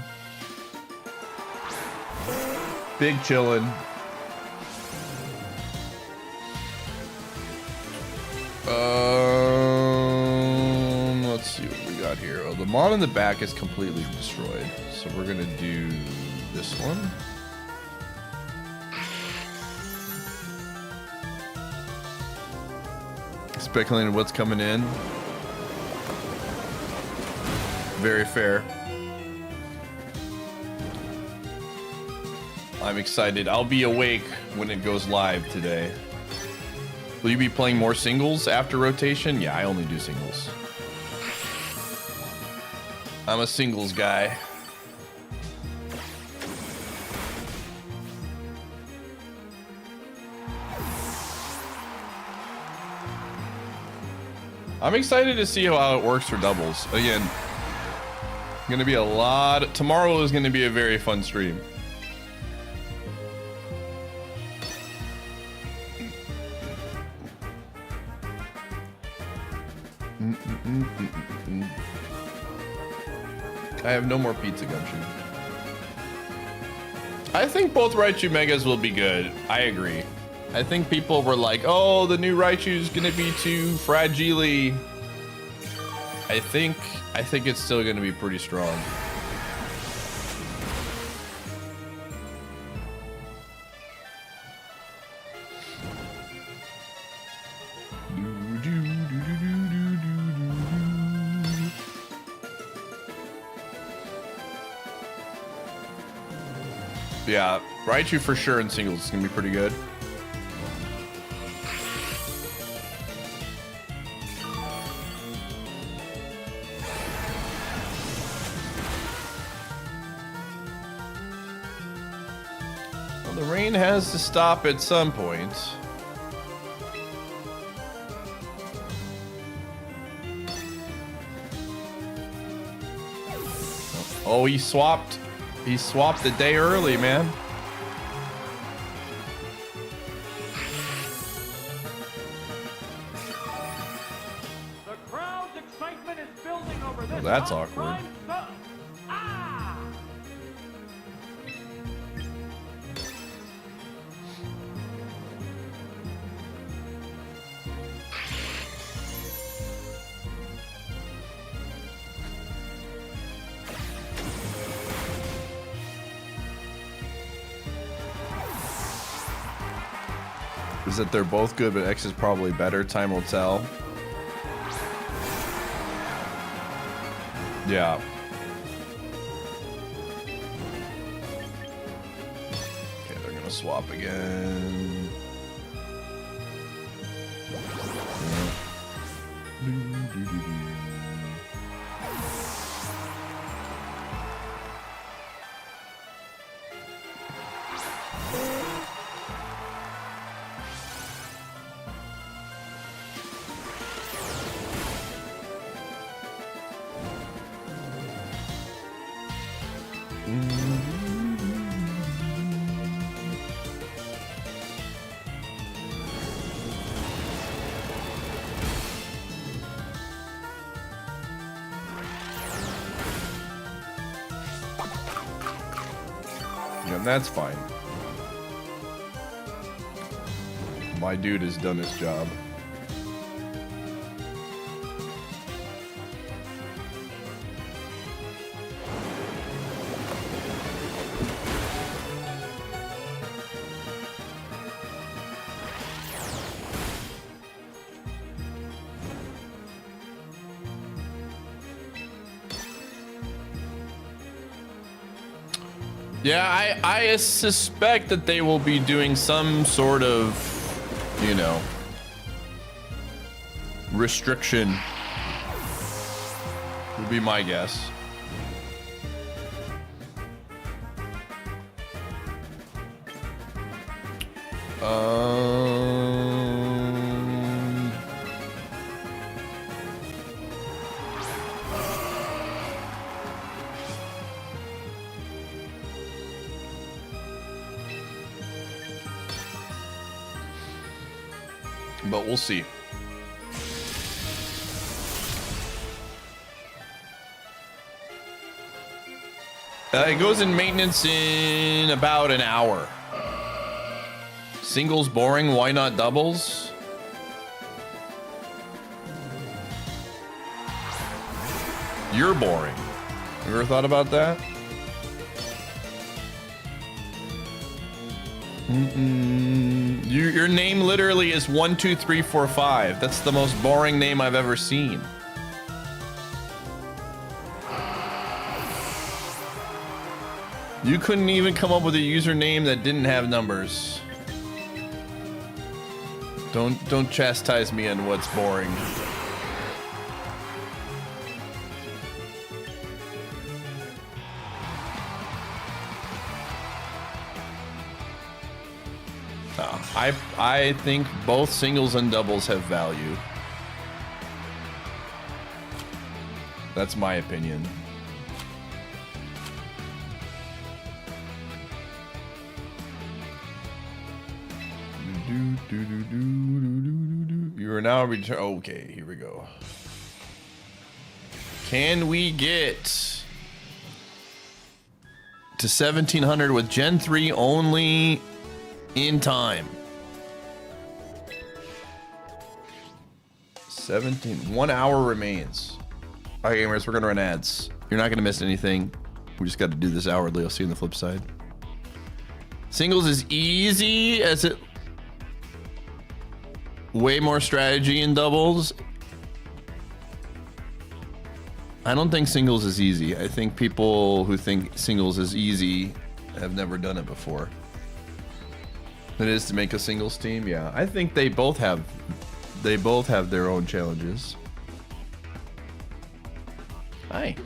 Big chillin'. Let's see what we got here. Oh, the mod in the back is completely destroyed, so we're gonna do this one. Speculating what's coming in. Very fair. I'm excited. I'll be awake when it goes live today. Will you be playing more singles after rotation? Yeah, I only do singles. I'm a singles guy. I'm excited to see how it works for doubles. Again, gonna be a lot. Tomorrow is gonna be a very fun stream. I have no more pizza gumshoe. I think both Raichu Megas will be good. I agree. I think people were like, oh, the new Raichu's gonna be too fragile. I think it's still gonna be pretty strong. Yeah, Raichu for sure in singles is gonna be pretty good. Well, the rain has to stop at some point. Oh, he swapped the day early, man. The crowd's excitement is building over this. Well, that's awkward. prime sub. Ah! Is that they're both good, but X is probably better. Time will tell. Yeah. Okay, they're gonna swap again. Yeah, that's fine. My dude has done his job. Yeah, I suspect that they will be doing some sort of, you know, restriction. Would be my guess. But we'll see. It goes in maintenance in about an hour. Singles boring, why not doubles? You're boring. You ever thought about that? Your name literally is 1, 2, 3, 4, 5. That's the most boring name I've ever seen. You couldn't even come up with a username that didn't have numbers. Don't chastise me on what's boring. I think both singles and doubles have value. That's my opinion. You are now return. Okay, here we go. Can we get to 1700 with Gen 3 only in time? 1 hour remains. All right, gamers, we're gonna run ads. You're not gonna miss anything. We just got to do this hourly. I'll see you on the flip side. Singles is easy as it. Way more strategy in doubles. I don't think singles is easy. I think people who think singles is easy have never done it before. It is to make a singles team. Yeah, I think they both have their own challenges. Hi.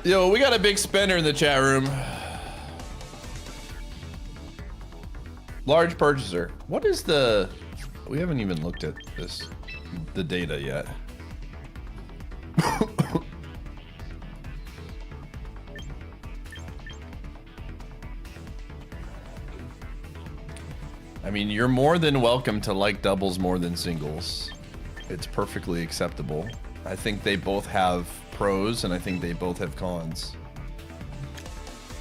Yo, we got a big spender in the chat room. Large purchaser. What is the... We haven't even looked at this, the data yet. I mean, you're more than welcome to like doubles more than singles. It's perfectly acceptable. I think they both have pros and I think they both have cons.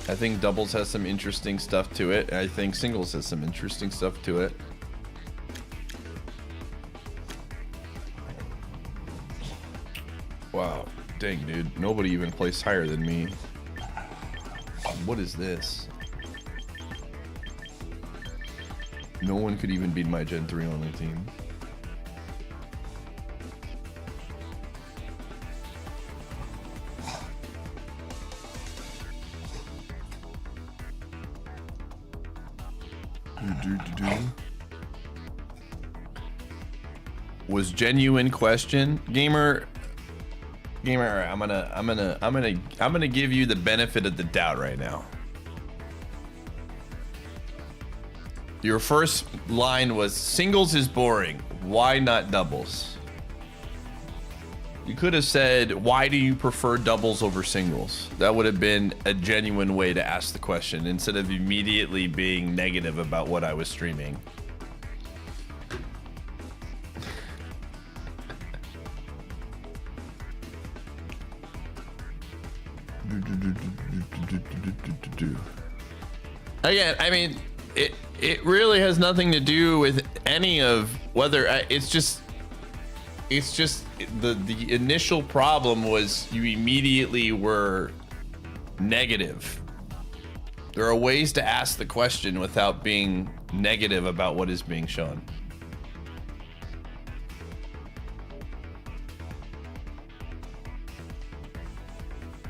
I think doubles has some interesting stuff to it. I think singles has some interesting stuff to it. Wow, dang dude, nobody even placed higher than me. What is this? No one could even beat my Gen 3 only team. Was genuine question, gamer. I'm gonna give you the benefit of the doubt right now. Your first line was singles is boring. Why not doubles? You could have said, why do you prefer doubles over singles? That would have been a genuine way to ask the question instead of immediately being negative about what I was streaming. Again, I mean, it really has nothing to do with any of whether it's just the initial problem was you immediately were negative. There are ways to ask the question without being negative about what is being shown.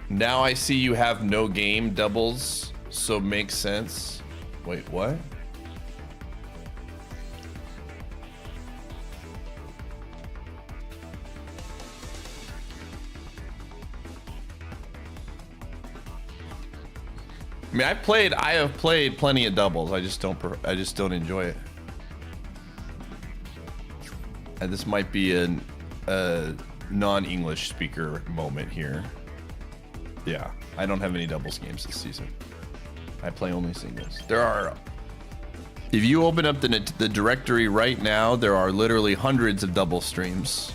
Now I see you have no game doubles, so makes sense. Wait, what? I mean, I have played plenty of doubles. I just don't enjoy it. And this might be non-English speaker moment here. Yeah, I don't have any doubles games this season. I play only singles. There are, if you open up the directory right now, there are literally hundreds of double streams.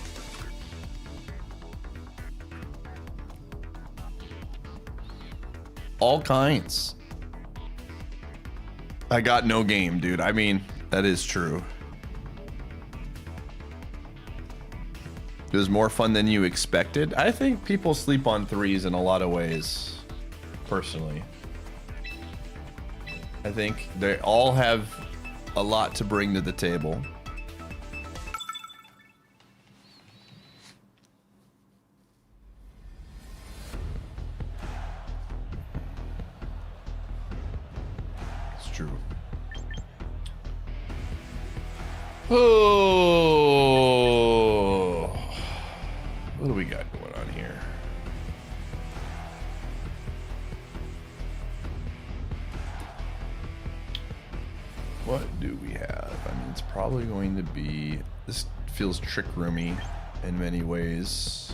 All kinds. I got no game, dude. I mean, that is true. It was more fun than you expected. I think people sleep on threes in a lot of ways, personally. I think they all have a lot to bring to the table. It's true. Oh, what do we got going on here? What do we have? I mean, it's probably going to be, this feels trick roomy in many ways.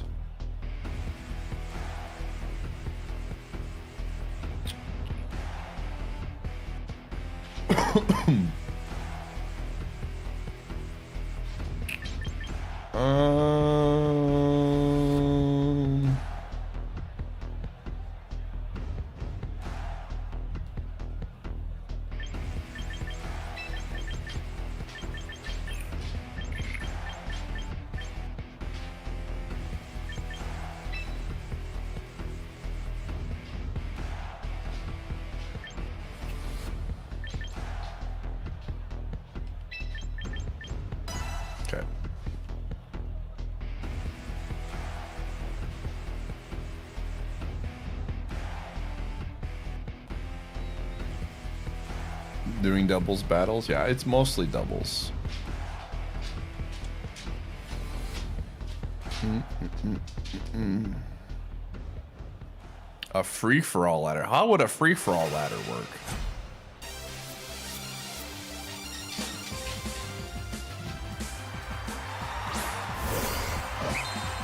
Okay. Doing doubles battles? Yeah, it's mostly doubles. A free-for-all ladder. How would a free-for-all ladder work?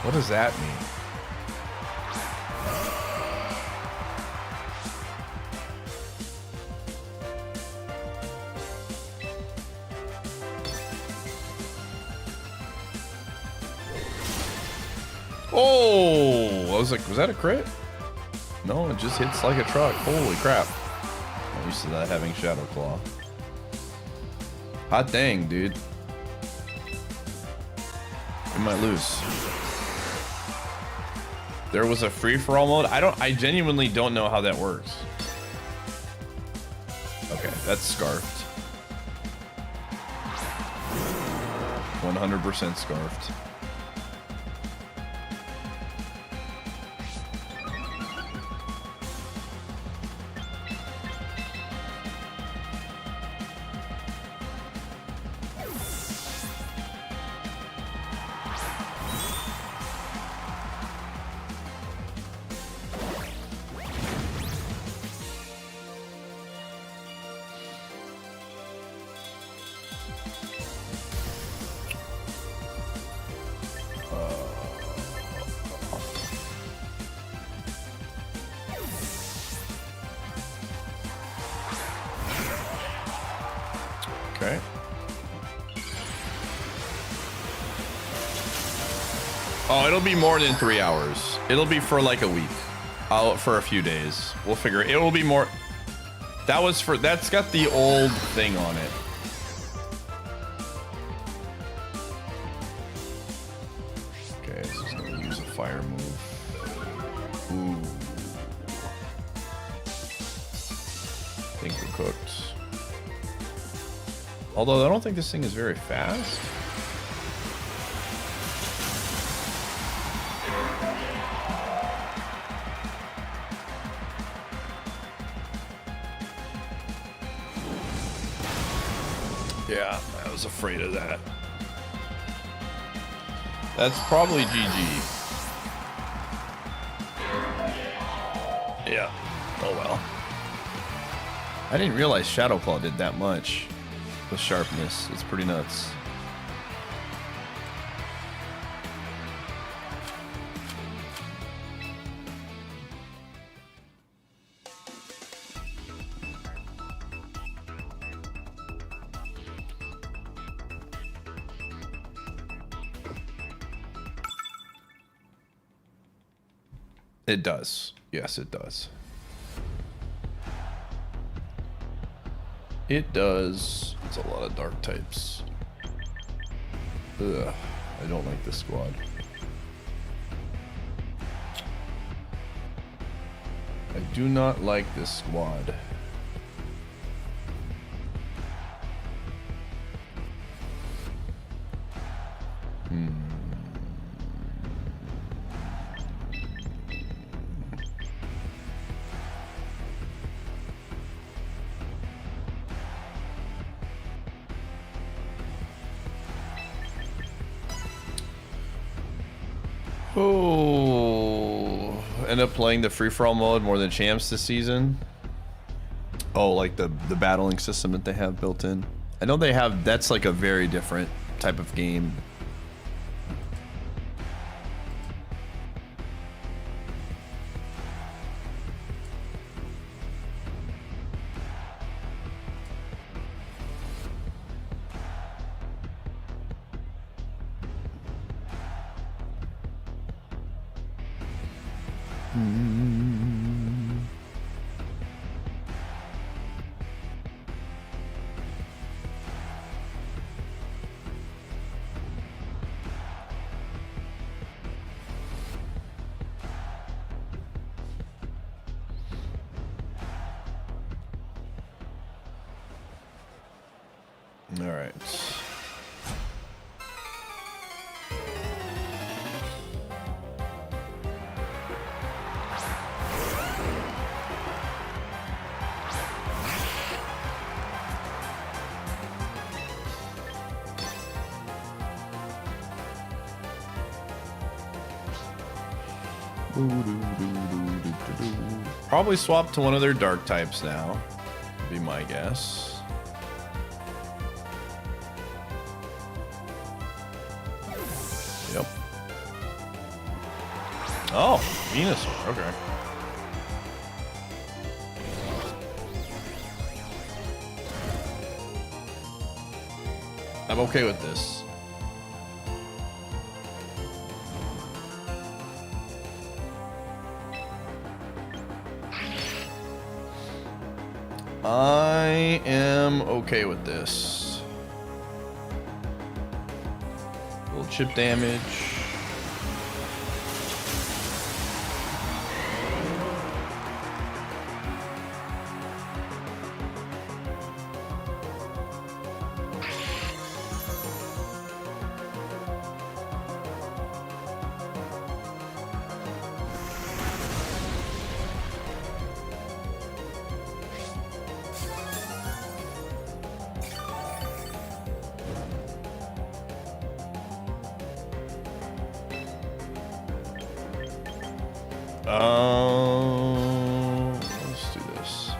What does that mean? Oh, I was like, was that a crit? No, it just hits like a truck. Holy crap. I'm used to that having Shadow Claw. Hot dang, dude. We might lose. There was a free-for-all mode. I genuinely don't know how that works. Okay, that's scarfed. 100% scarfed. Okay. Oh, it'll be more than 3 hours. It'll be for like a week. For a few days. We'll figure it. It will be more. That's got the old thing on it. Okay, so he's gonna use a fire move. Ooh. I think we're cooked. Although I don't think this thing is very fast. Yeah, I was afraid of that. That's probably GG. Yeah. Oh well. I didn't realize Shadow Claw did that much with sharpness. It's pretty nuts. It does. Yes, it does. It does. It's a lot of dark types. Ugh. I don't like this squad. I do not like this squad. Oh, end up playing the free-for-all mode more than champs this season. Oh, like the battling system that they have built in. I know they have. That's like a very different type of game. All right. Probably swap to one of their dark types now, would be my guess. Yep. Oh, Venusaur, okay. I'm okay with this. I am okay with this. A little chip damage. Let's do this.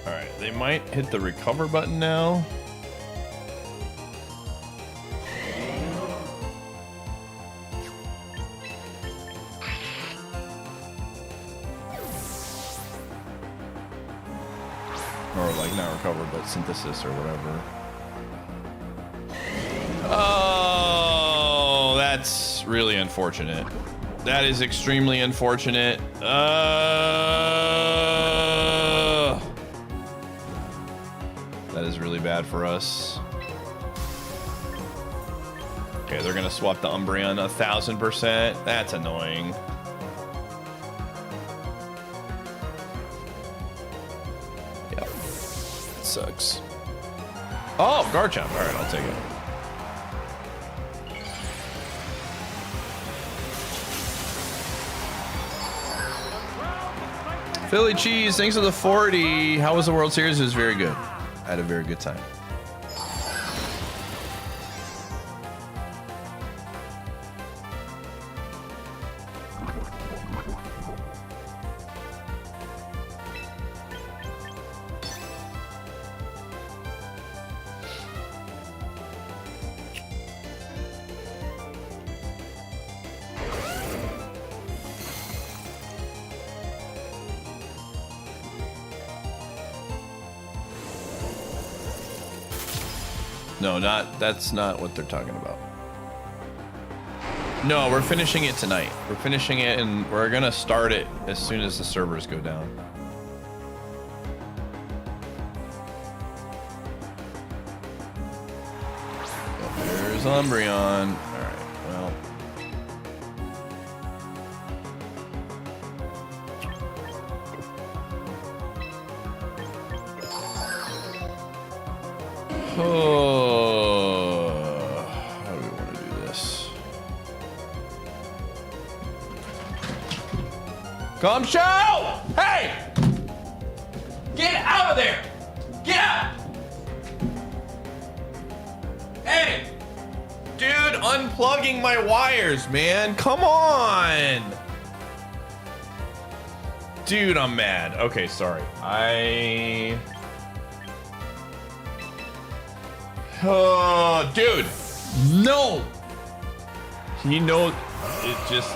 All right, they might hit the recover button now. Or like not recover, but synthesis or whatever. Oh, that's really unfortunate. That is extremely unfortunate. That is really bad for us. Okay, they're gonna swap the Umbreon 1000%. That's annoying. Sucks. Oh, Garchomp. All right, I'll take it. Philly Cheese, thanks for the 40. How was the World Series? It was very good. I had a very good time. No, that's not what they're talking about. No, we're finishing it tonight. We're finishing it and we're gonna start it as soon as the servers go down. There's Umbreon. Alright, well. Oh, how do we want to do this? Come show! Hey! Get out of there! Get out! Hey! Dude, unplugging my wires, man. Come on! Dude, I'm mad. Okay, sorry. Oh, dude, no. He knows it just.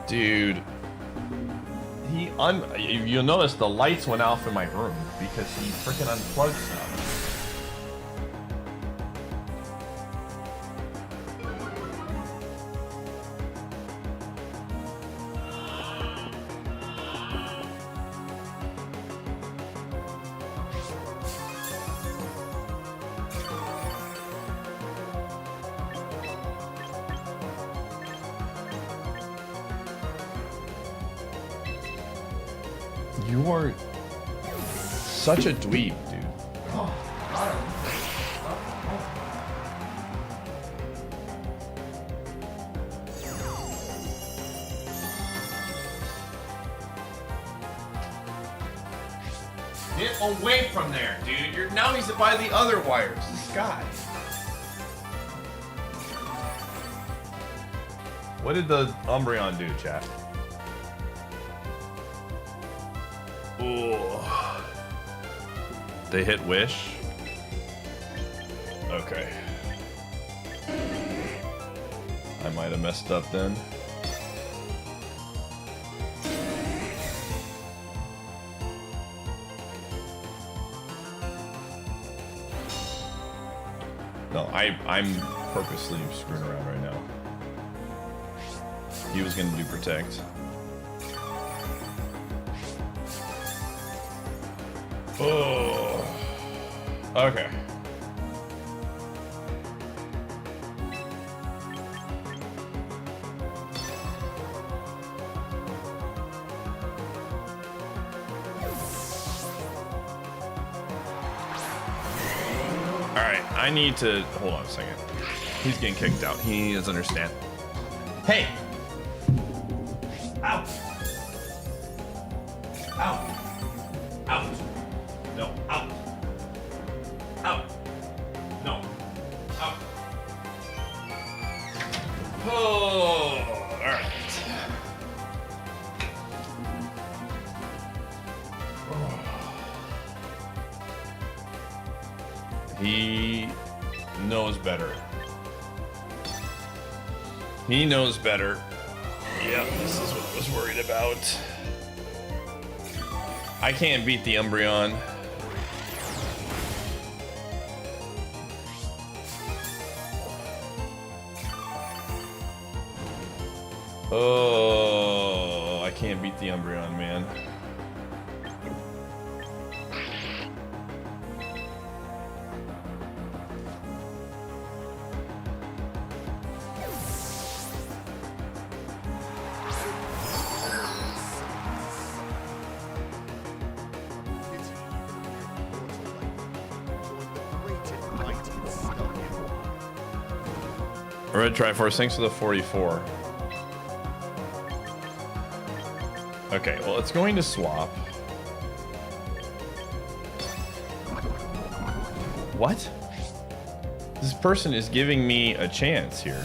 Dude. You'll notice the lights went off in my room because he freaking unplugged stuff. You are such a dweeb, dude. Get away from there, dude. Now he's by the other wires. This guy. What did the Umbreon do, chat? Ooh. They hit Wish? Okay. I might have messed up then. No, I'm purposely screwing around right now. He was gonna do Protect. Oh. Okay. Alright, I need to hold on a second. He's getting kicked out. He doesn't understand. Hey! Out! Out! Out! No, out. Out. No. Out. Oh, all right. Oh. He knows better. He knows better. Yep, this is what I was worried about. I can't beat the Umbreon. Oh, I can't beat the Umbreon, man. Red Triforce, thanks for the 44. Okay, well, it's going to swap. What? This person is giving me a chance here.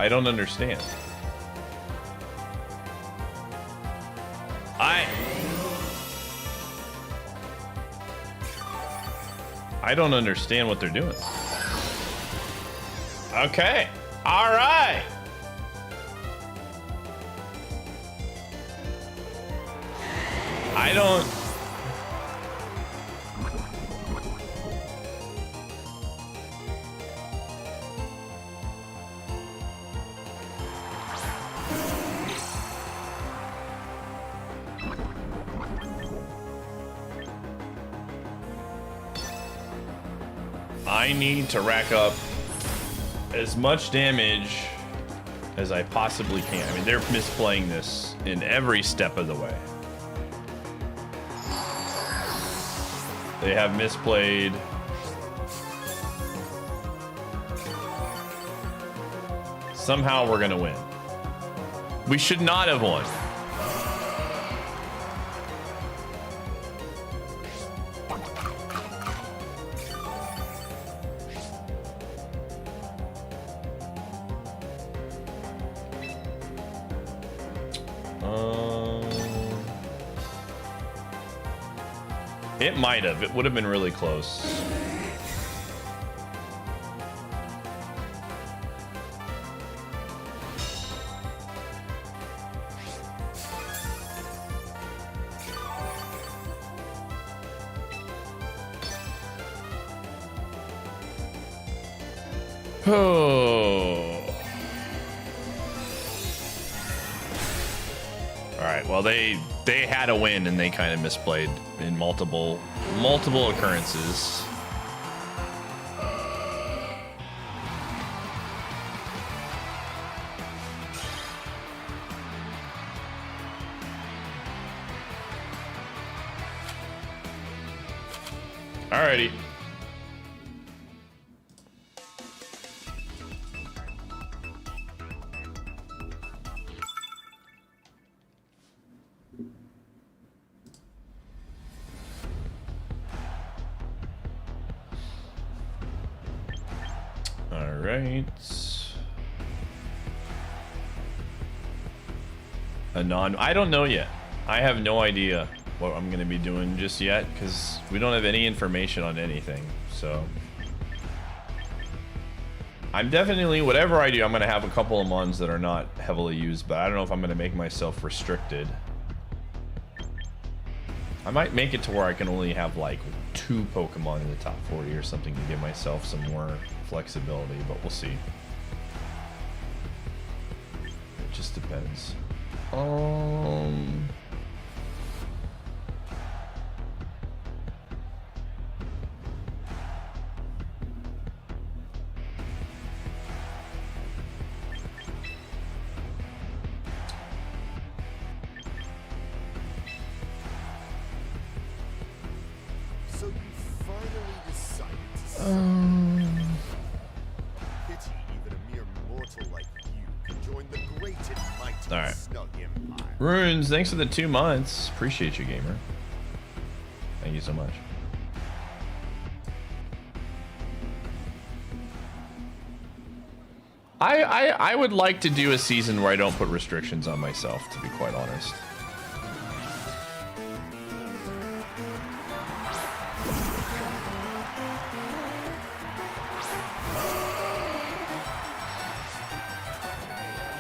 I don't understand. I don't understand what they're doing. Okay. All right. I don't. I need to rack up as much damage as I possibly can. I mean, they're misplaying this in every step of the way. They have misplayed. Somehow we're gonna win. We should not have won. It might have. It would have been really close. Oh. All right. Well, they had a win and they kind of misplayed in multiple occurrences. Alrighty. I don't know yet. I have no idea what I'm going to be doing just yet because we don't have any information on anything. So I'm definitely, whatever I do, I'm going to have a couple of mons that are not heavily used, but I don't know if I'm going to make myself restricted. I might make it to where I can only have like 2 Pokemon in the top 40 or something to give myself some more flexibility, but we'll see. It just depends. So you finally decided to pity even a mere mortal like you can join the great and mighty All right. Snug Empire. Runes, thanks for the 2 months. Appreciate you, gamer. Thank you so much. I would like to do a season where I don't put restrictions on myself, to be quite honest.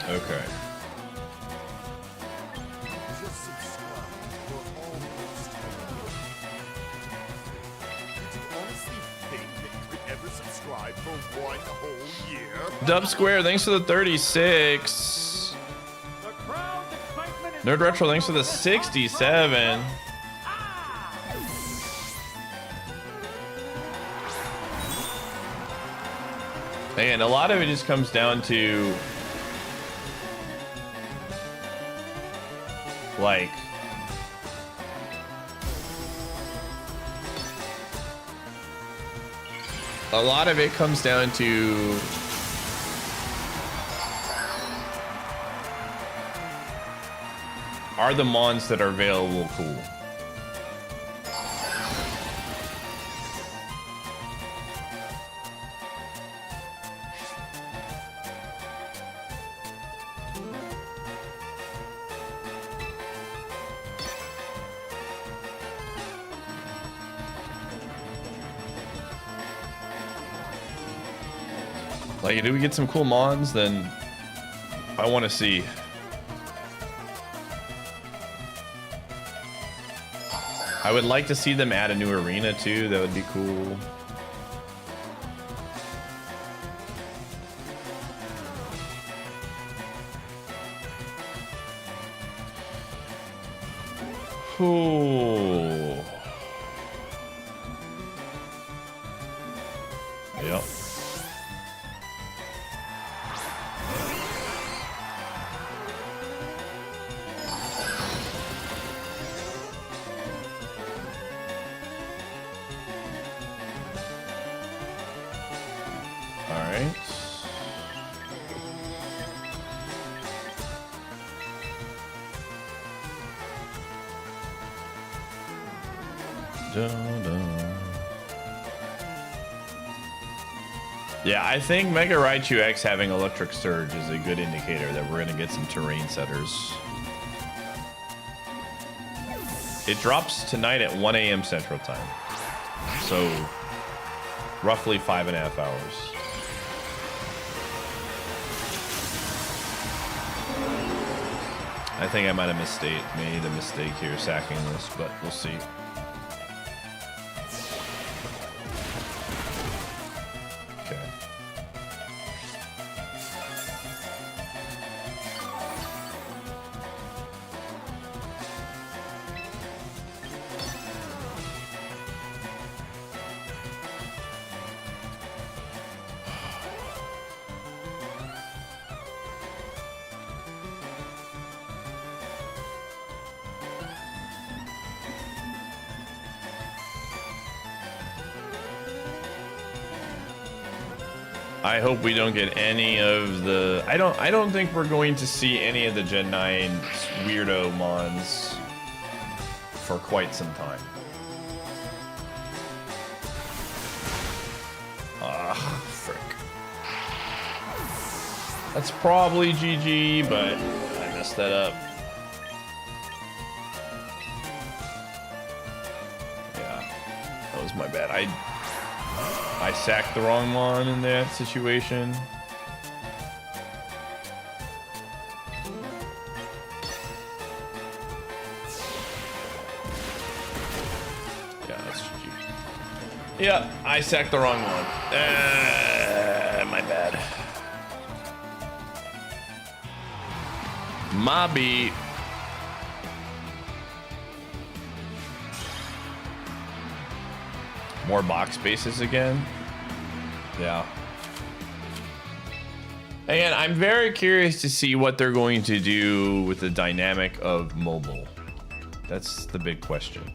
Okay. Just subscribe for almost Did you honestly think that you could ever subscribe for 1 whole year? Dub Square, thanks for the 36. The crowd's excitement is Nerd Retro, thanks for the building over this 67. And a lot of it just comes down to like a lot of it comes down to are the mons that are available cool? Like, do we get some cool mons? Then I want to see. I would like to see them add a new arena too. That would be cool. Ooh. Yep. All right. Yeah, I think Mega Raichu X having Electric Surge is a good indicator that we're gonna get some terrain setters. It drops tonight at 1 a.m. Central Time, so roughly 5.5 hours. I think I might have made a mistake here sacking this, but we'll see. Okay. I hope we don't get any of the... I don't think we're going to see any of the Gen 9 weirdo mons for quite some time. Ah, frick. That's probably GG, but I messed that up. Yeah, that was my bad. I sacked the wrong one in that situation. Yeah, that's GG. Yeah, I sacked the wrong one. My bad. Mobby. More box spaces again. Yeah. Again, I'm very curious to see what they're going to do with the dynamic of mobile. That's the big question.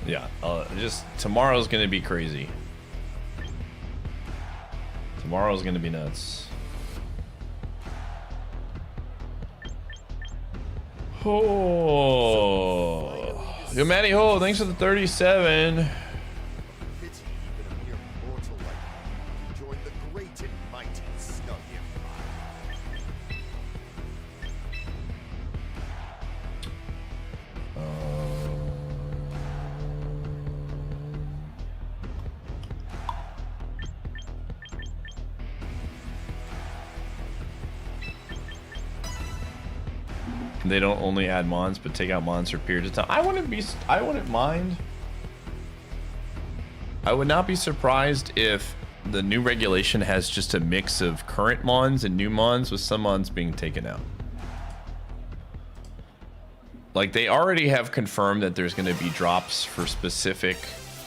Yeah, just tomorrow's gonna be crazy. Tomorrow's gonna be nuts. Oh, yo, Matty Ho, thanks for the 37. Pity even a mere mortal like you can join the great and mighty Snug They don't only add mons, but take out mons for periods of time. I wouldn't mind. I would not be surprised if the new regulation has just a mix of current mons and new mons, with some mons being taken out. Like, they already have confirmed that there's going to be drops for specific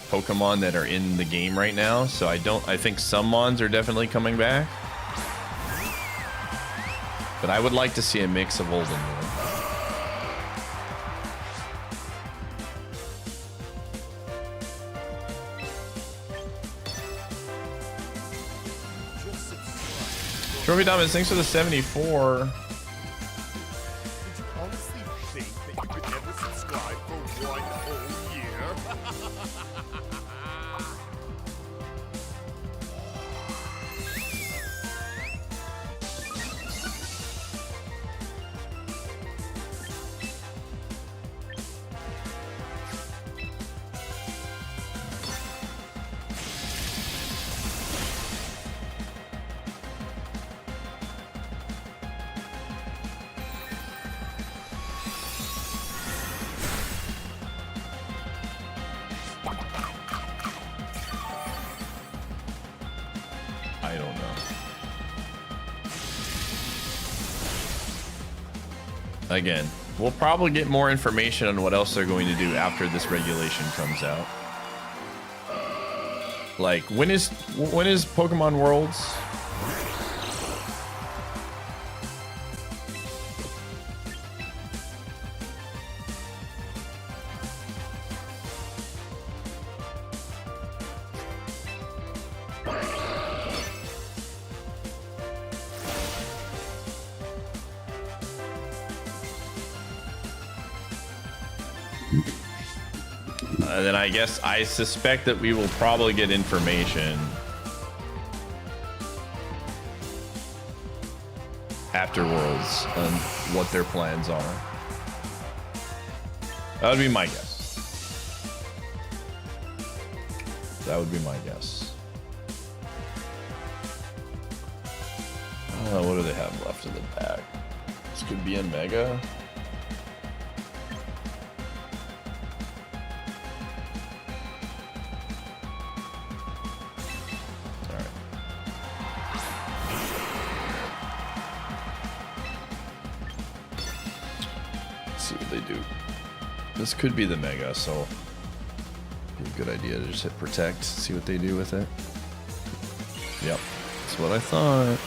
Pokemon that are in the game right now, so I think some mons are definitely coming back. But I would like to see a mix of old and new. Trophy Diamonds, thanks for the 74. Did you honestly think that you could ever subscribe for 1 whole year? Again, we'll probably get more information on what else they're going to do after this regulation comes out. Like, when is Pokemon Worlds? Then I suspect that we will probably get information after Worlds on what their plans are. That would be my guess. That would be my guess. What do they have left in the pack? This could be a Mega. This could be the Mega, so be a good idea to just hit protect, see what they do with it. Yep, that's what I thought.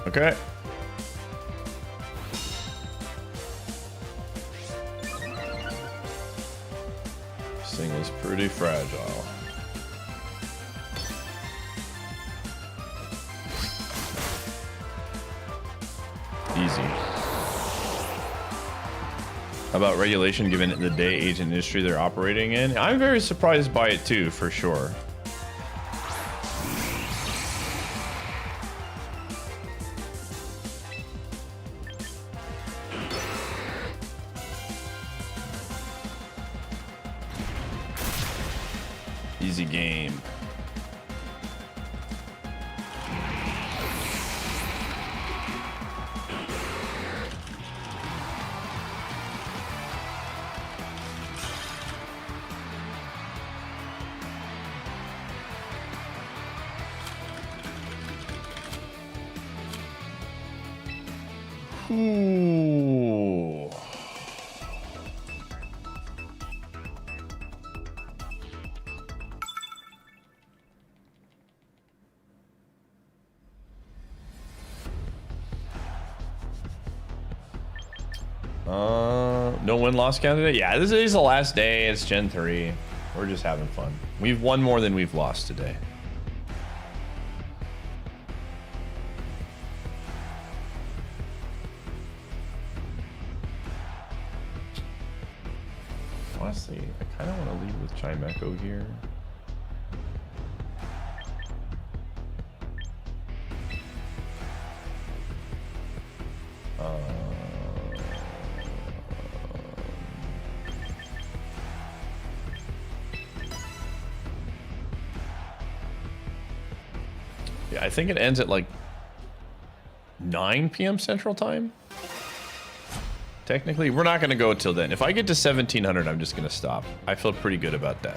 Okay. Thing is pretty fragile. Easy. How about regulation given the day, age, and industry they're operating in? I'm very surprised by it too, for sure. Easy game. Ooh. No win-loss candidate? Yeah, this is the last day. It's Gen 3. We're just having fun. We've won more than we've lost today. Honestly, I kind of want to lead with Chimecho here. Yeah, I think it ends at like 9 p.m. Central Time. Technically, we're not going to go until then. If I get to 1700, I'm just going to stop. I feel pretty good about that.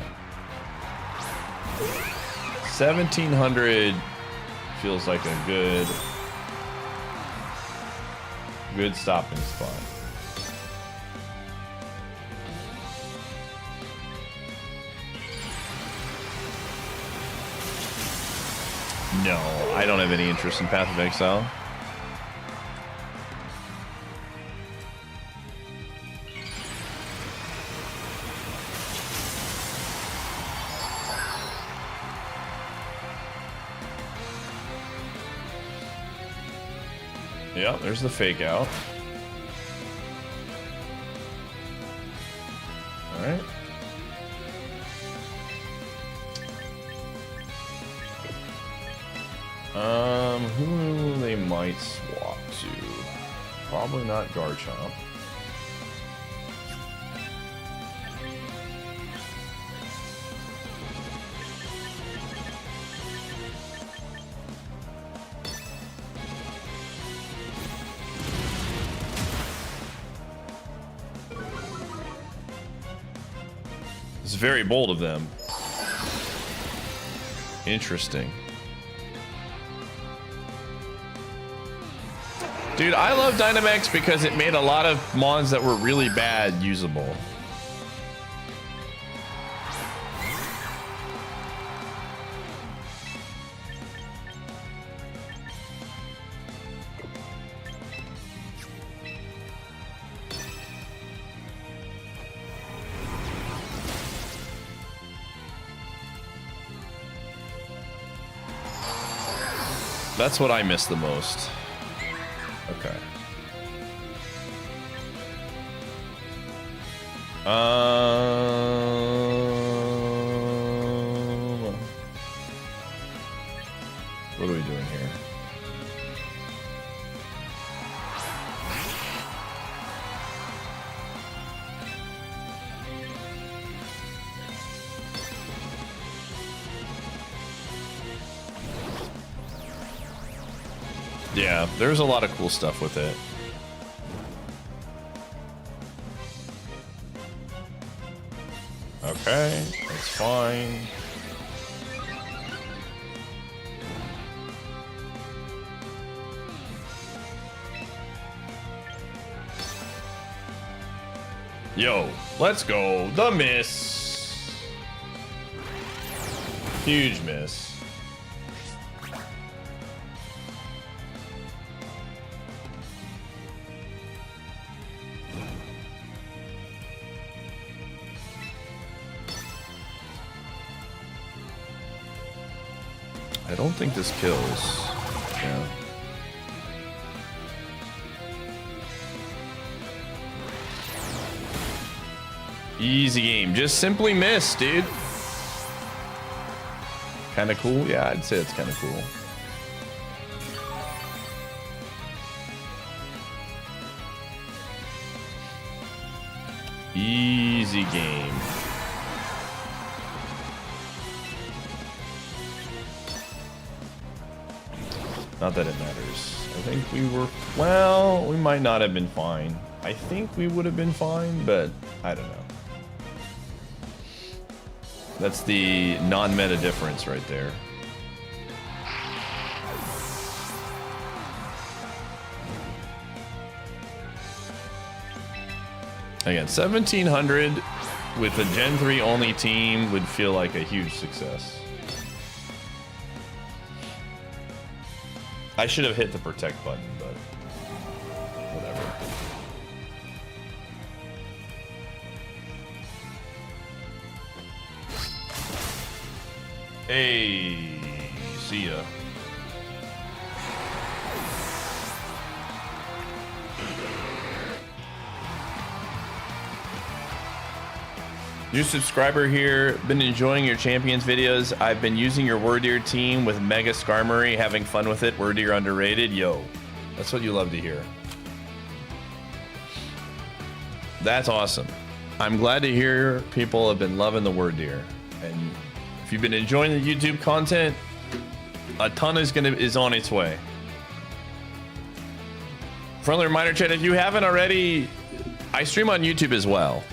1700 feels like a good stopping spot. No, I don't have any interest in Path of Exile. Yeah, there's the fake out. All right. Who they might swap to? Probably not Garchomp. very bold of them. Interesting. Dude, I love Dynamax because it made a lot of mons that were really bad usable. That's what I miss the most. Okay. What are we doing here? Yeah, there's a lot of cool stuff with it. Okay, that's fine. Yo, let's go. The miss. Huge miss. I don't think this kills. Yeah. Easy game. Just simply miss, dude. Kind of cool. Yeah, I'd say it's kind of cool. Easy game. Not that it matters. I think we were, well, we might not have been fine. I think we would have been fine, but I don't know. That's the non-meta difference right there. Again, 1700 with a Gen 3 only team would feel like a huge success. I should have hit the protect button, but whatever. Hey, see ya. New subscriber here. Been enjoying your champions videos. I've been using your Wordeer team with Mega Skarmory, having fun with it. Wordeer underrated. Yo, that's what you love to hear. That's awesome. I'm glad to hear people have been loving the Wordeer. And if you've been enjoying the YouTube content, a ton is on its way. Friendly reminder, chat, if you haven't already, I stream on YouTube as well.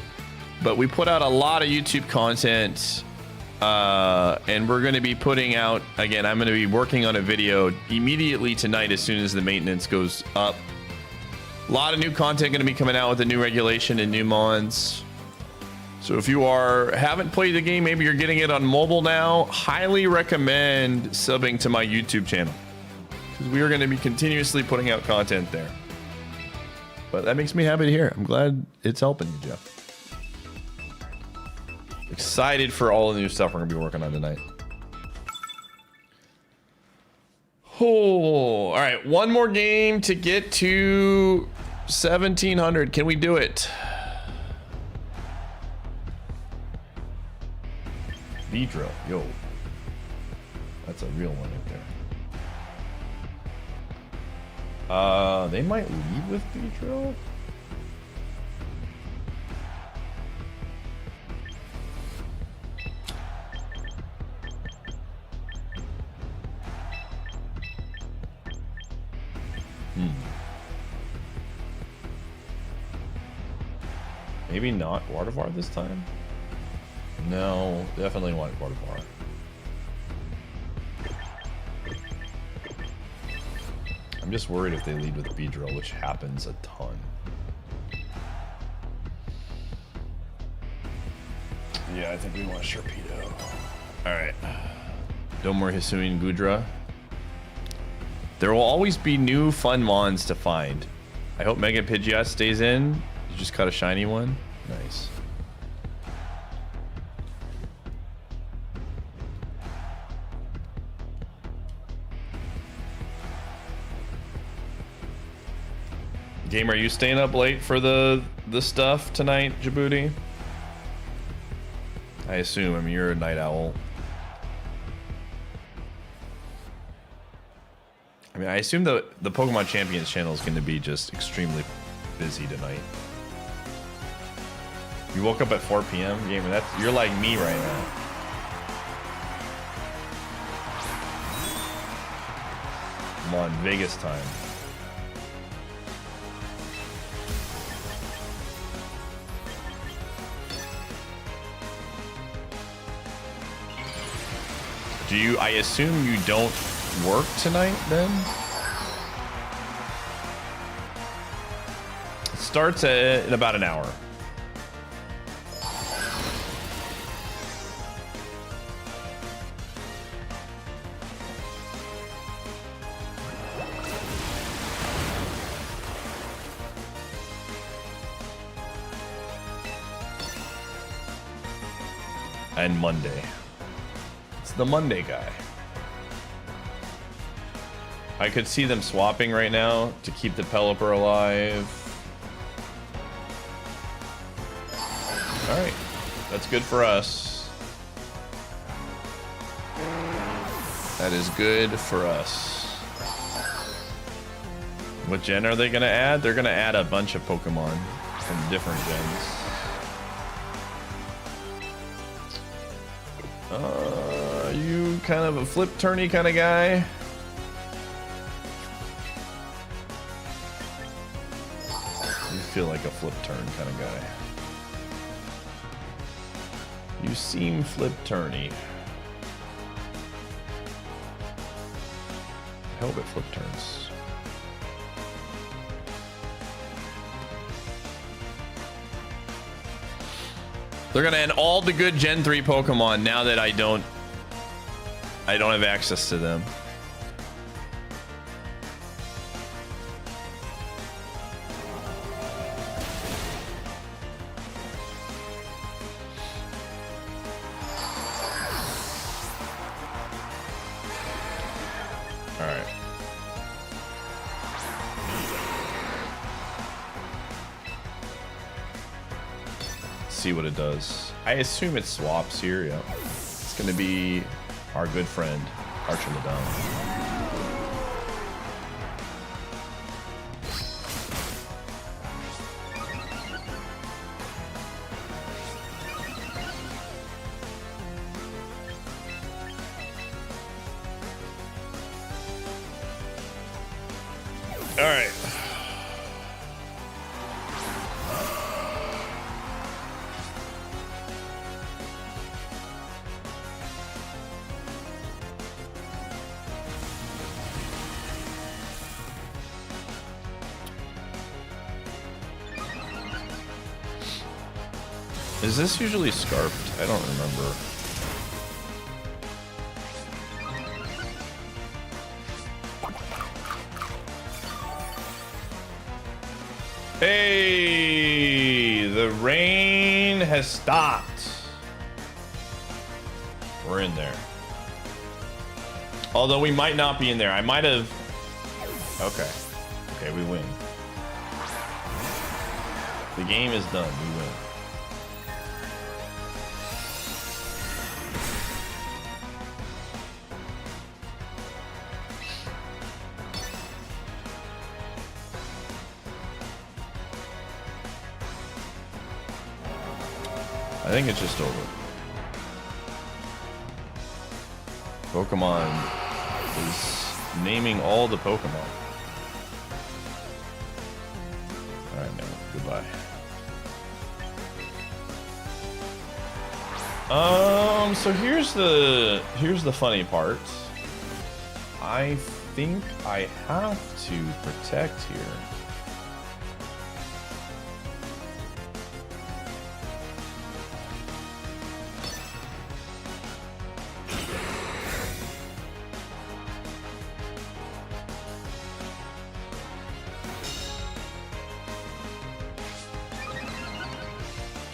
But we put out a lot of YouTube content, and we're going to be putting out, again, I'm going to be working on a video immediately tonight as soon as the maintenance goes up. A lot of new content going to be coming out with the new regulation and new mons. So if you haven't played the game, maybe you're getting it on mobile now, highly recommend subbing to my YouTube channel, because we are going to be continuously putting out content there. But that makes me happy to hear. I'm glad it's helping you, Jeff. Excited for all the new stuff we're gonna be working on tonight. Oh, all right, one more game to get to 1700. Can we do it? V-drill, yo, that's a real one right there. They might lead with V-drill. Maybe not Gardevoir this time. No, definitely want quarter bar. I'm just worried if they lead with Beedrill, which happens a ton. Yeah, I think we want Sharpedo. Alright. No more Hisuian Gudra. There will always be new fun mons to find. I hope Mega Pidgeot stays in. You just caught a shiny one. Nice. Game, are you staying up late for the stuff tonight, Djibouti? I assume. I mean, you're a night owl. I mean, I assume the Pokemon Champions channel is going to be just extremely busy tonight. You woke up at 4 p.m. Gamer, you're like me right now. Come on, Vegas time. I assume you don't work tonight then? It starts in about an hour. And Monday. It's the Monday guy. I could see them swapping right now to keep the Pelipper alive. Alright. That's good for us. That is good for us. What gen are they going to add? They're going to add a bunch of Pokemon from different gens. Are you kind of a flip turny kind of guy? You feel like a flip turn kind of guy. You seem flip turny. I hope it flip turns. They're gonna end all the good Gen 3 Pokemon now that I don't have access to them. All right. See what it does. I assume it swaps here. Yeah, it's gonna be our good friend Archulodon. All right. Is this usually scarfed? I don't remember. Hey, the rain has stopped. We're in there. Although we might not be in there. I might have. Okay. Okay, we win. The game is done. We win. I think it's just over. Pokemon is naming all the Pokemon. Alright, man. Goodbye. So here's the funny part. I think I have to protect here.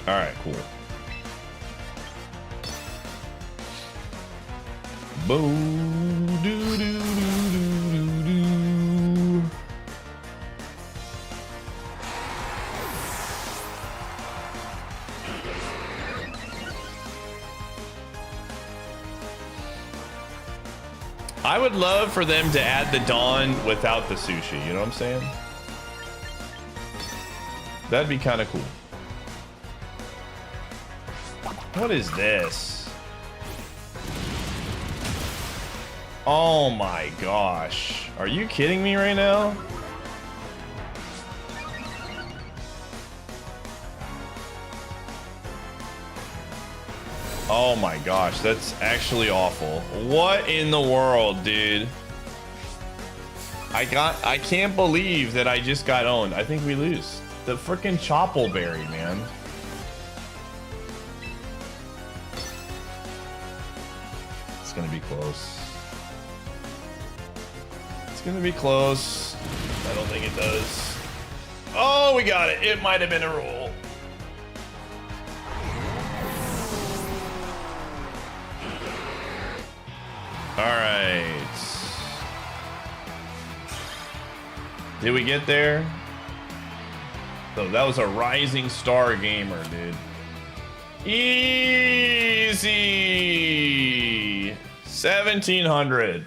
All right, cool. Boo doo doo doo doo doo. I would love for them to add the Dawn without the sushi, you know what I'm saying? That'd be kind of cool. What is this? Oh my gosh. Are you kidding me right now? Oh my gosh, that's actually awful. What in the world, dude? I can't believe that I just got owned. I think we lose. The freaking Choppleberry, man. It's gonna be close. It's gonna be close. I don't think it does. Oh, we got it. It might have been a roll. All right. Did we get there? So that was a Rising Star Gamer, dude. Easy. 1700.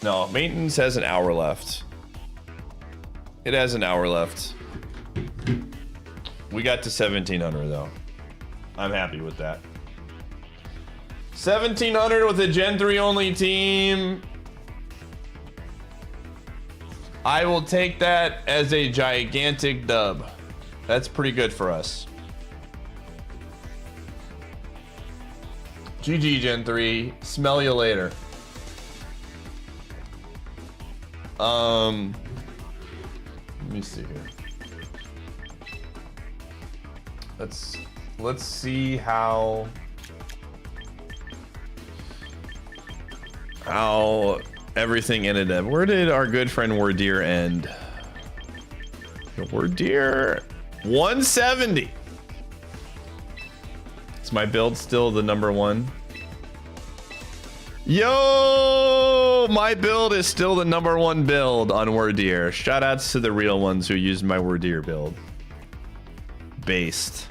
No, maintenance has an hour left. It has an hour left. We got to 1700 though. I'm happy with that. 1700 with a Gen 3 only team. I will take that as a gigantic dub. That's pretty good for us. GG Gen 3. Smell you later. Let me see here. Let's see how everything ended up. Where did our good friend Wardeer end? Wardeer 170. Is my build still the number one? Yo, my build is still the number one build on Wardeer. Shout outs to the real ones who used my Wardeer build. Based.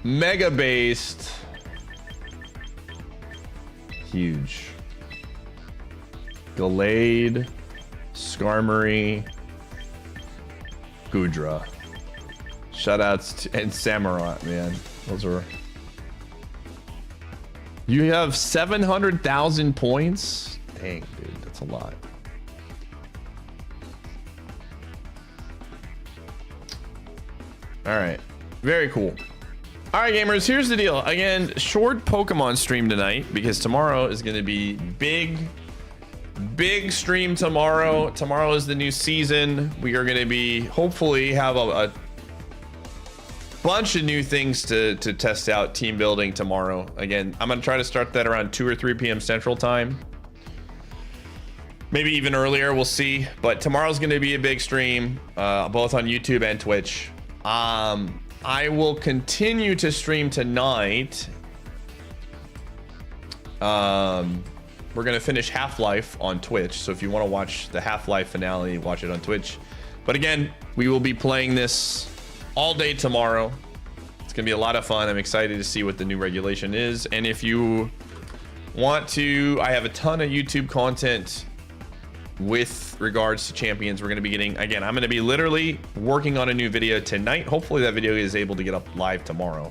Mega based. Huge. Gallade, Skarmory, Goodra. Shoutouts to, and Samurott, man. Those were. You have 700,000 points? Dang, dude, that's a lot. All right, very cool. All right, gamers, here's the deal. Again, short Pokemon stream tonight because tomorrow is going to be big stream tomorrow. Tomorrow is the new season. We are going to be hopefully have a bunch of new things to test out team building tomorrow. Again, I'm going to try to start that around 2 or 3 p.m. Central Time. Maybe even earlier, we'll see. But tomorrow's going to be a big stream, both on YouTube and Twitch. I will continue to stream tonight. We're gonna finish Half-Life on Twitch, so if you want to watch the Half-Life finale, watch it on Twitch. But again, we will be playing this all day tomorrow. It's gonna be a lot of fun. I'm excited to see what the new regulation is. And if you want to, I have a ton of YouTube content with regards to champions. We're going to be getting, again, I'm going to be literally working on a new video tonight. Hopefully that video is able to get up live tomorrow,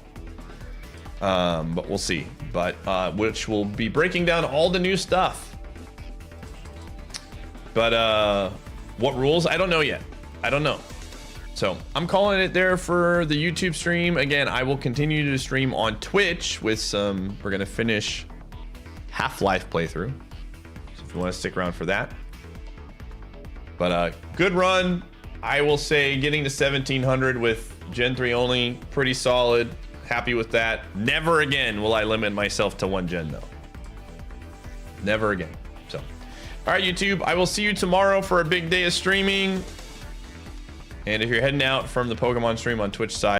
but we'll see. But which will be breaking down all the new stuff. But what rules? I don't know yet. I don't know. So I'm calling it there for the YouTube stream. Again, I will continue to stream on Twitch with some, we're going to finish Half-Life playthrough. So if you want to stick around for that. But good run. I will say getting to 1700 with Gen 3 only, pretty solid. Happy with that. Never again will I limit myself to one gen though. Never again. So, all right, YouTube, I will see you tomorrow for a big day of streaming. And if you're heading out from the Pokemon stream on Twitch side,